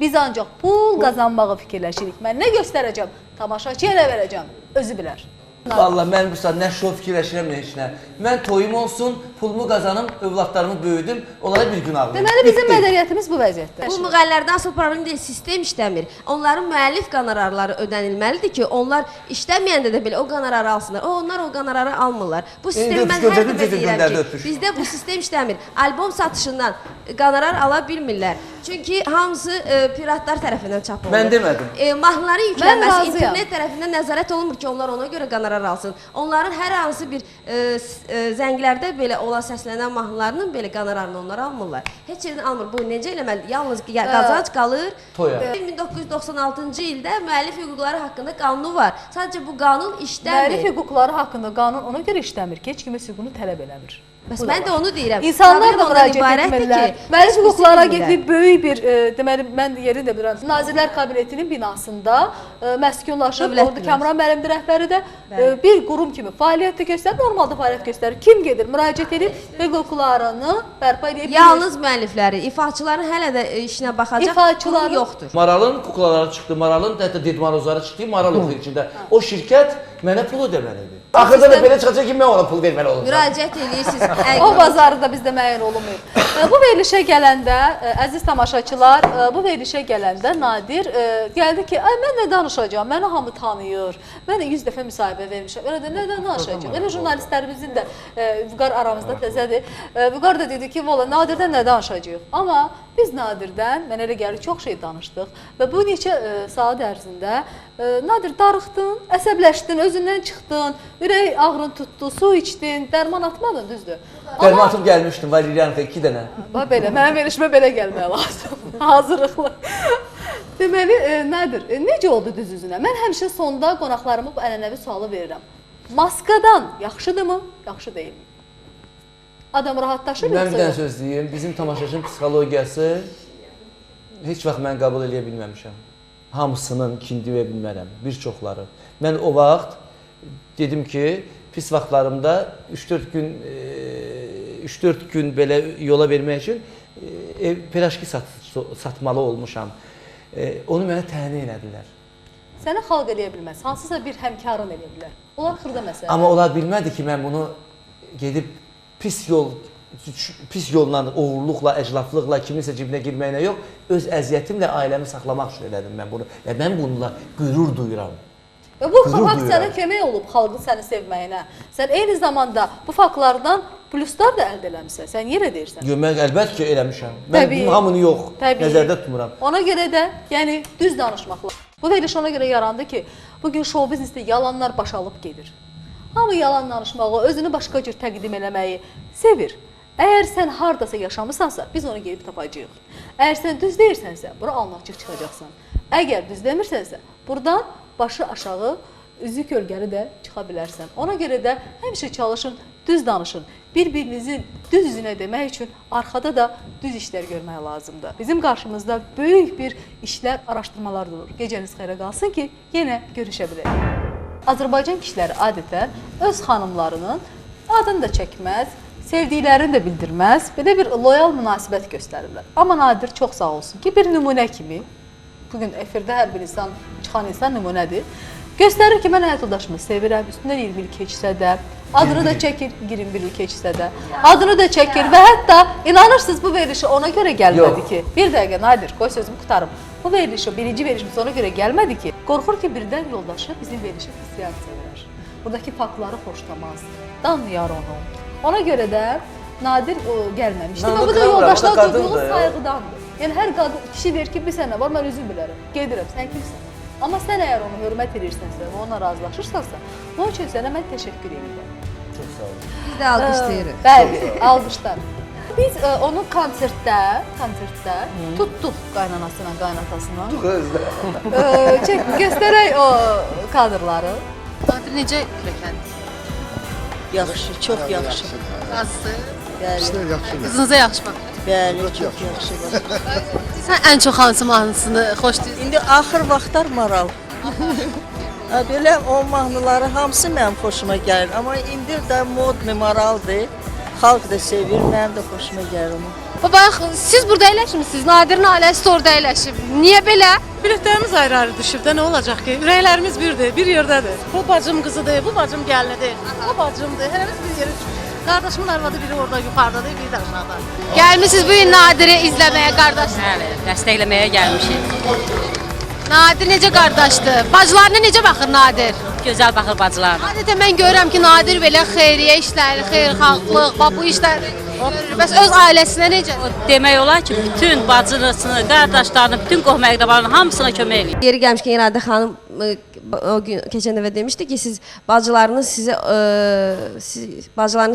Biz ancaq pul qazanmağı fikirləşirik. Mən nə göstərəcəm, tamaşaçıya nə verəcəm, özü bilər. Vallahi mən bu saat nə şou fikirləşirəm, nə heç nə. Mən toyum olsun, pulumu qazanım, övladlarımı böyüdüm, onlara bir gün ağlayım. Deməli bizim mədəniyyətimiz bu vəziyyətdə. Bu müğənnilərdən asıl problem deyil, sistem işləmir. Onların müəllif qonorarları ödənilməlidir ki, onlar işləməyəndə də belə o qonorarı alsınlar. Onlar o qonorarı almırlar. Bu sistemi mən hər dəfə deyirəm ki, bizdə bu sistem işləmir. Albom satışından qonorar ala bilmirlər. Çünki hamısı piratlar tərəfindən çap olunur. Mən demədim. Mahnıların yüklənməsi internet tərəfindən nəzarət olunmur ki, onlar ona görə qonorar alsın. Onların hər hansı bir zənglərdə belə olan səslənən mahnılarının belə qonorarını onlar almırlar. Heç yerdən almır. Bu necə eləməlidir? Yalnız qazanc qalır. Toya. 1996-cı ildə müəllif hüquqları haqqında qanunu var. Sadəcə bu qanun işləmir. Müəllif hüquqları haqqında qanun ona görə işləmir ki, heç kimə hüququnu tələb eləmir. Bəs mən də onu deyirəm. İnsanlar da müraciət etmirlər. Müəllif hüquqlara gedib böyük bir, deməli, mən yerini də bilirəm. Nazirlər Kabinetinin binasında məskunlaşıb, orada Kamran müəllimdir rəhbəri də bir qurum kimi fəaliyyət də göstərir, normalda fəaliyyət göstərir. Kim gedir, müraciət edib hüquqlarını bərpa edə bilir. Yalnız müəllifləri, ifaçıların hələ də işinə baxacaq qurum yoxdur. Maralın kuklaları çıxdı, Maralın hətta Didmarozları çıxdı, Maral oxuyur içində. O şirkət mənə pul ödəməlidir. Axırda da belə çıxacaq ki, mən ona pul verməli olacaq. Müraciət edirsiniz. O bazarı da bizdə müəyyən olunmuyor. Bu verilişə gələndə, əziz tamaşaçılar, bu verilişə gələndə Nadir gəldi ki, ay mən nə danışacağam, məni hamı tanıyır, mən 100 dəfə müsahibə vermişəm, elə də nədən danışacağam? Elə jurnalistlərimizin də Vüqar aramızda təzədir. Vüqar da dedi ki, valla Nadirdən nə danışacağıq? Amma biz Nadirdən, mən elə gəlir, çox şey danışdıq və bu neçə saat ərzində Nadir darıxdın, əsəbləşdin, özündən çıxdın, ürək ağrın tutdu, su içdin, dərman atmadın, düzdür? Dərman atıb gəlmişdim, Valeriyanka 2 dənə. Bax belə, mənim verişmə belə gəlməyə lazım, hazırlıqlı. Deməli, Nadir, necə oldu düz üzünə? Mən həmişə sonda qonaqlarıma bu ənənəvi sualı verirəm. Maskadan yaxşıdırmı, yaxşı deyilmi? Adam rahatlaşır yoxsa yox? Mən bir dənə söz deyim, bizim tamaşaçının psixologiyası heç vaxt mən qəbul edə bilməmişəm. Hamısının ikindi və bilmərəm, bir çoxları. Mən o vaxt dedim ki, pis vaxtlarımda 3-4 gün belə yola vermək üçün piraşki satmalı olmuşam. Onu mənə təmin elədilər. Səni xalq eləyə bilməz, hansısa bir həmkarın eləyə bilər. Onlar xırda məsələ. Amma onlar bilmədi ki, mən bunu gedib pis yolla, oğurluqla, əclaflıqla, kiminsə cibinə girməklə yox, öz əziyyətimlə ailəmi saxlamaq üçün elədim mən bunu. Və mən bununla qürur duyuram. Və bu fakt sənə kömək olub xalqın səni sevməyinə. Sən eyni zamanda bu faktlardan pluslar da əldə eləmisən. Sən yerə deyirsən. Yo, mən əlbəttə ki, eləmişəm. Mən Təbii. hamını yox, Təbii. nəzərdə tutmuram. Ona görə də, yəni düz danışmaq lazım. Bu veriliş ona görə yarandı ki, bugün şou biznesdə yalanlar başalıb gedir. Hamı yalan danışmağı, özünü başqa cür təqdim eləməyi sevir. Əgər sən hardasa yaşamısansa, biz onu gedib tapacağıq. Əgər sən düz deyirsənsə, bura alnaqçıq çıxacaqsan. Əgər düz demirsənsə, buradan başı aşağı, üzü kölgəli də çıxa bilərsən. Ona görə də həmişə çalışın, düz danışın. Bir-birinizin düz üzünə demək üçün arxada da düz işlər görmək lazımdır. Bizim qarşımızda böyük bir işlər, araşdırmalar durur. Gecəniz xeyrə qalsın ki, yenə görüşə bilək. Azərbaycan kişiləri adətən öz xanımlarının adını da çəkməz, sevdiklərini də bildirməz, belə bir loyal münasibət göstərirlər. Amma Nadir çox sağ olsun ki, bir nümunə kimi, bugün efirdə hər bir insan, çıxan insan nümunədir, göstərir ki, mən həyat yoldaşımı sevirəm, üstündən 20 il keçsə də, adını da çəkir, 21 il keçsə də, adını da çəkir və hətta inanırsınız bu verilişi ona görə gəlmədi ki, bir dəqiqə Nadir, qoy sözümü qutarım, bu verilişi, birinci verilişimiz ona görə gəlmədi ki, qorxur ki, birdən yoldaşı bizim verilişi Xristiyan sevər, buradakı faktları xoşlamaz, danlayar onu. Ona görə də Nadir gəlməmişdi və bu da yoldaşlar duyduğu sayğıdandır. Yəni hər kişi deyir ki, bir sənə var, mən üzüm bilərəm, gedirəm, sən kimsən? Amma sən əgər onu hörmət edirsənsə və ona razılaşırsansa, bunun üçün sənə mən təşəkkür edirəm. Çox sağ olun. Biz də alqışlayırıq. Bəli, alqışlar. Biz onu konsertdə tutduq qaynanasına, qaynatasına. Göstərək o kadrları. Nadir necə kürəkəndir? Yaxşı, çox yaxşı. Qazısı? Bəli. Qızınıza yaxşı baxır. Bəli, çox yaxşı. Sən ən çox hansı mahnısını xoşlayırsan? İndi axır vaxtlar maral. Belə o mahnıları hamısı mənim xoşuma gəlir. Amma indi də modni maraldır. Xalq da sevir, mənim də xoşuma gəlir onu. Bax, siz burada əyləşmisiniz, Nadirin ailəsi də orada əyləşib. Niyə belə? Biletlərimiz ayrı-ayrı düşüb də nə olacaq ki? Ürəklərimiz birdir, bir yerdədir. Bu bacım qızıdır, bu bacım gəlinidir, o bacımdır. Hərəmiz bir yeri düşür. Qardaşımın arvadı biri orada yuxarıdadır, biri də aşağıda. Gəlmisiniz bu gün Nadiri izləməyə, qardaş. Bəli, dəstəkləməyə gəlmişik. Nadir necə qardaşdır? Bacılarına necə baxır Nadir? Gözəl baxır bacılar. Adətən mən görürəm ki, Nadir belə xeyriyyə işləri, xeyirxahlıq, bu işləri görür. Bəs öz ailəsinə necə? Demək olar ki, bütün bacısını, qardaşlarını, bütün qohum-əqrabalarını hamısına kömək eləyir. Yeri gəlmişkən İradə xanım o gün keçən dəfə demişdi ki, siz bacılarınız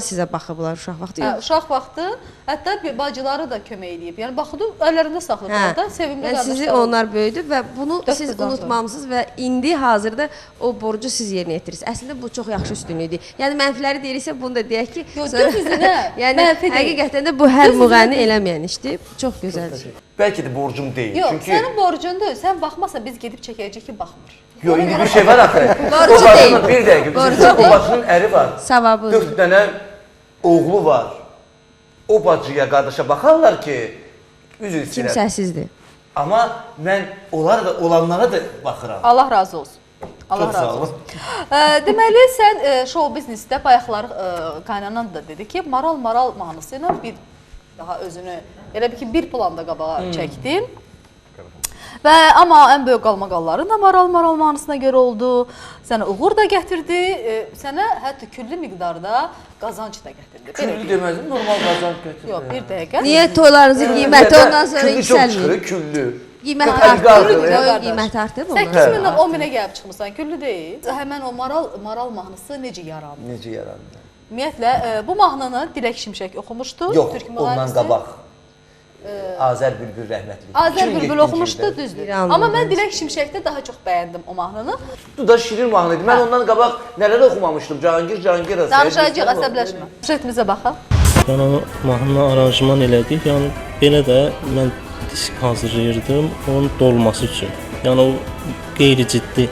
sizə baxıblar uşaq vaxtı. Uşaq vaxtı hətta bacıları da kömək eləyib. Yəni baxdı, əllərində saxladılar da, sevimli qardaşlar. Sizi onlar böyüdü və bunu siz unutmamısınız və indi hazırda o borcu siz yerinə yetirirsiniz. Əslində bu çox yaxşı üstünlükdür. Yəni mənfiləri deyirsə bunu da deyək ki, düz üzünə yəni həqiqətən də bu hər müğənni eləməyən işdir. Çox gözəldir. Bəlkə də borcum deyil. Yox, Çünki sənin borcundur. Sən baxmasan biz gedib çəkəcəyik ki, baxmır. Yox, indi bir şey var axı. Borcu deyil. Bir dəqiqə, o bacının əri var. Savabı. 4 dənə oğlu var. O bacıya, qardaşa baxarlar ki, üzr istəyirəm. Kimsəsizdir. Amma mən olanlara da baxıram. Allah razı olsun. Allah razı olsun. Deməli, sən şou biznesdə bayaqlar qaynanan da dedi ki, Maral mahnısı ilə bir daha özünü elə bir ki, bir planda qabağa çəkdin. Və amma ən böyük qalmaqalların da Maral mahnısına görə oldu. Sənə uğur da gətirdi, sənə hətta küllü miqdarda qazanc da gətirdi. Küllü deməzdim, normal qazanc gətirdi. Yox, bir dəqiqə. Niyə toylarınızın qiyməti ondan sonra yüksəlmir? Küllü çox çıxır, küllü. Qiymət artır, qiymət artır mı? Sən 2000-dən 10.000-ə gəlib çıxmısan, küllü deyil. Həmən o Maral mahnısı necə yarandı? Necə yarandı? Ümumiyyətlə, bu mahnını Dilək Şimşək oxumuşdu. Yox, ondan qabaq. Azər Bülbül rəhmətli. Azər Bülbül oxumuşdu, düzdür. Amma mən Dilək Şimşəkdə daha çox bəyəndim o mahnını. Bu da şirin mahnı idi. Mən ondan qabaq nələr oxumamışdım? Cahangir asır. Danışacaq, əsəbləşmə. Şəhətimizə baxaq. Yəni mahnını aranjman elədik. Yəni belə də mən disk hazırlayırdım onun dolması üçün. Yəni o qeyri-ciddi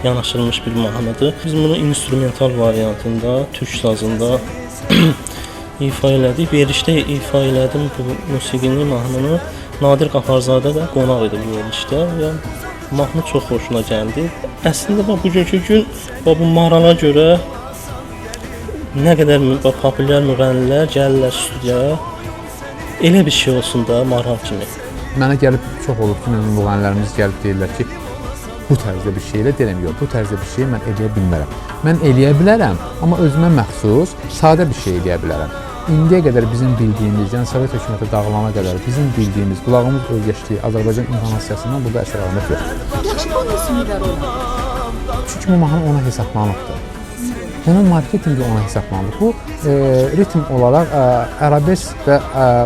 yanaşılmış bir mahnıdır. Biz bunu instrumental variantında, türk sazında ifa elədik. Verilişdə ifa elədim bu musiqini, mahnını. Nadir Qafarzadə də qonaq idi bu verilişdə. Yəni mahnı çox xoşuna gəldi. Əslində bugünkü gün bu Marala görə nə qədər populyar müğənnilər gəlirlər studiyaya. Elə bir şey olsun da Maral kimi. Mənə gəlib çox olub ki, müğənnilərimiz gəlib deyirlər ki, bu tərzdə bir şey elə deyirəm, yox, bu tərzdə bir şey mən eləyə bilmərəm. Mən eləyə bilərəm, amma özümə məxsus sadə bir şey eləyə bilərəm. indiyə qədər bizim bildiyimiz, yəni Sovet hökuməti dağılana qədər bizim bildiyimiz, qulağımız öyrəşdiyi Azərbaycan intonasiyasından burada əsər almaq yoxdur. Yaxşı, bu nasıl müdər olur? Çünki bu mahnı ona hesablanıbdır. Onun marketingi ona hesablanıb. Bu ritm olaraq arabesk və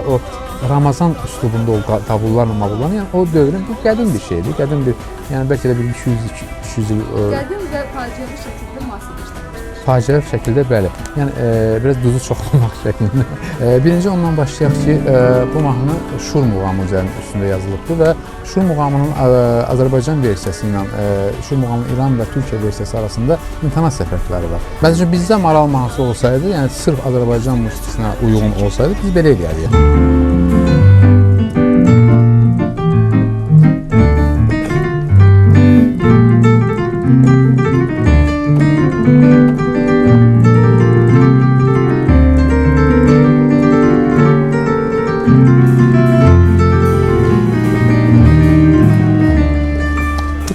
o Ramazan üslubunda o davullarla mağullarla, yəni o dövrün bu qədim bir şeydir. Qədim bir, yəni bəlkə də bir 200 il Qədim və faciəvi şəkildə müasirləşdirilmiş. Faciəvi şəkildə bəli. Yəni biraz duzu çox olmaq şəklində. Birinci ondan başlayaq ki, bu mahnı Şur muğamı üstündə yazılıbdır və Şur muğamının Azərbaycan versiyası ilə Şur muğamının İran və Türkiyə versiyası arasında intonasiya fərqləri var. Məsələn, bizdə maral mahnısı olsaydı, yəni sırf Azərbaycan musiqisinə uyğun olsaydı, biz belə eləyərdik.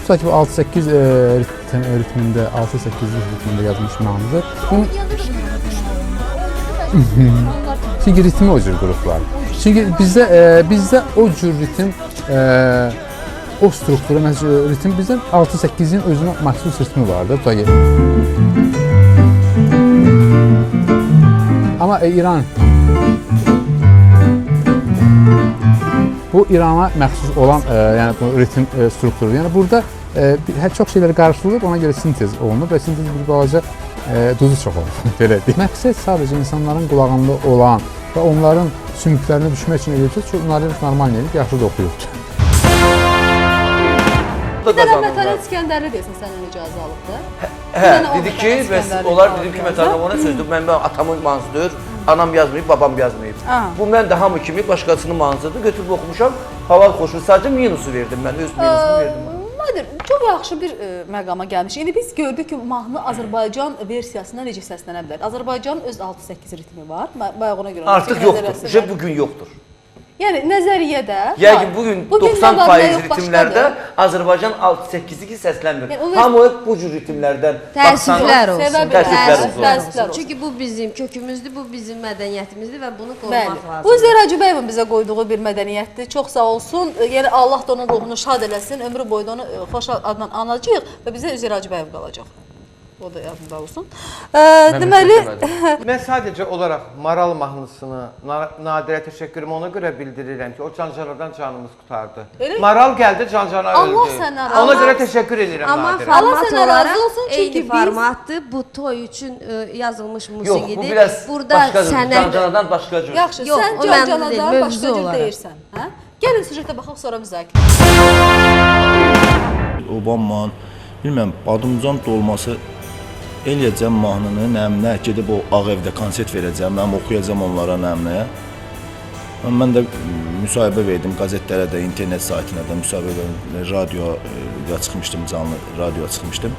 Tutaq ki, bu 6-8 ritmində, 6-8 ritmində yazılmış mahnıdır. Çünki ritmi o cür qruplar. Çünki bizdə o cür ritm, o struktura, məsələn, ritm bizdə 6-8-in özünə məxsus ritmi vardır. Tutaq ki. Amma İran bu İrana məxsus olan yəni bu ritm strukturu. Yəni burada çox şeylər qarşılanıb, ona görə sintez olunub və sintez bir balaca duzu çox olub. Belə deyim. Məqsəd sadəcə insanların qulağında olan və onların sümüklərinə düşmək üçün eləyir ki, onları normal eləyib, yaxşı da oxuyubdur. Bir dənə Mətanət İskəndərli deyəsən sənə icazə alıbdır. Hə, dedi ki, onlar dedim ki, Mətanət ona sözdür, mənim atamın mahnısıdır, anam yazmayıb, babam yazmayıb. Bu mən də hamı kimi başqasının mahnısıdır, götürüb oxumuşam, halal xoşur, sadəcə minusu verdim mən, öz minusumu verdim. Nadir, çox yaxşı bir məqama gəlmiş. İndi biz gördük ki, mahnı Azərbaycan versiyasına necə səslənə bilər. Azərbaycanın öz 6-8 ritmi var, bayaq ona görə. Artıq yoxdur, bugün yoxdur. Yəni nəzəriyyədə Yəqin bugün 90% ritimlərdə Azərbaycan 6-8-i səslənmir. Hamı bu cür ritimlərdən təəssüflər olsun. Təəssüflər olsun. Çünki bu bizim kökümüzdür, bu bizim mədəniyyətimizdir və bunu qorumaq lazımdır. Bu Zehra Hacıbəyevin bizə qoyduğu bir mədəniyyətdir. Çox sağ olsun. Yəni Allah da onun ruhunu şad eləsin. Ömrü boyu onu xoş adla anacağıq və bizə Zehra Hacıbəyev qalacaq. O da yadında olsun. Deməli, mən sadəcə olaraq Maral mahnısını Nadirə təşəkkürümü ona görə bildirirəm ki, o Cancanlardan canımız qutardı. Maral gəldi, Cancana öldü. Ona görə təşəkkür edirəm Nadirə. Amma format olaraq eyni formatdır. Bu toy üçün yazılmış musiqidir. Yox, bu biraz başqa cür, Cancanadan başqa cür. Yaxşı, sən Cancanadan başqa cür deyirsən. Gəlin süjetə baxaq, sonra müzakirə. Obamman, bilməm, Badımcan dolması eləyəcəm mahnını nəminə, gedib o Ağ Evdə konsert verəcəm, mən oxuyacam onlara nəminəyə. Mən də müsahibə verdim qəzetlərə də, internet saytına da müsahibə verdim, radioya çıxmışdım, canlı radioya çıxmışdım.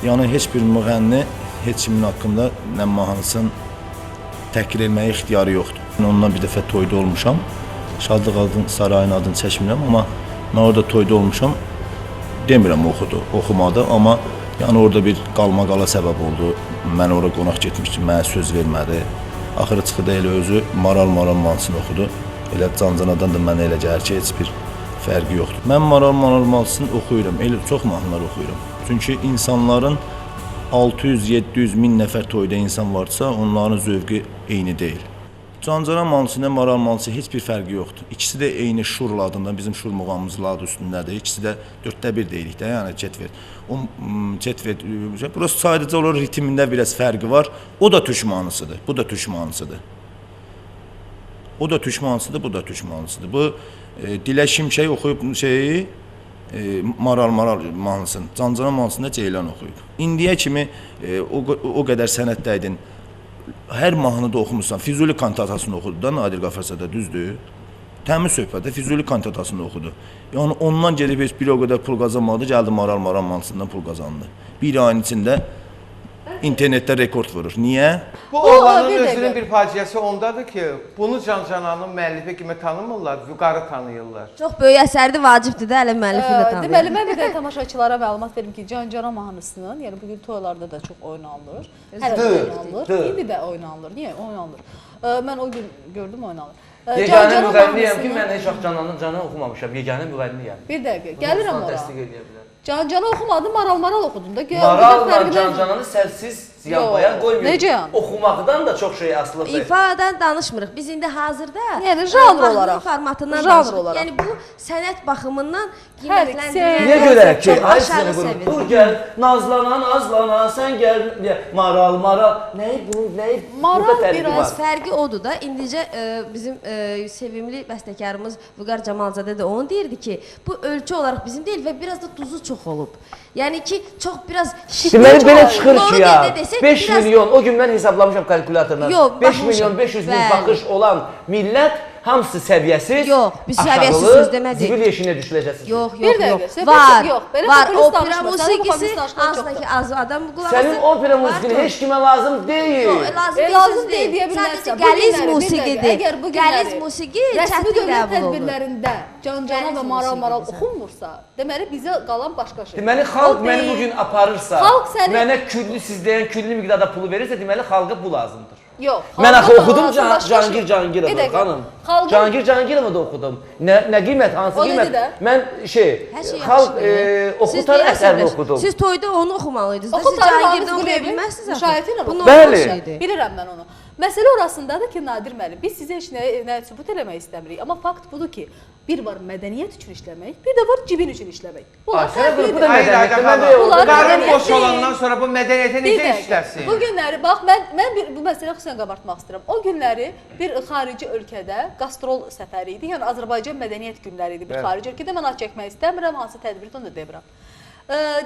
Yəni, heç bir müğənni, heç kimin haqqında nə mahnısını təhqir etməyə ixtiyarı yoxdur. Ondan bir dəfə toyda olmuşam, Şadlıq Sarayının adını çəkmirəm, amma mən orada toyda olmuşam, demirəm oxumadı, amma yəni orada bir qalma-qala səbəb oldu. Mən ora qonaq getmişdim, mənə söz vermədi. Axırı çıxdı elə özü Maral mahnısını oxudu. Elə Cancanadan da mənə elə gəlir ki, heç bir fərqi yoxdur. Mən Maral mahnısını oxuyuram, elə çox mahnılar oxuyuram. Çünki insanların 600-700 min nəfər toyda insan varsa, onların zövqü eyni deyil. Cancana mahnısı ilə Maral mahnısı heç bir fərqi yoxdur. İkisi də eyni Şur adından, bizim Şur muğamımız adı üstündədir. İkisi də 4də 1 deyilik də, yəni cetvet. O cetvet, burası sadəcə olaraq ritmində biraz fərqi var. O da türk mahnısıdır, bu da türk mahnısıdır. O da türk mahnısıdır, bu da türk mahnısıdır. Bu Dilə Şimşək oxuyub şeyi, Maral mahnısını, Cancana mahnısında Ceylan oxuyub. İndiyə kimi o qədər sənətdəydin. Hər mahnıda oxumuşsan, Füzuli kantatasını oxudu da Nadir Qafarzadə, düzdür? Təmiz söhbətdə Füzuli kantatasını oxudu. Yəni ondan gedib heç bir o qədər pul qazanmadı, gəldi Maral mahnısından pul qazandı. Bir ayın içində internetdə rekord vurur. Niyə? Bu oğlanın özünün bir faciəsi ondadır ki, bunu Cancananın müəllifi kimi tanımırlar, vüqarı tanıyırlar. Çox böyük əsərdir, vacibdir də, elə müəllifi də tanıyır. Deməli, mən bir də tamaşaçılara məlumat verim ki, Cancana mahnısının, yəni bugün toylarda da çox oynanılır. Hələ oynanılır, indi də oynanılır. Niyə oynanılır? Mən o gün gördüm oynanır. Yeganə müğənniyəm ki, mən heç vaxt Cananın canını oxumamışam. Yeganə müğənniyəm. Bir dəqiqə, gəlirəm ora. Təsdiq edə bilərəm. Can-Canı oxumadım, Maral-Maral oxudum da. Maralla Can-Cananı səhvsiz ziyanbaya qoymuyor. Necə yəni? Oxumaqdan da çox şey asılıdır. İfadən danışmırıq. Biz indi hazırda yəni janr olaraq formatından janr olaraq. Yəni bu sənət baxımından qiymətləndirilir. Niyə görə ki, ay səni dur gəl, nazlana, nazlana, sən gəl, maral. Nəyi bu, nəyi burada fərqi var? Biraz fərqi odur da. İndicə bizim sevimli bəstəkarımız Vüqar Camalzadə də onu deyirdi ki, bu ölçü olaraq bizim deyil və biraz da duzu çox olub. Yəni ki, çox biraz Deməli belə çıxır ki ya, 5 milyon, o gün mən hesablamışam kalkulatorla, 5 milyon 500 min baxış olan millət hamısı səviyyəsiz, aşağılı, zibil yeşinə düşüləcəksiniz. Yox, var opera musiqisi, hansındakı az adam qulaq asır. Sənin opera musiqini heç kimə lazım deyil. Lazım deyil deyə bilməzsən. Qəliz musiqidir. Qəliz musiqi rəsmi dövlət tədbirlərində Can-Cana və Maral-Maral oxunmursa, deməli bizə qalan başqa şey. Deməli xalq məni bugün aparırsa, mənə küllü sizləyən küllü miqdarda pulu verirsə, deməli xalqa bu lazımdır. Yox. Mən axı oxudum Cahangir Cahangirov'u xanım. Cahangir Cahangirov'u da oxudum. Nə qiymət, hansı qiymət? Mən xalq oxutar əsərini oxudum. Siz toyda onu oxumalıydınız. Siz Cahangir'də oxuya bilməzsiniz. Müşahidə ilə bu normal şeydir. Bilirəm mən onu. Məsələ orasındadır ki, Nadir müəllim, biz sizə heç nə sübut eləmək istəmirik. Amma fakt budur ki, bir var mədəniyyət üçün işləmək, bir də var cibin üçün işləmək. Bunlar fərqlidir. Qarın boş olandan sonra bu mədəniyyətə necə işlərsin? Bu günləri, bax, mən bu məsələ xüsusən qabartmaq istəyirəm. O günləri bir xarici ölkədə qastrol səfəri idi, yəni Azərbaycan mədəniyyət günləri idi bir xarici ölkədə. Mən ad çəkmək istəmirəm, hansı tədbirdə onu da demirəm.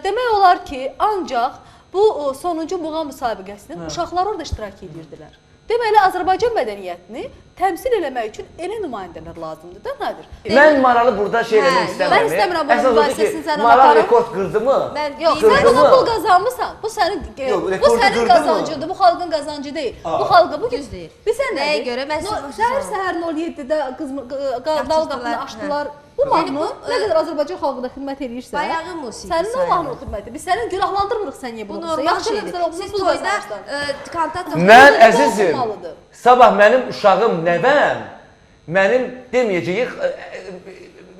Demək olar ki, ancaq bu sonuncu muğam müsabiqəsinin uşaqlar orada iştirak edirdilər. Deməli, Azərbaycan mədəniyyətini təmsil eləmək üçün elə nümayəndələr lazımdır da, Nadir? Mən Maralı burada şey eləmək istəmirəm. Mən istəmirəm, bunun mübahisəsini sən Maral rekord qırdı mı? Yox, sən ona pul qazanmısan. Bu sənin qazancıdır, bu xalqın qazancı deyil. Bu xalqı bu gün deyil. Nəyə görə? Səhər 07-də dal qapını açdılar. Bu mahnı nə qədər Azərbaycan xalqına xidmət edirsə, bayağı musiqi. Sənin o mahnı xidməti. Biz sənin günahlandırmırıq sən niyə bunu oxusan. Yaxşı şeydir. Siz toyda kantat mən əzizim, sabah mənim uşağım, nəvəm, mənim deməyəcəyik,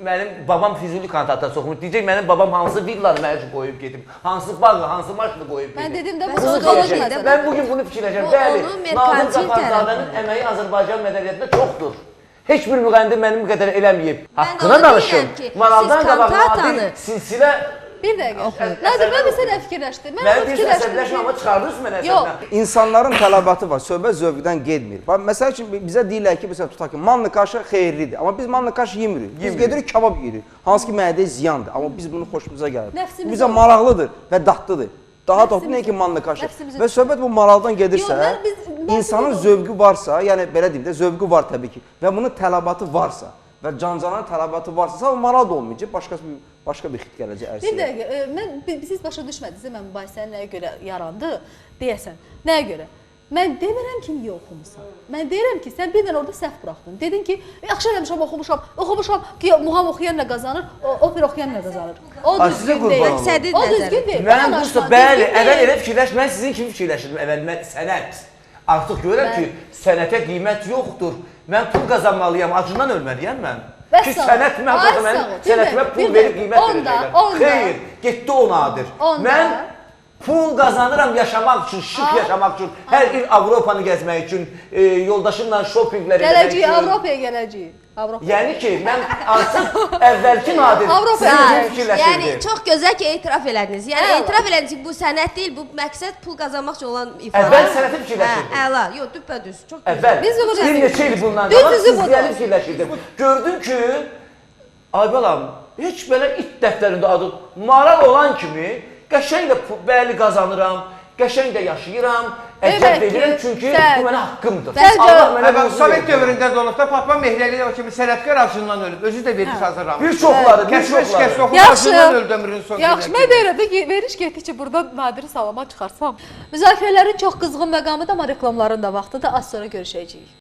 mənim babam Füzuli kantatası oxumur. Deyəcək, mənim babam hansı villanı mənə qoyub gedim, hansı bağı, hansı maşını qoyub gedim. Mən dedim də bu psixoloji məsələ. Mən bugün bunu fikirləşəm. Bəli, Nadir Qapanzadənin əməyi Azərbaycan mədəniyyətində çoxdur. Heç bir müğəndi mənim qədər eləməyib. Haqqına danışım. Maraldan qabaq Nadir silsilə... Bir dəqiqə. Nadir, mən sənə fikirləşdim. Mən bir əsəbləşmə, amma çıxardınız mənə əsəbdən. İnsanların tələbatı var, söhbət zövqdən gedmir. Məsəl üçün, bizə deyirlər ki, məsələn, tutaq ki, manlı qaşı xeyirlidir. Amma biz manlı qaşı yemirik. Biz gedirik, kabab yeyirik. Hansı ki, mənədə ziyandır. Amma biz bunu xoşumuza gəlir. Bu bizə maraqlıdır və dadlıdır. Daha doğrusu nə ki, manlı qaşı. Və söhbət bu maraldan gedirsə, insanın zövqü varsa, yəni belə deyim də, zövqü var təbii ki, və bunun tələbatı varsa və Can-Cananın tələbatı varsa, o maral da olmayacaq, başqa bir xit gələcək ərsiyə. Bir dəqiqə, siz başa düşmədiniz, mən mübahisənin nəyə görə yarandı, deyəsən, nəyə görə? Mən demirəm ki, niyə oxumusan? Mən deyirəm ki, sən bir dənə orada səhv buraxdın. Dedin ki, yaxşı eləmişəm, oxumuşam ki, muğam oxuyan nə qazanır, opera oxuyan nə qazanır. O düzgün deyil. O düzgün deyil. Mən bu, bəli, əvvəl elə fikirləş, mən sizin kimi fikirləşirdim, əvvəl mən sənət. Artıq görürəm ki, sənətə qiymət yoxdur. Mən pul qazanmalıyam, acından ölməliyəm mən. Ki, sənət mənim sənətimə pul verib qiymət verəcəklər. Xeyr, getdi o Nadir. Mən pul qazanıram yaşamaq üçün, şık yaşamaq üçün, hər il Avropanı gəzmək üçün, yoldaşımla şopinglər eləmək üçün. Avropaya gələcəyik. Yəni ki, mən artıq əvvəlki Nadir sizin kimi fikirləşirdim. Yəni, çox gözəl ki, etiraf elədiniz. Yəni, etiraf elədiniz ki, bu sənət deyil, bu məqsəd pul qazanmaq üçün olan ifadə. Əvvəl sənəti fikirləşirdim. Əla, yox, düpbədüz, çox gözəl. Əvvəl, bir neçə il bundan qabaq sizləyəni fikirləşirdim. Gördüm ki, ay balam, heç belə it dəftərində adı maral olan kimi, qəşəng də bəli qazanıram, qəşəng də yaşayıram, əcəb edirəm çünki bu mənə haqqımdır. Allah mənə bu Sovet dövründə də olub da, Papa Mehriəli o kimi sənətkar acından ölüb, özü də veriş hazırlamış. Bir çoxları, Kəsməş oxum acından öldü ömrünün sonunda. Yaxşı, mən deyirəm də veriş getdikcə burada Nadiri salama çıxarsam. Müzakirələrin çox qızğın məqamıdır, amma reklamların da vaxtıdır, az sonra görüşəcəyik.